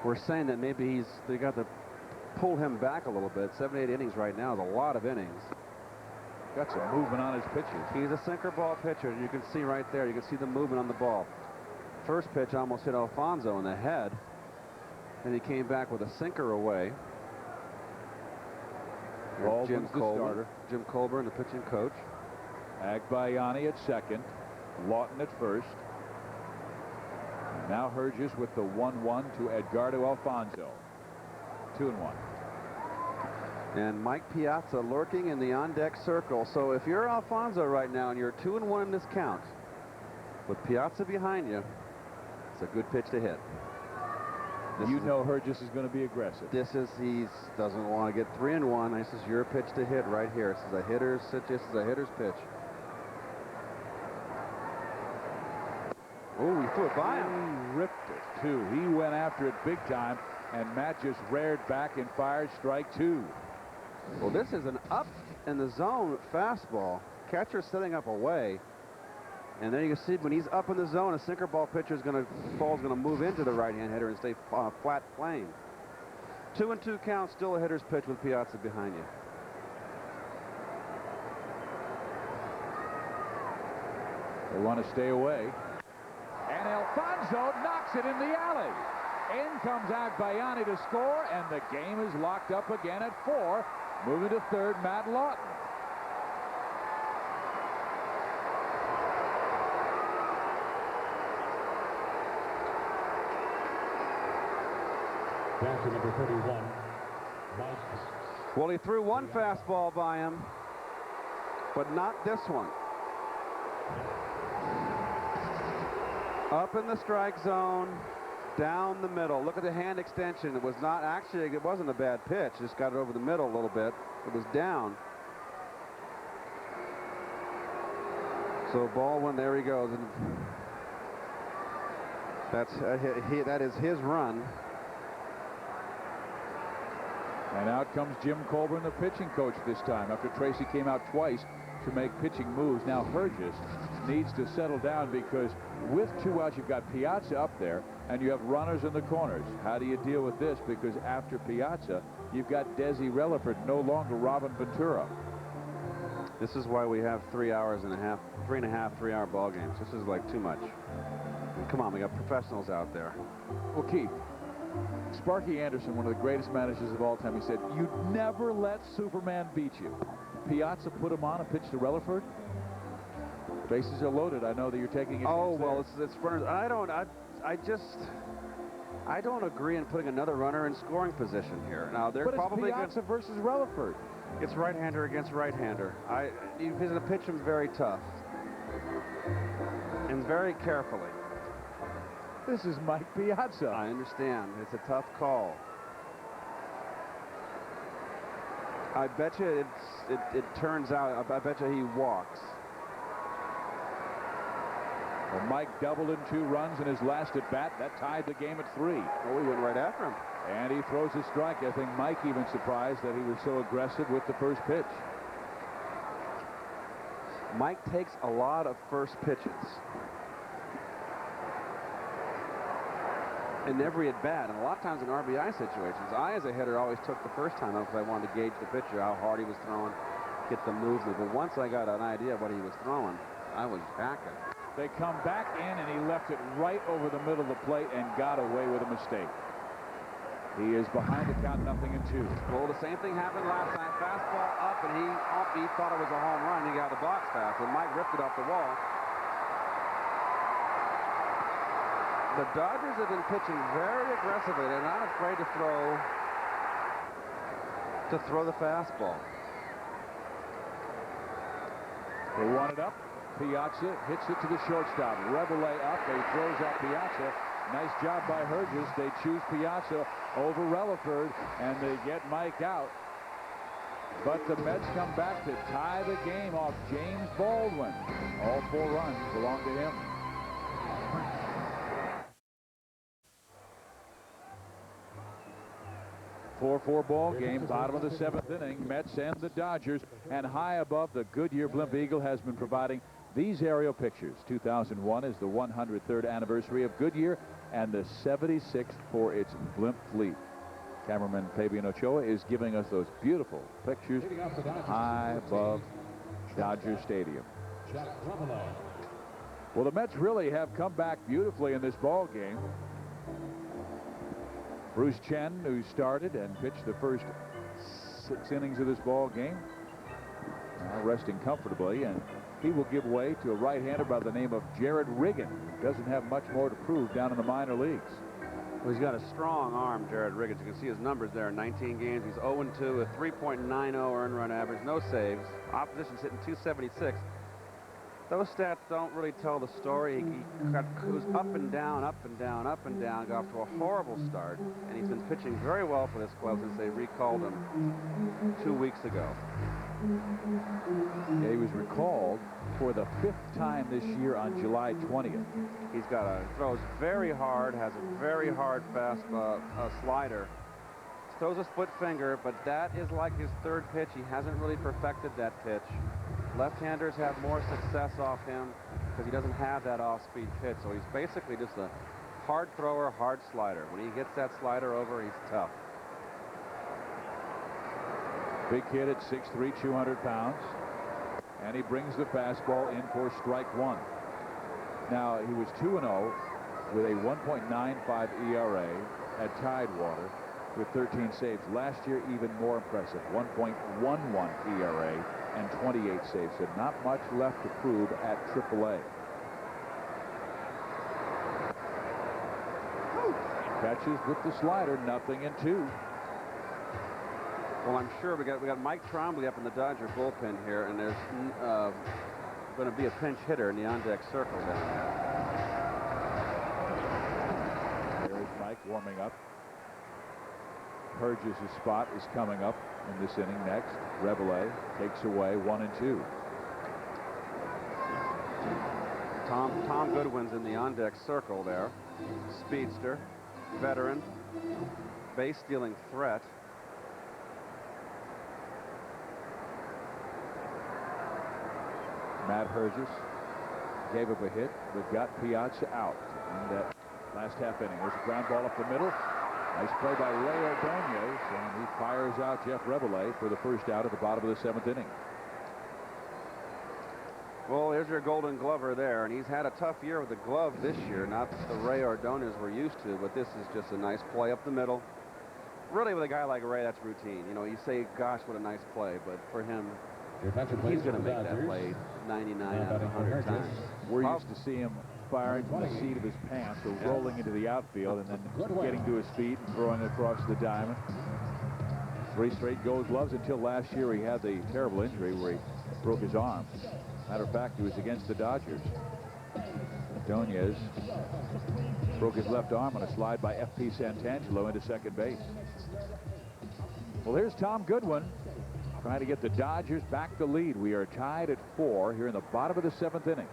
were saying that maybe they got to pull him back a little bit. 7-8 innings right now is a lot of innings. Got some movement on his pitches. He's a sinker ball pitcher. You can see right there. You can see the movement on the ball. First pitch almost hit Alfonso in the head. Then he came back with a sinker away. Jim Colburn. Jim Colburn, the pitching coach. Agbayani at 2nd. Lawton at 1st. Now Herges with the 1-1 to Edgardo Alfonso. 2-1. And Mike Piazza lurking in the on-deck circle. So if you're Alfonso right now and you're 2-1 in this count, with Piazza behind you, it's a good pitch to hit. You know Herges is going to be aggressive. He doesn't want to get 3-1. This is your pitch to hit right here. This is a hitter's pitch. Oh, he threw it by him. He ripped it, too. He went after it big time, and Matt just reared back and fired strike 2. Well, this is an up in the zone fastball. Catcher setting up away. And then you can see when he's up in the zone, a sinker ball pitcher is going to move into the right-hand hitter and stay flat plane. 2-2 count, still a hitter's pitch with Piazza behind you. They want to stay away. And Alfonso knocks it in the alley. In comes Agbayani to score, and the game is locked up again at 4. Moving to 3rd, Matt Lawton. Down to number 31, Mike. Well, he threw one fastball by him, but not this one. Up in the strike zone, down the middle. Look at the hand extension. It was not actually, it wasn't a bad pitch. Just got it over the middle a little bit. It was down. So Baldwin, there he goes. And that is his run. And out comes Jim Colburn, the pitching coach this time, after Tracy came out twice to make pitching moves. Now Herges needs to settle down, because with 2 outs, you've got Piazza up there, and you have runners in the corners. How do you deal with this? Because after Piazza, you've got Desi Relaford, no longer Robin Ventura. This is why we have 3 hours and a half, 3.5 3-hour ball games. This is like too much. Come on, we got professionals out there. Well, Keith, Sparky Anderson, one of the greatest managers of all time, he said, "You'd never let Superman beat you." Piazza put him on and pitched to Relaford. Bases are loaded. I know that you're taking it. Oh, well, it's Burns. I don't agree in putting another runner in scoring position here. Now, they're but probably it's Piazza versus Relaford. It's right-hander against right-hander. He's going to pitch him very tough and very carefully. This is Mike Piazza. I understand. It's a tough call. I bet you it turns out, I bet you he walks. Well, Mike doubled in 2 runs in his last at-bat. That tied the game at 3. Oh, he went right after him. And he throws a strike. I think Mike even surprised that he was so aggressive with the first pitch. Mike takes a lot of first pitches. In every at-bat, and a lot of times in RBI situations, I, as a hitter, always took the first time out because I wanted to gauge the pitcher, how hard he was throwing, get the movement. But once I got an idea of what he was throwing, I was backing. They come back in, and he left it right over the middle of the plate and got away with a mistake. He is behind the count, 0-2. Well, the same thing happened last night. Fastball up, and he thought it was a home run. He got the box pass, and Mike ripped it off the wall. The Dodgers have been pitching very aggressively. They're not afraid to throw the fastball. They want it up. Piazza hits it to the shortstop. Rebele up. He throws out Piazza. Nice job by Hernandez. They choose Piazza over Relaford, and they get Mike out. But the Mets come back to tie the game off James Baldwin. All 4 runs belong to him. Four ball game, bottom of the 7th inning. Mets and the Dodgers, and high above the Goodyear Blimp Eagle has been providing these aerial pictures. 2001 is the 103rd anniversary of Goodyear and the 76th for its blimp fleet. Cameraman Fabian Ochoa is giving us those beautiful pictures high above Dodger Stadium. Well, the Mets really have come back beautifully in this ball game. Bruce Chen, who started and pitched the first 6 innings of this ball game, now resting comfortably, and he will give way to a right-hander by the name of Jared Riggin, who doesn't have much more to prove down in the minor leagues. Well, he's got a strong arm, Jared Riggins. You can see his numbers there in 19 games. He's 0-2, a 3.90 earned run average, no saves. Opposition's hitting .276. Those stats don't really tell the story. He was up and down, up and down, up and down, got off to a horrible start, and he's been pitching very well for this club since they recalled him 2 weeks ago. Yeah, he was recalled for the 5th time this year on July 20th. He's throws very hard, has a very hard fast slider. Throws a split finger, but that is like his 3rd pitch. He hasn't really perfected that pitch. Left-handers have more success off him because he doesn't have that off-speed pitch. So he's basically just a hard thrower, hard slider. When he gets that slider over, he's tough. Big kid at 6'3", 200 pounds. And he brings the fastball in for strike 1. Now, he was 2-0 with a 1.95 ERA at Tidewater with 13 saves. Last year, even more impressive, 1.11 ERA and 28 saves. So not much left to prove at AAA. Catches with the slider, 0-2. Well, I'm sure we got Mike Trombley up in the Dodger bullpen here, and there's going to be a pinch hitter in the on-deck circle there. There's Mike warming up. Purges' spot is coming up in this inning next. Rebele takes away 1-2. Tom Goodwin's in the on-deck circle there. Speedster, veteran, base-stealing threat. Matt Hernandez gave up a hit, but got Piazza out in that last half inning. There's a ground ball up the middle. Nice play by Ray Ordonez, and he fires out Jeff Rebele for the first out at the bottom of the 7th inning. Well, there's your Golden Glover there, and he's had a tough year with the glove this year, not the Ray Ordonez we're used to, but this is just a nice play up the middle. Really, with a guy like Ray, that's routine. You know, you say, gosh, what a nice play, but for him, he's going to make that play 99 out of 100 times. We're used to see him firing from the seat of his pants or rolling into the outfield and then getting to his feet and throwing across the diamond. 3 straight Gold Gloves until last year he had the terrible injury where he broke his arm. Matter of fact, it was against the Dodgers. Ordonez broke his left arm on a slide by F.P. Santangelo into second base. Well, here's Tom Goodwin trying to get the Dodgers back to lead. We are tied at 4 here in the bottom of the 7th inning.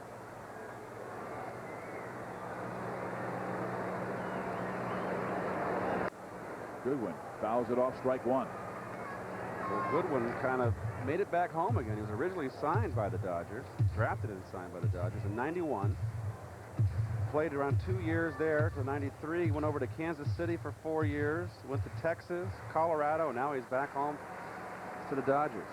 Goodwin fouls it off, strike 1. Well, Goodwin kind of made it back home again. He was originally signed by the Dodgers, drafted and signed by the Dodgers in '91. Played around 2 years there to '93. He went over to Kansas City for 4 years, went to Texas, Colorado, and now he's back home to the Dodgers.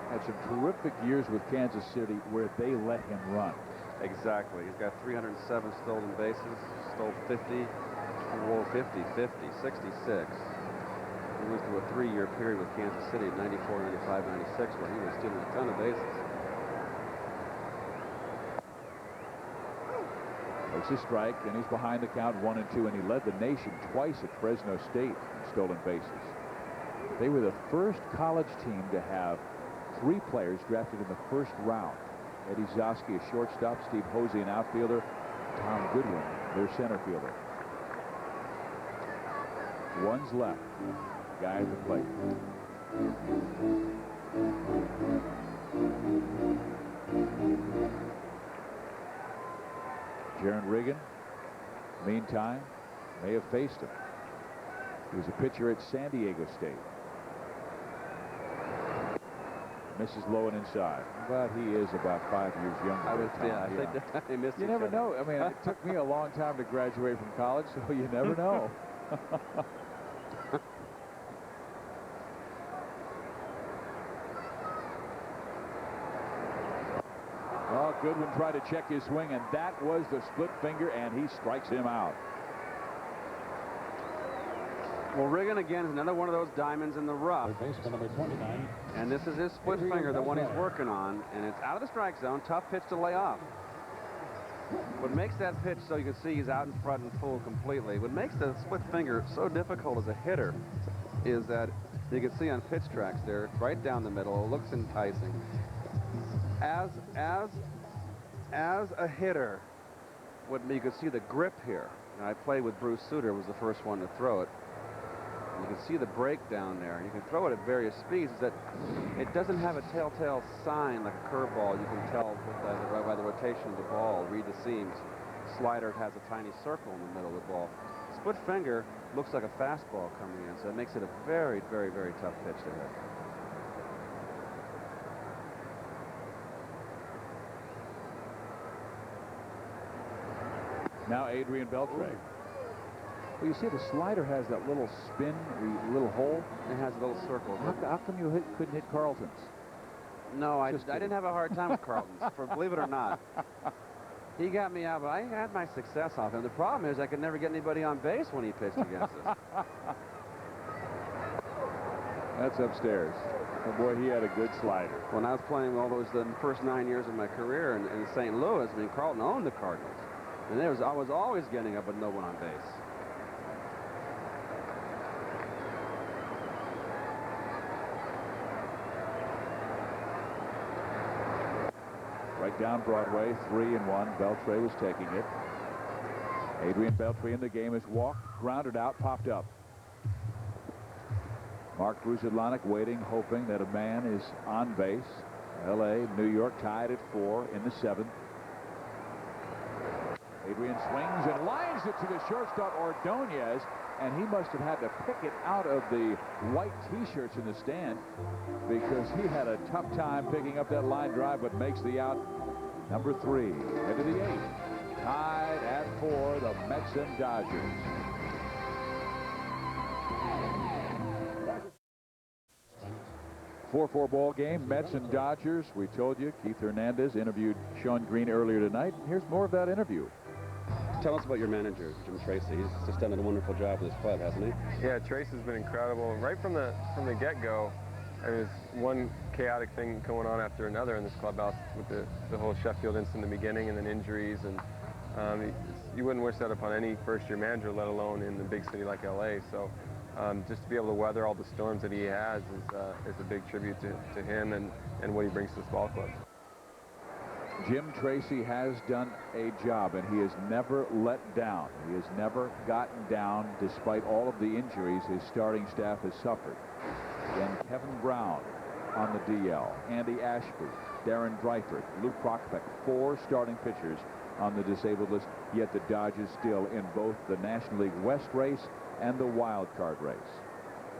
Had some terrific years with Kansas City where they let him run. Exactly. He's got 307 stolen bases, stole 50, 66. He went through a 3-year period with Kansas City in '94, '95, '96 where he was stealing a ton of bases. It's a strike, and he's behind the count 1-2, and he led the nation twice at Fresno State in stolen bases. They were the first college team to have 3 players drafted in the first round. Eddie Zosky, a shortstop, Steve Hosey, an outfielder, Tom Goodwin, their center fielder. One's left. Guy at the plate. Jaron Riggin, meantime, may have faced him. He was a pitcher at San Diego State. Misses low and inside, but he is about 5 years younger. I think that they missed. You never know. I mean, it took me a long time to graduate from college, so you never know. Well, Goodwin tried to check his swing, and that was the split finger, and he strikes him out. Well, Riggin again is another one of those diamonds in the rough. Baseman number 29. And this is his split finger, the one he's working on, and it's out of the strike zone. Tough pitch to lay off. What makes that pitch, so you can see he's out in front and full completely, what makes the split finger so difficult as a hitter is that you can see on pitch tracks there, it's right down the middle. It looks enticing. As a hitter, you can see the grip here. And I played with Bruce Sutter, was the first one to throw it. And you can see the break down there. And you can throw it at various speeds. That it doesn't have a telltale sign like a curveball. You can tell by the rotation of the ball, read the seams. Slider has a tiny circle in the middle of the ball. Split finger looks like a fastball coming in, so it makes it a very, very, very tough pitch to hit. Now Adrian Beltre. Well, you see the slider has that little spin, little hole. It has a little circle. How come you couldn't hit Carlton's? No, I didn't have a hard time with Carlton's, believe it or not. He got me out, but I had my success off him. The problem is I could never get anybody on base when he pitched against us. That's upstairs. Oh boy, he had a good slider. When I was playing all those the first 9 years of my career in St. Louis, I mean, Carlton owned the Cardinals. And I was always getting up with no one on base. Right down Broadway, 3-1. Beltre was taking it. Adrian Beltre in the game is walked, grounded out, popped up. Mark Bruzadlanek waiting, hoping that a man is on base. L.A., New York tied at 4 in the 7th. Adrian swings and lines it to the shortstop Ordonez, and he must have had to pick it out of the white T-shirts in the stand because he had a tough time picking up that line drive, but makes the out. Number 3 into the 8th. Tied at 4, the Mets and Dodgers. 4-4 ball game, Mets and Dodgers. We told you Keith Hernandez interviewed Shawn Green earlier tonight. Here's more of that interview. Tell us about your manager, Jim Tracy. He's just done a wonderful job with his club, hasn't he? Yeah, Tracy's been incredible. Right from the get-go, there was one chaotic thing going on after another in this clubhouse with the whole Sheffield incident in the beginning and then injuries. And you wouldn't wish that upon any first-year manager, let alone in a big city like LA. So just to be able to weather all the storms that he has is a big tribute to him and what he brings to this ball club. Jim Tracy has done a job, and he has never let down. He has never gotten down despite all of the injuries his starting staff has suffered. Again, Kevin Brown on the DL, Andy Ashby, Darren Dreifert, Luke Prockbeck, 4 starting pitchers on the disabled list, yet the Dodgers still in both the National League West race and the wild card race.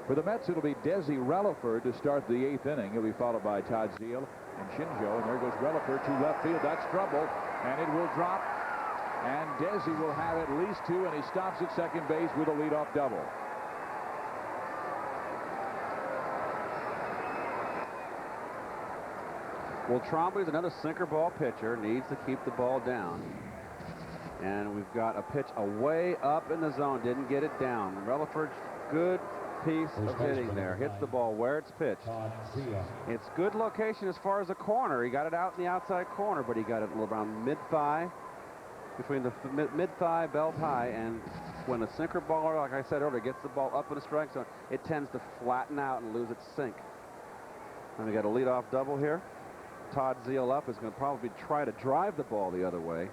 For the Mets, it'll be Desi Relaford to start the 8th inning. He'll be followed by Todd Zeile and Shinjo, and there goes Relaford to left field. That's trouble, and it will drop, and Desi will have at least 2, and he stops at second base with a leadoff double. Well, Trombley's another sinker ball pitcher, needs to keep the ball down. And we've got a pitch away up in the zone, didn't get it down. Relaford's good piece of hitting there, hits the ball where it's pitched. It's good location as far as the corner. He got it out in the outside corner, but he got it around mid-thigh, between the mid-thigh, belt high, and when a sinker baller, like I said earlier, gets the ball up in the strike zone, it tends to flatten out and lose its sink. And we got a leadoff double here. Todd Zeile up is going to probably try to drive the ball the other way.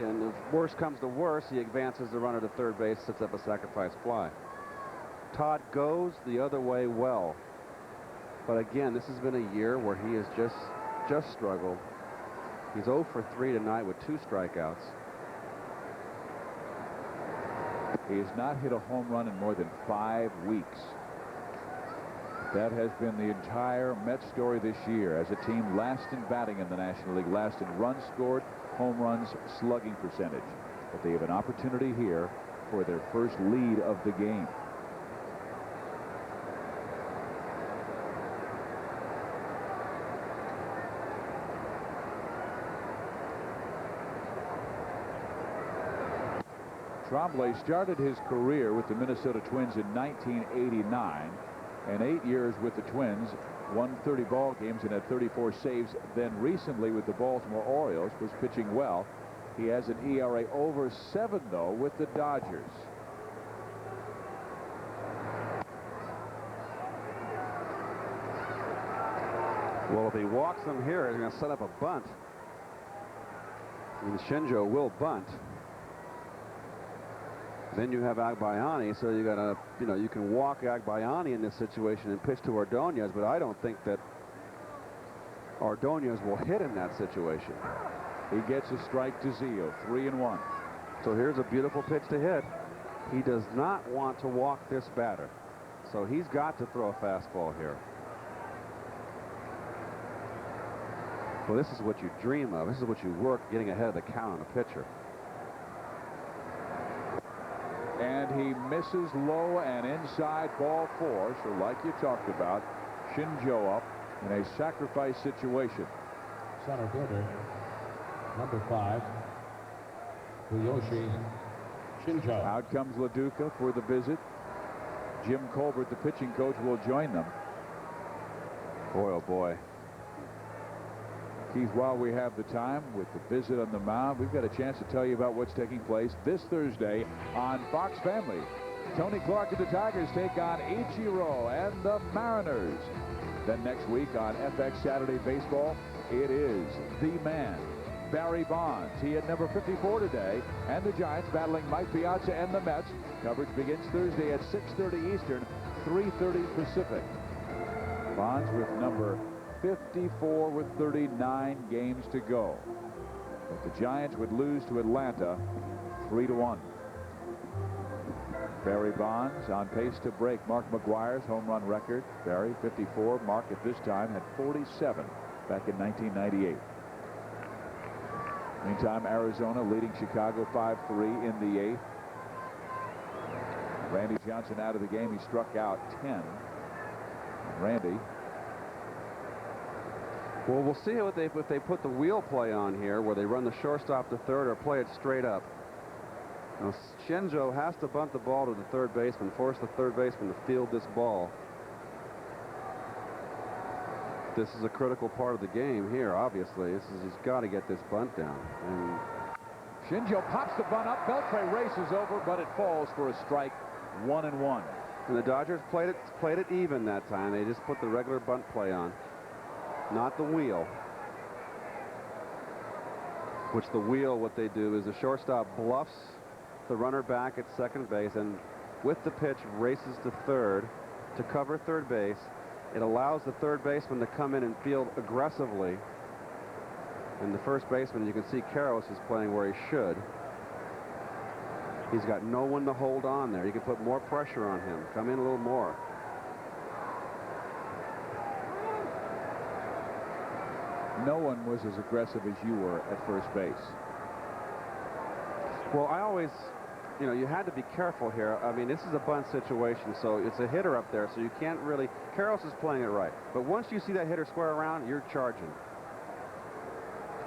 And if worse comes to worse, he advances the runner to third base, sets up a sacrifice fly. Todd goes the other way well. But again, this has been a year where he has just struggled. He's 0 for 3 tonight with 2 strikeouts. He has not hit a home run in more than 5 weeks. That has been the entire Mets story this year, as a team last in batting in the National League, last in runs scored, home runs, slugging percentage. But they have an opportunity here for their first lead of the game. Trombley started his career with the Minnesota Twins in 1989, and 8 years with the Twins, won 30 ball games and had 34 saves. Then recently with the Baltimore Orioles, was pitching well. He has an ERA over 7, though, with the Dodgers. Well, if he walks them here, he's going to set up a bunt. And Shinjo will bunt. Then you have Agbayani, so you got to, you can walk Agbayani in this situation and pitch to Ordonez, but I don't think that Ordonez will hit in that situation. He gets a strike to Zeile, 3-1. So here's a beautiful pitch to hit. He does not want to walk this batter, so he's got to throw a fastball here. Well, this is what you dream of. This is what you work, getting ahead of the count on a pitcher. And he misses low and inside, ball 4. So like you talked about, Shinjo up in a sacrifice situation. Center fielder, number 5, Fuyoshi Shinjo. Out comes LaDuca for the visit. Jim Colbert, the pitching coach, will join them. Boy, oh boy. Keith, while we have the time with the visit on the mound, we've got a chance to tell you about what's taking place this Thursday on Fox Family. Tony Clark and the Tigers take on Ichiro and the Mariners. Then next week on FX Saturday Baseball, it is the man, Barry Bonds. He had number 54 today, and the Giants battling Mike Piazza and the Mets. Coverage begins Thursday at 6:30 Eastern, 3:30 Pacific. Bonds with number 54 with 39 games to go. But the Giants would lose to Atlanta 3-1. Barry Bonds on pace to break Mark McGwire's home run record. Barry, 54. Mark at this time had 47 back in 1998. Meantime, Arizona leading Chicago 5-3 in the 8th. Randy Johnson out of the game. He struck out 10. Randy Well, we'll see if they put the wheel play on here, where they run the shortstop to third or play it straight up. Now, Shinjo has to bunt the ball to the third baseman, force the third baseman to field this ball. This is a critical part of the game here, obviously. He's got to get this bunt down. And Shinjo pops the bunt up. Beltre races over, but it falls for a strike. 1-1. And the Dodgers played it even that time. They just put the regular bunt play on, not the wheel. Which the wheel, what they do is the shortstop bluffs the runner back at second base and with the pitch races to third to cover third base. It allows the third baseman to come in and field aggressively. And the first baseman, you can see Karros is playing where he should. He's got no one to hold on there. You can put more pressure on him. Come in a little more. No one was as aggressive as you were at first base. Well, I always, you know, you had to be careful here. I mean, this is a bunt situation, so it's a hitter up there, so you can't really. Karros is playing it right. But once you see that hitter square around, you're charging.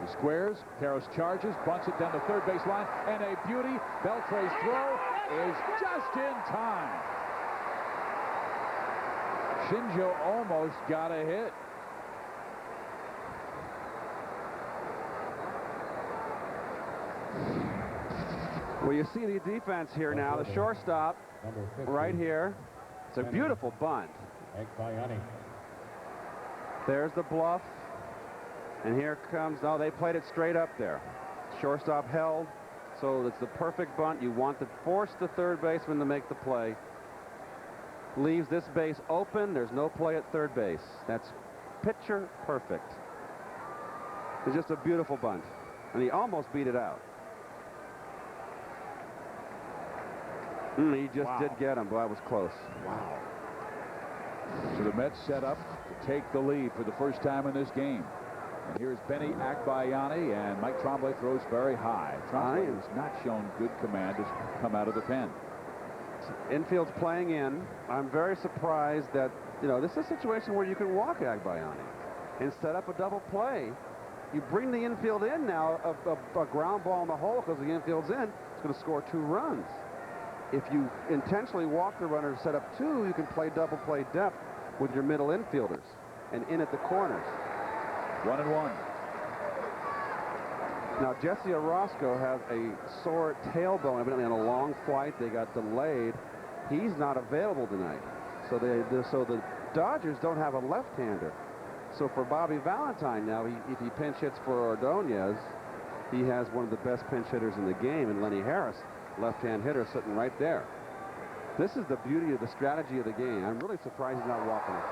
He squares, Karros charges, bunts it down the third base line, and a beauty. Beltre's throw is just in time. Shinjo almost got a hit. Well, you see the defense here now. The shortstop right here. It's a beautiful bunt. There's the bluff. And here comes, no, they played it straight up there. Shortstop held, so it's the perfect bunt. You want to force the third baseman to make the play. Leaves this base open. There's no play at third base. That's picture perfect. It's just a beautiful bunt. And he almost beat it out. He just did get him, but that was close. Wow. So the Mets set up to take the lead for the first time in this game. And here's Benny Agbayani, and Mike Tremblay throws very high. Tremblay has not shown good command to come out of the pen. Infield's playing in. I'm very surprised that, you know, this is a situation where you can walk Agbayani and set up a double play. You bring the infield in now, a ground ball in the hole because the infield's in. It's going to score 2 runs. If you intentionally walk the runner and set up 2, you can play double play depth with your middle infielders and in at the corners. 1-1. Now, Jesse Orozco has a sore tailbone, evidently on a long flight. They got delayed. He's not available tonight. So the Dodgers don't have a left-hander. So for Bobby Valentine now, if he pinch hits for Ordonez, he has one of the best pinch hitters in the game, and Lenny Harris, left-hand hitter, sitting right there. This is the beauty of the strategy of the game. I'm really surprised he's not walking it.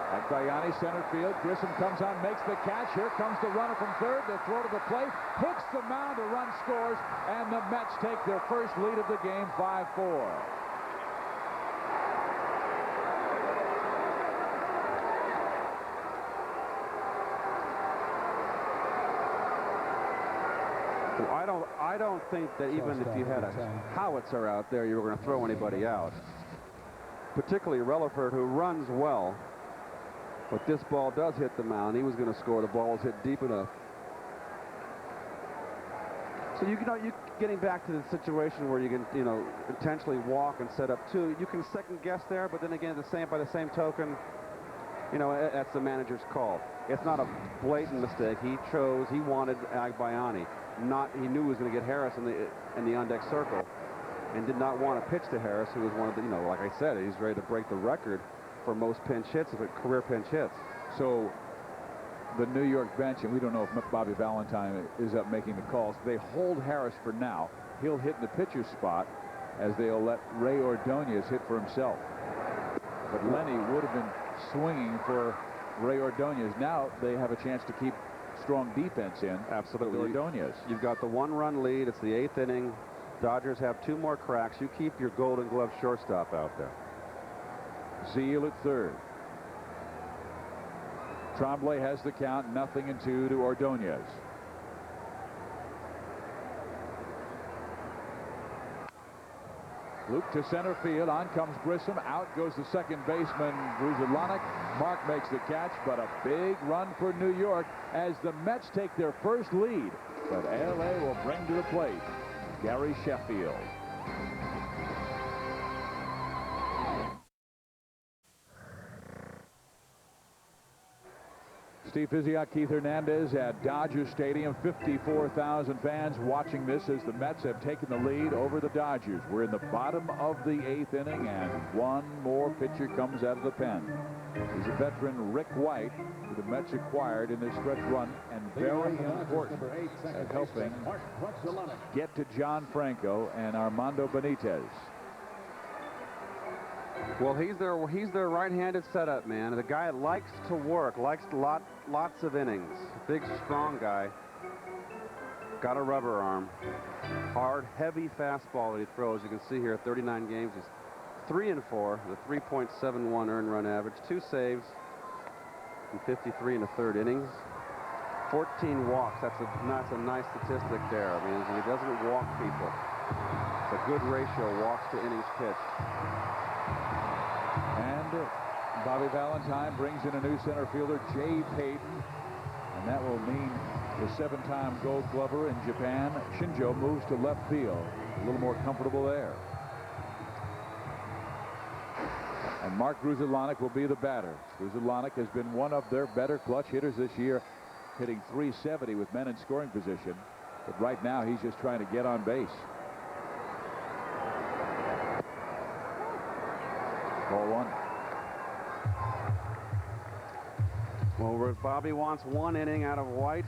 Agbayani, center field. Grissom comes on, makes the catch. Here comes the runner from third. The throw to the plate. Hits the mound. A run scores. And the Mets take their first lead of the game, 5-4. I don't think that even if you had a howitzer out there, you were going to throw anybody out. Particularly Relaford, who runs well. But this ball does hit the mound. He was going to score. The ball was hit deep enough. So you know, you getting back to the situation where you can, you know, intentionally walk and set up 2. You can second guess there, but then again, by the same token, you know, that's the manager's call. It's not a blatant mistake. He wanted Agbayani. He knew he was going to get Harris in the on-deck circle, and did not want to pitch to Harris, who was one of the, you know, like I said, he's ready to break the record for most pinch hits, career pinch hits. So the New York bench, and we don't know if Bobby Valentine is up making the calls. They hold Harris for now. He'll hit in the pitcher's spot as they'll let Ray Ordonez hit for himself. But Lenny would have been swinging for Ray Ordonez. Now they have a chance to keep strong defense in. Absolutely. Ordonez. You've got the 1-run lead. It's the 8th inning. Dodgers have 2 more cracks. You keep your Golden Glove shortstop out there. Zeal at third. Tremblay has the count, 0-2 to Ordonez. Loop to center field. On comes Grissom. Out goes the second baseman, Gruzelanek. Mark makes the catch, but a big run for New York as the Mets take their first lead. But LA will bring to the plate Gary Sheffield. Steve Physioc, Keith Hernandez at Dodger Stadium. 54,000 fans watching this as the Mets have taken the lead over the Dodgers. We're in the bottom of the 8th inning, and one more pitcher comes out of the pen. He's a veteran, Rick White, who the Mets acquired in their stretch run, and very important at helping get to John Franco and Armando Benitez. Well, he's their right-handed setup man. The guy likes to work, likes lots of innings. Big, strong guy. Got a rubber arm. Hard, heavy fastball that he throws. You can see here, 39 games. He's 3-4 with a 3.71 earned run average, 2 saves, and 53 in the 3rd innings. 14 walks. That's a nice statistic there. I mean, he doesn't walk people. It's a good ratio, walks to innings pitched. And Bobby Valentine brings in a new center fielder, Jay Payton, and that will mean the 7-time Gold Glover in Japan, Shinjo, moves to left field. A little more comfortable there. And Mark Gruzelanek will be the batter. Gruzelanek has been one of their better clutch hitters this year, hitting .370 with men in scoring position. But right now, he's just trying to get on base. Ball 1. Well, Bobby wants 1 inning out of White,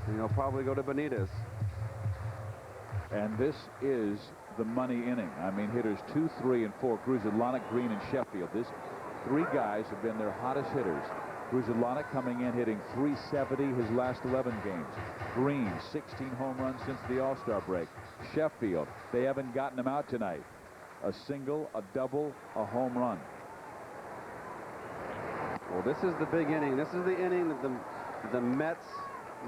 and he'll probably go to Benitez. And this is the money inning. I mean, hitters 2, 3, and 4. Gruzelanek, Green, and Sheffield. These 3 guys have been their hottest hitters. Gruzelanek coming in hitting .370 his last 11 games. Green, 16 home runs since the All-Star break. Sheffield, they haven't gotten him out tonight. A single, a double, a home run. Well, this is the big inning. This is the inning that the Mets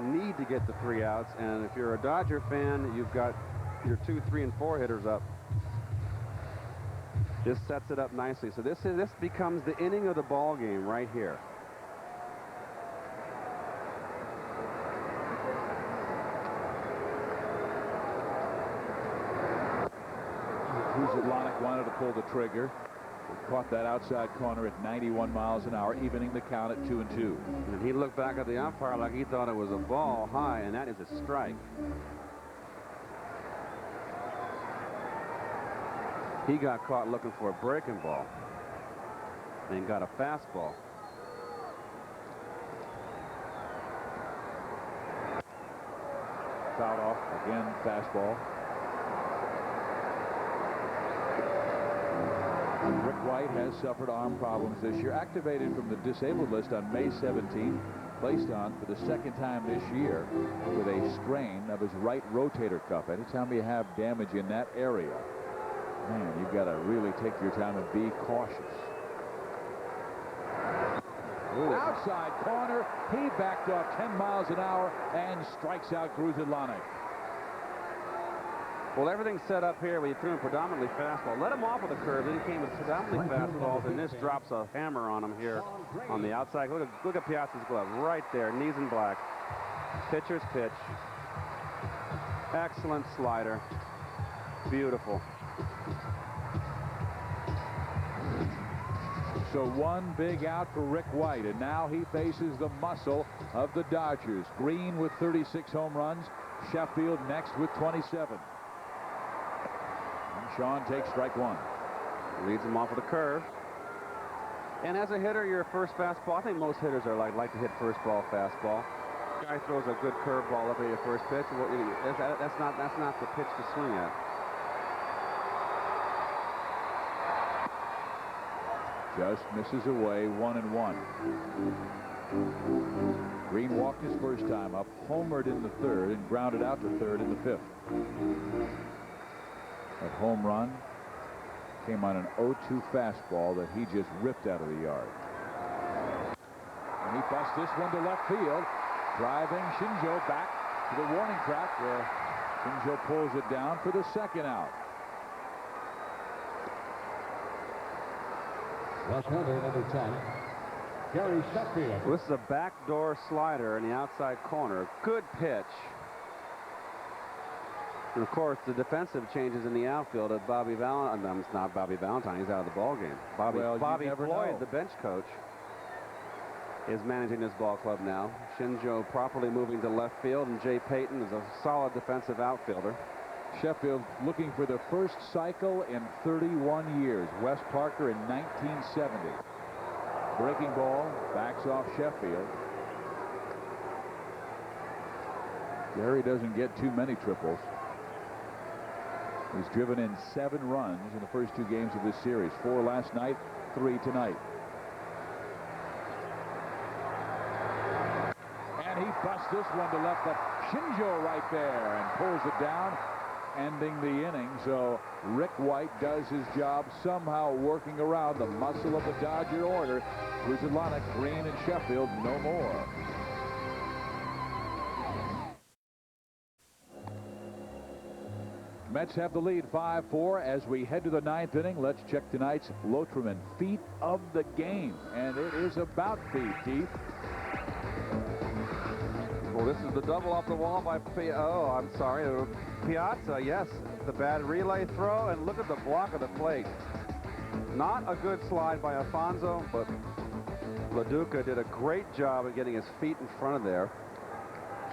need to get the 3 outs. And if you're a Dodger fan, you've got your 2, 3, and 4 hitters up. This sets it up nicely. So this becomes the inning of the ball game right here. Gruzelanek wanted to pull the trigger. He caught that outside corner at 91 miles an hour, evening the count at 2-2. And he looked back at the umpire like he thought it was a ball high, and that is a strike. He got caught looking for a breaking ball and got a fastball. Fouled off again, fastball. Rick White has suffered arm problems this year. Activated from the disabled list on May 17th. Placed on for the 2nd time this year with a strain of his right rotator cuff. Anytime you have damage in that area, man, you've got to really take your time and be cautious. Ooh. Outside corner, he backed off 10 miles an hour and strikes out Gruzelanek. Well, everything's set up here. We threw him predominantly fastball. Let him off with a curve. Then he came with predominantly fastballs, and this drops a hammer on him here on the outside. Look at Piazza's glove right there, knees in black. Pitcher's pitch. Excellent slider. Beautiful. So one big out for Rick White, and now he faces the muscle of the Dodgers. Green with 36 home runs. Sheffield next with 27. Shawn takes strike 1. Leads him off with a curve. And as a hitter, your first fastball, I think most hitters are like to hit first ball fastball. Guy throws a good curveball up at your first pitch. Well, that's not the pitch to swing at. Just misses away, 1-1. Green walked his first time up, homered in the 3rd, and grounded out to 3rd in the 5th. That home run came on an 0-2 fastball that he just ripped out of the yard. And he busts this one to left field, driving Shinjo back to the warning track where Shinjo pulls it down for the 2nd out. Left-hander, number 10, Gary Sheffield. This is a backdoor slider in the outside corner. Good pitch. And of course, the defensive changes in the outfield of Bobby Valentine. It's not Bobby Valentine. He's out of the ball game. Bobby Floyd, the bench coach, is managing this ball club now. Shinjo properly moving to left field, and Jay Payton is a solid defensive outfielder. Sheffield looking for their first cycle in 31 years. Wes Parker in 1970. Breaking ball, backs off Sheffield. Gary doesn't get too many triples. He's driven in 7 runs in the first 2 games of this series. 4 last night, 3 tonight. And he busts this one to left, but Shinjo right there and pulls it down, ending the inning. So Rick White does his job, somehow working around the muscle of the Dodger order. Kruzalonic, Green, and Sheffield, no more. Mets have the lead 5-4 as we head to the 9th inning. Let's check tonight's Lotriman feat of the game. And it is about feet, Keith. Well, this is the double off the wall by Piazza. Yes, the bad relay throw, and look at the block of the plate. Not a good slide by Alfonso, but LaDuca did a great job of getting his feet in front of there.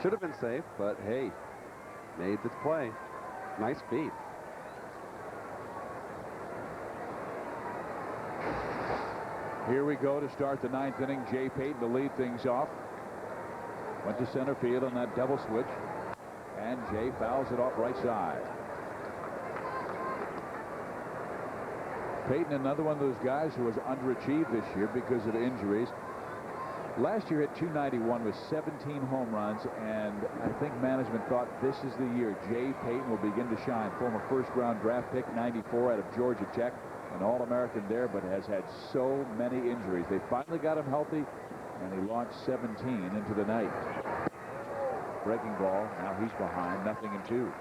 Should have been safe, but hey, made the play. Nice feet. Here we go to start the 9th inning. Jay Payton to lead things off. Went to center field on that double switch, and Jay fouls it off right side. Payton, another one of those guys who was underachieved this year because of injuries. Last year hit .291 with 17 home runs, and I think management thought this is the year Jay Payton will begin to shine. Former first-round draft pick, 94 out of Georgia Tech, an All-American there, but has had so many injuries. They finally got him healthy, and he launched 17 into the night. Breaking ball, now he's behind, 0-2.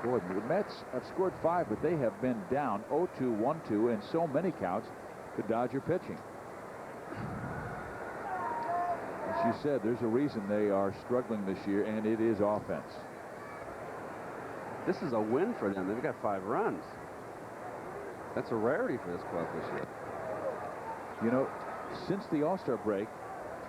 Boy, the Mets have scored 5, but they have been down 0-2, 1-2, and so many counts to Dodger pitching. As you said, there's a reason they are struggling this year, and it is offense. This is a win for them. They've got 5 runs. That's a rarity for this club this year. You know, since the All-Star break,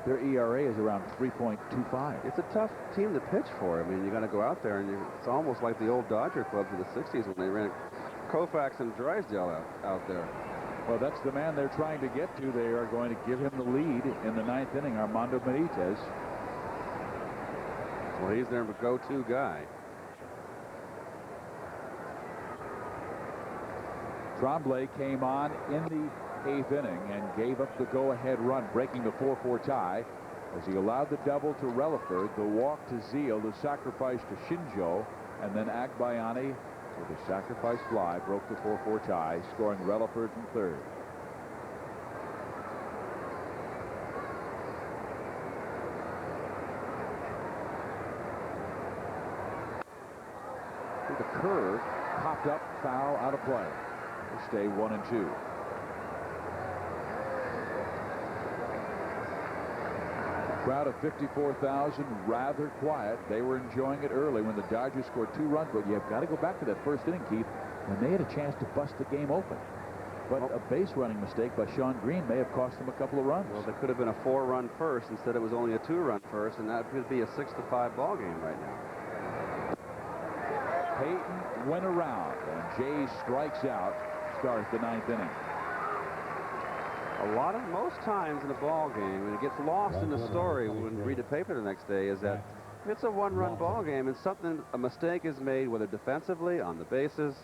their ERA is around 3.25. It's a tough team to pitch for. I mean, you got to go out there, and it's almost like the old Dodger clubs of the 60s when they ran Koufax and Drysdale out there. Well, that's the man they're trying to get to. They are going to give him the lead in the 9th inning, Armando Benitez. Well, he's their go-to guy. Tremblay came on in the 8th inning and gave up the go-ahead run, breaking the 4-4 tie as he allowed the double to Relaford, the walk to Zeal, the sacrifice to Shinjo, and then Agbayani with a sacrifice fly broke the 4-4 tie, scoring Relaford in 3rd. The curve popped up, foul, out of play. They stay 1-2. Crowd of 54,000, rather quiet. They were enjoying it early when the Dodgers scored 2 runs, but you've got to go back to that first inning, Keith, when they had a chance to bust the game open. But a base running mistake by Shawn Green may have cost them a couple of runs. Well, there could have been a 4-run first. Instead, it was only a 2-run first, and that could be a 6-5 ball game right now. Payton went around, and Jay strikes out, starts the 9th inning. Most times in a ball game, and it gets lost in the story when you read the paper the next day, is that if it's a 1-run ball game and a mistake is made, whether defensively, on the bases,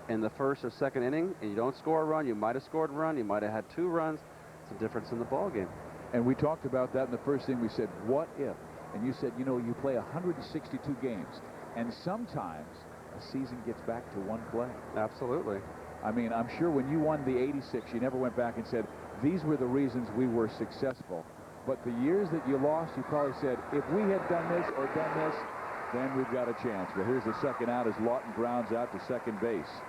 in the 1st or 2nd inning, and you don't score a run, you might have scored a run, you might have had 2 runs. It's a difference in the ball game. And we talked about that in the first thing. We said, what if? And you said, you know, you play 162 games, and sometimes a season gets back to 1 play. Absolutely. I mean, I'm sure when you won the 86, you never went back and said, these were the reasons we were successful. But the years that you lost, you probably said, if we had done this or done this, then we've got a chance. But here's the 2nd out as Lawton grounds out to 2nd base.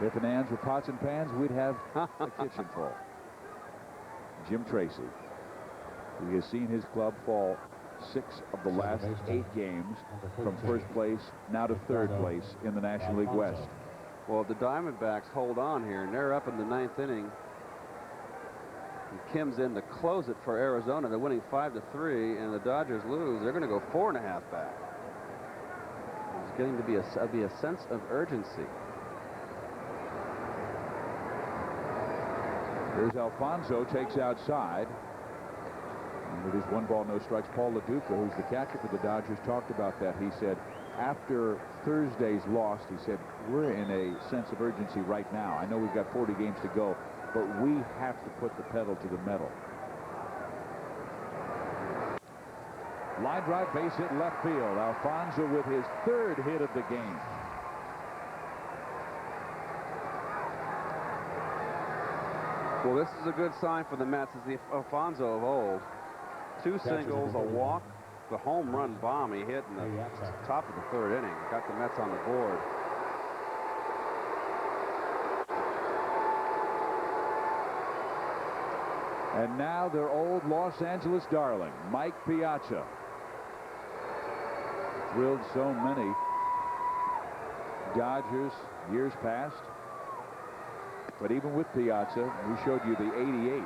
If and ands were pots and pans, we'd have a kitchen full. Jim Tracy, who has seen his club fall 6 of the last 8 games from first place now to 3rd place in the National League West. Well, the Diamondbacks hold on here, and they're up in the 9th inning. And Kim's in to close it for Arizona. They're winning 5-3, and the Dodgers lose. They're going to go 4.5 back. There's getting to be a sense of urgency. Here's Alfonso, takes outside. And it is 1 ball, no strikes. Paul LaDuca, who's the catcher for the Dodgers, talked about that. He said after Thursday's loss, he said, we're in a sense of urgency right now. I know we've got 40 games to go, but we have to put the pedal to the metal. Line drive, base hit left field. Alfonso with his 3rd hit of the game. Well, this is a good sign for the Mets. It's the Alfonso of old. 2 singles, a walk, the home run bomb he hit in the top of the 3rd inning. Got the Mets on the board. And now their old Los Angeles darling, Mike Piazza. Thrilled so many Dodgers years past. But even with Piazza, we showed you the 88.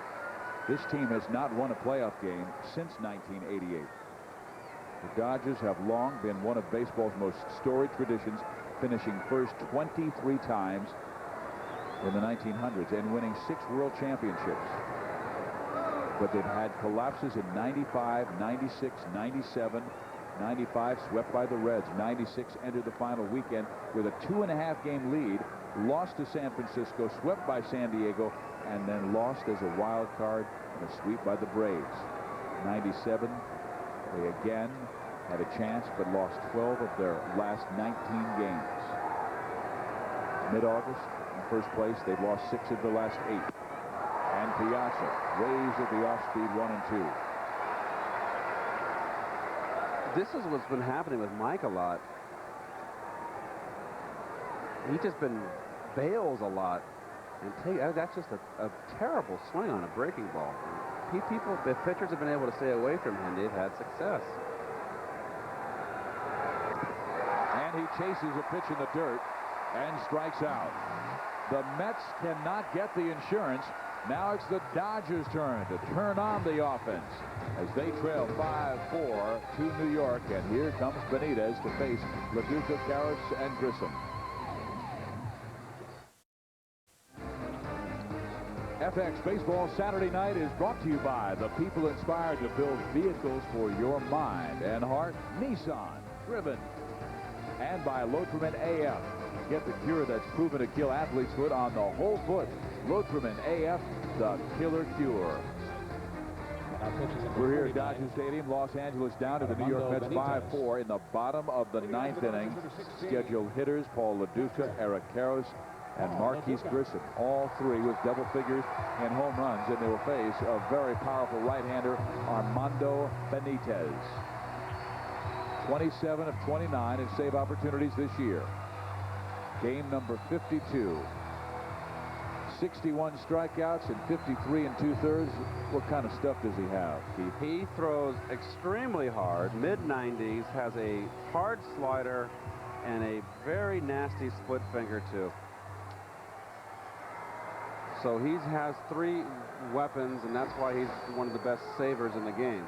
This team has not won a playoff game since 1988. The Dodgers have long been one of baseball's most storied traditions, finishing first 23 times in the 1900s and winning 6 world championships. But they've had collapses in 95, 96, 97, 95, swept by the Reds. 96 entered the final weekend with a 2.5 game lead, lost to San Francisco, swept by San Diego, and then lost as a wild card in a sweep by the Braves. 97, they again had a chance but lost 12 of their last 19 games. Mid-August, in first place, they've lost 6 of their last 8. And Piazza, Rays at the off-speed 1 and 2. This is what's been happening with Mike a lot. He's just been bails a lot. And that's just a terrible swing on a breaking ball. People, if pitchers have been able to stay away from him, they've had success. And he chases a pitch in the dirt and strikes out. The Mets cannot get the insurance. Now it's the Dodgers' turn to turn on the offense as they trail 5-4 to New York. And here comes Benitez to face LaDuca, Karras, and Grissom. FX Baseball Saturday night is brought to you by the people inspired to build vehicles for your mind and heart, Nissan, Driven, and by Lotrimin AF. Get the cure that's proven to kill athlete's foot on the whole foot. Lotrimin AF, the killer cure. We're here at Dodger Stadium, Los Angeles, down to the New York Mets 5-4 in the bottom of the 9th inning. Scheduled hitters Paul LaDuca, Eric Karras, and Marquis Grissom, all 3 with double figures in home runs, and they will face a very powerful right-hander, Armando Benitez. 27 of 29 in save opportunities this year. Game number 52. 61 strikeouts and 53 2/3. What kind of stuff does he have, Keith? He throws extremely hard, mid-90s, has a hard slider, and a very nasty split finger, too. So he has 3 weapons, and that's why he's one of the best savers in the game.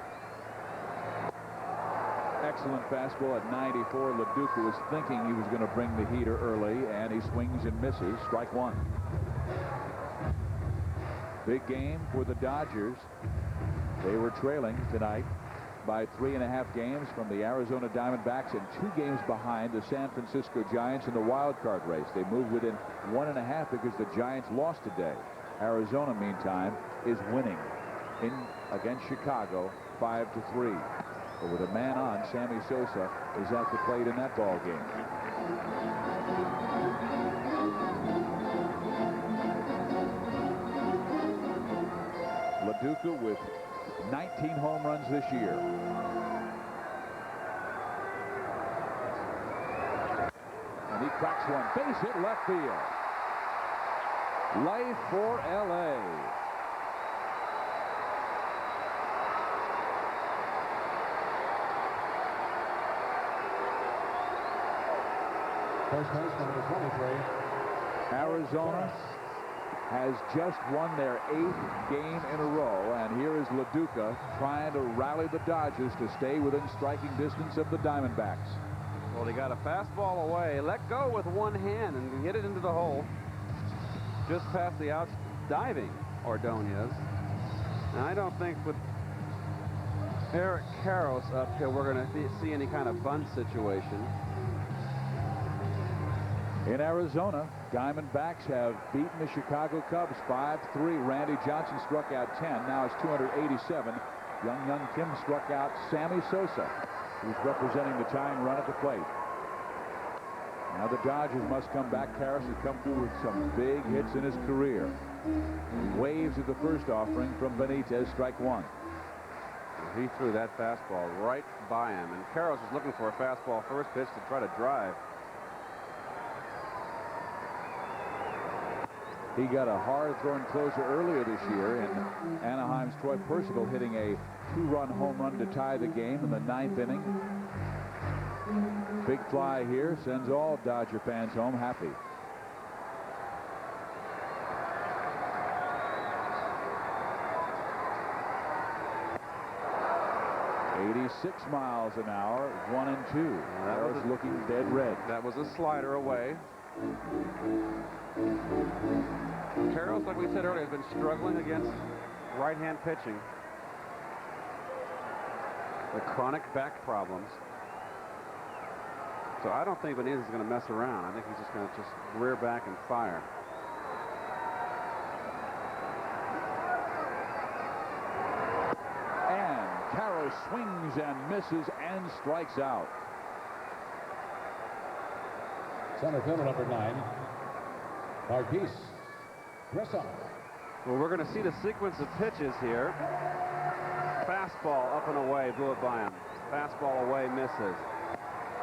Excellent fastball at 94. LaDuca was thinking he was going to bring the heater early, and he swings and misses. Strike 1. Big game for the Dodgers. They were trailing tonight by 3.5 games from the Arizona Diamondbacks and 2 games behind the San Francisco Giants in the wild card race. They moved within 1.5 because the Giants lost today. Arizona, meantime, is winning against Chicago 5-3. But with a man on, Sammy Sosa is at the plate in that ball game. LaDuca with 19 home runs this year. And he cracks one. Base hit left field. Life for L.A. First base, number 23. Arizona has just won their 8th game in a row, and here is LaDuca trying to rally the Dodgers to stay within striking distance of the Diamondbacks. Well, he got a fastball away, let go with one hand, and hit it into the hole just past the outs, diving Ordonez. Now, I don't think with Eric Karros up here we're going to see any kind of bunt situation. In Arizona, Diamondbacks have beaten the Chicago Cubs 5-3. Randy Johnson struck out 10. Now it's 287. Young Kim struck out Sammy Sosa, who's representing the tying run at the plate. Now the Dodgers must come back. Karros has come through with some big hits in his career. Waves at the first offering from Benitez, strike one. He threw that fastball right by him, and Karros was looking for a fastball first pitch to try to drive. He got a hard-throwing closer earlier this year in Anaheim's Troy Percival, hitting a 2-run home run to tie the game in the 9th inning. Big fly here sends all Dodger fans home happy. .86 miles an hour, 1-2. That was looking dead red. That was a slider away. Karros, like we said earlier, has been struggling against right-hand pitching. The chronic back problems. So I don't think Benitez is going to mess around. I think he's just going to rear back and fire. And Karros swings and misses and strikes out. Center fielder, number 9. Marquise Grissom. Well, we're going to see the sequence of pitches here. Fastball up and away, blew it by him. Fastball away, misses.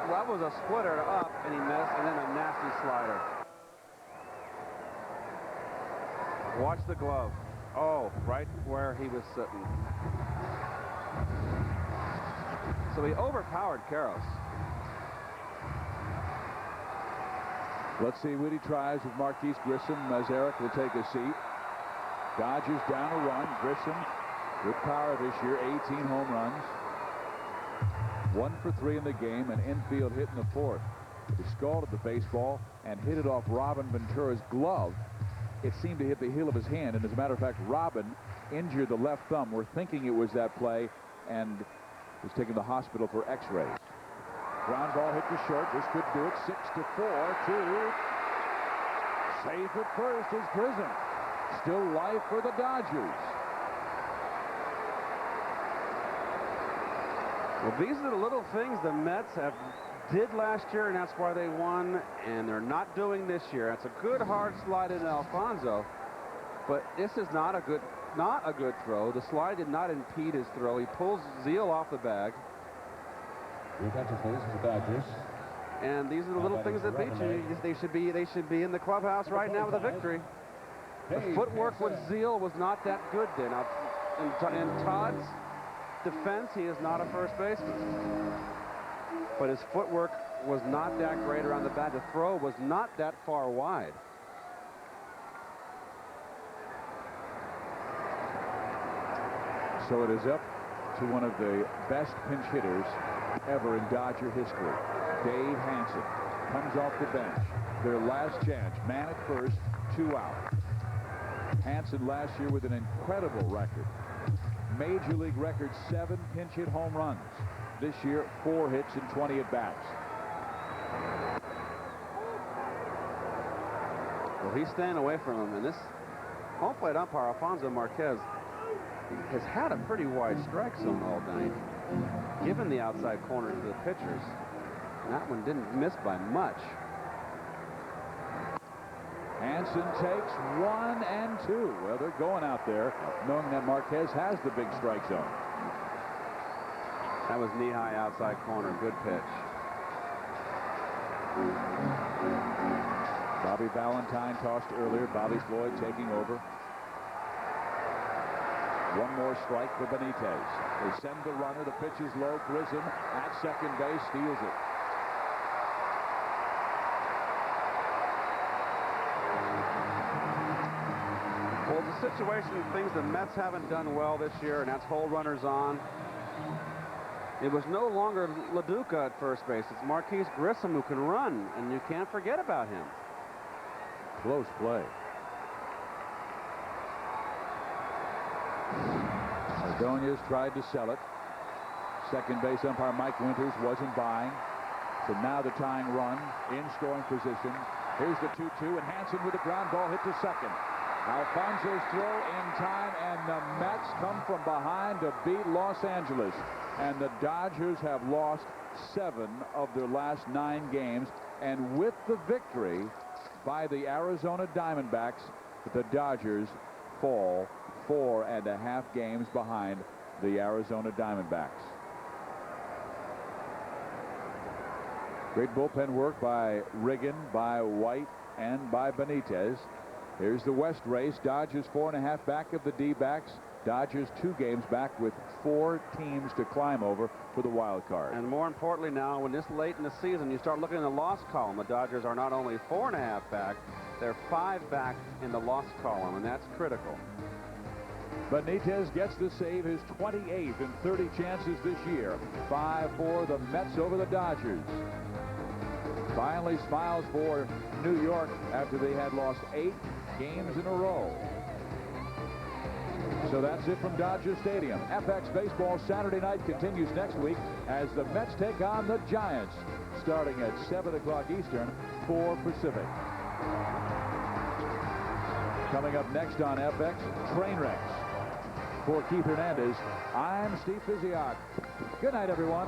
That was a splitter up, and he missed, and then a nasty slider. Watch the glove. Oh, right where he was sitting. So he overpowered Karros. Let's see what he tries with Marquise Grissom as Eric will take a seat. Dodgers down a run. Grissom, good power this year, 18 home runs. 1 for 3 in the game, an infield hit in the 4th. He scalded the baseball and hit it off Robin Ventura's glove. It seemed to hit the heel of his hand, and as a matter of fact, Robin injured the left thumb. We're thinking it was that play and was taken to the hospital for x-rays. Ground ball hit to short. This could do it. 6-4 to safe at first is Grissom. Still life for the Dodgers. Well, these are the little things the Mets did last year, and that's why they won, and they're not doing this year. That's a good hard slide into Alfonso, but this is not a good throw. The slide did not impede his throw. He pulls Zeal off the bag. The Dodgers. And these are the little things that beat you. They should be in the clubhouse right now with a victory. The footwork with Zeal was not that good there. Now, in Todd's defense, he is not a first baseman, but his footwork was not that great around the bat. The throw was not that far wide. So it is up to one of the best pinch hitters ever in Dodger history. Dave Hansen comes off the bench. Their last chance. Man at first, 2 out. Hansen last year with an incredible record. Major League record 7 pinch hit home runs. This year 4 hits and 20 at bats. Well, he's staying away from him, and this home plate umpire Alfonso Marquez has had a pretty wide strike zone all night, given the outside corner to the pitchers. And that one didn't miss by much. Hansen takes 1 and 2. Well, they're going out there knowing that Marquez has the big strike zone. That was knee-high outside corner. Good pitch. Bobby Valentine tossed earlier. Bobby Floyd taking over. One more strike for Benitez. They send the runner. The pitch is low. Grissom at second base steals it. Well, the situation, things the Mets haven't done well this year, and that's hold runners on. It was no longer LaDuca at first base. It's Marquise Grissom who can run, and you can't forget about him. Close play. Ordonez tried to sell it. Second base umpire Mike Winters wasn't buying. So now the tying run in scoring position. Here's the 2-2, and Hansen with a ground ball hit to second. Alfonso's throw in time, and the Mets come from behind to beat Los Angeles. And the Dodgers have lost 7 of their last 9 games. And with the victory by the Arizona Diamondbacks, the Dodgers fall 4.5 games behind the Arizona Diamondbacks. Great bullpen work by Riggin, by White, and by Benitez. Here's the West race. Dodgers 4.5 back of the D-backs. Dodgers 2 games back with 4 teams to climb over for the wild card. And more importantly now, when this late in the season, you start looking in the loss column. The Dodgers are not only 4.5 back, they're 5 back in the loss column, and that's critical. Benitez gets the save, his 28th in 30 chances this year. 5-4 the Mets over the Dodgers. Finally smiles for New York after they had lost 8 games in a row. So that's it from Dodger Stadium. FX Baseball Saturday night continues next week as the Mets take on the Giants, starting at 7 o'clock Eastern, 4 Pacific. Coming up next on FX, Trainwrecks. For Keith Hernandez, I'm Steve Physioc. Good night, everyone.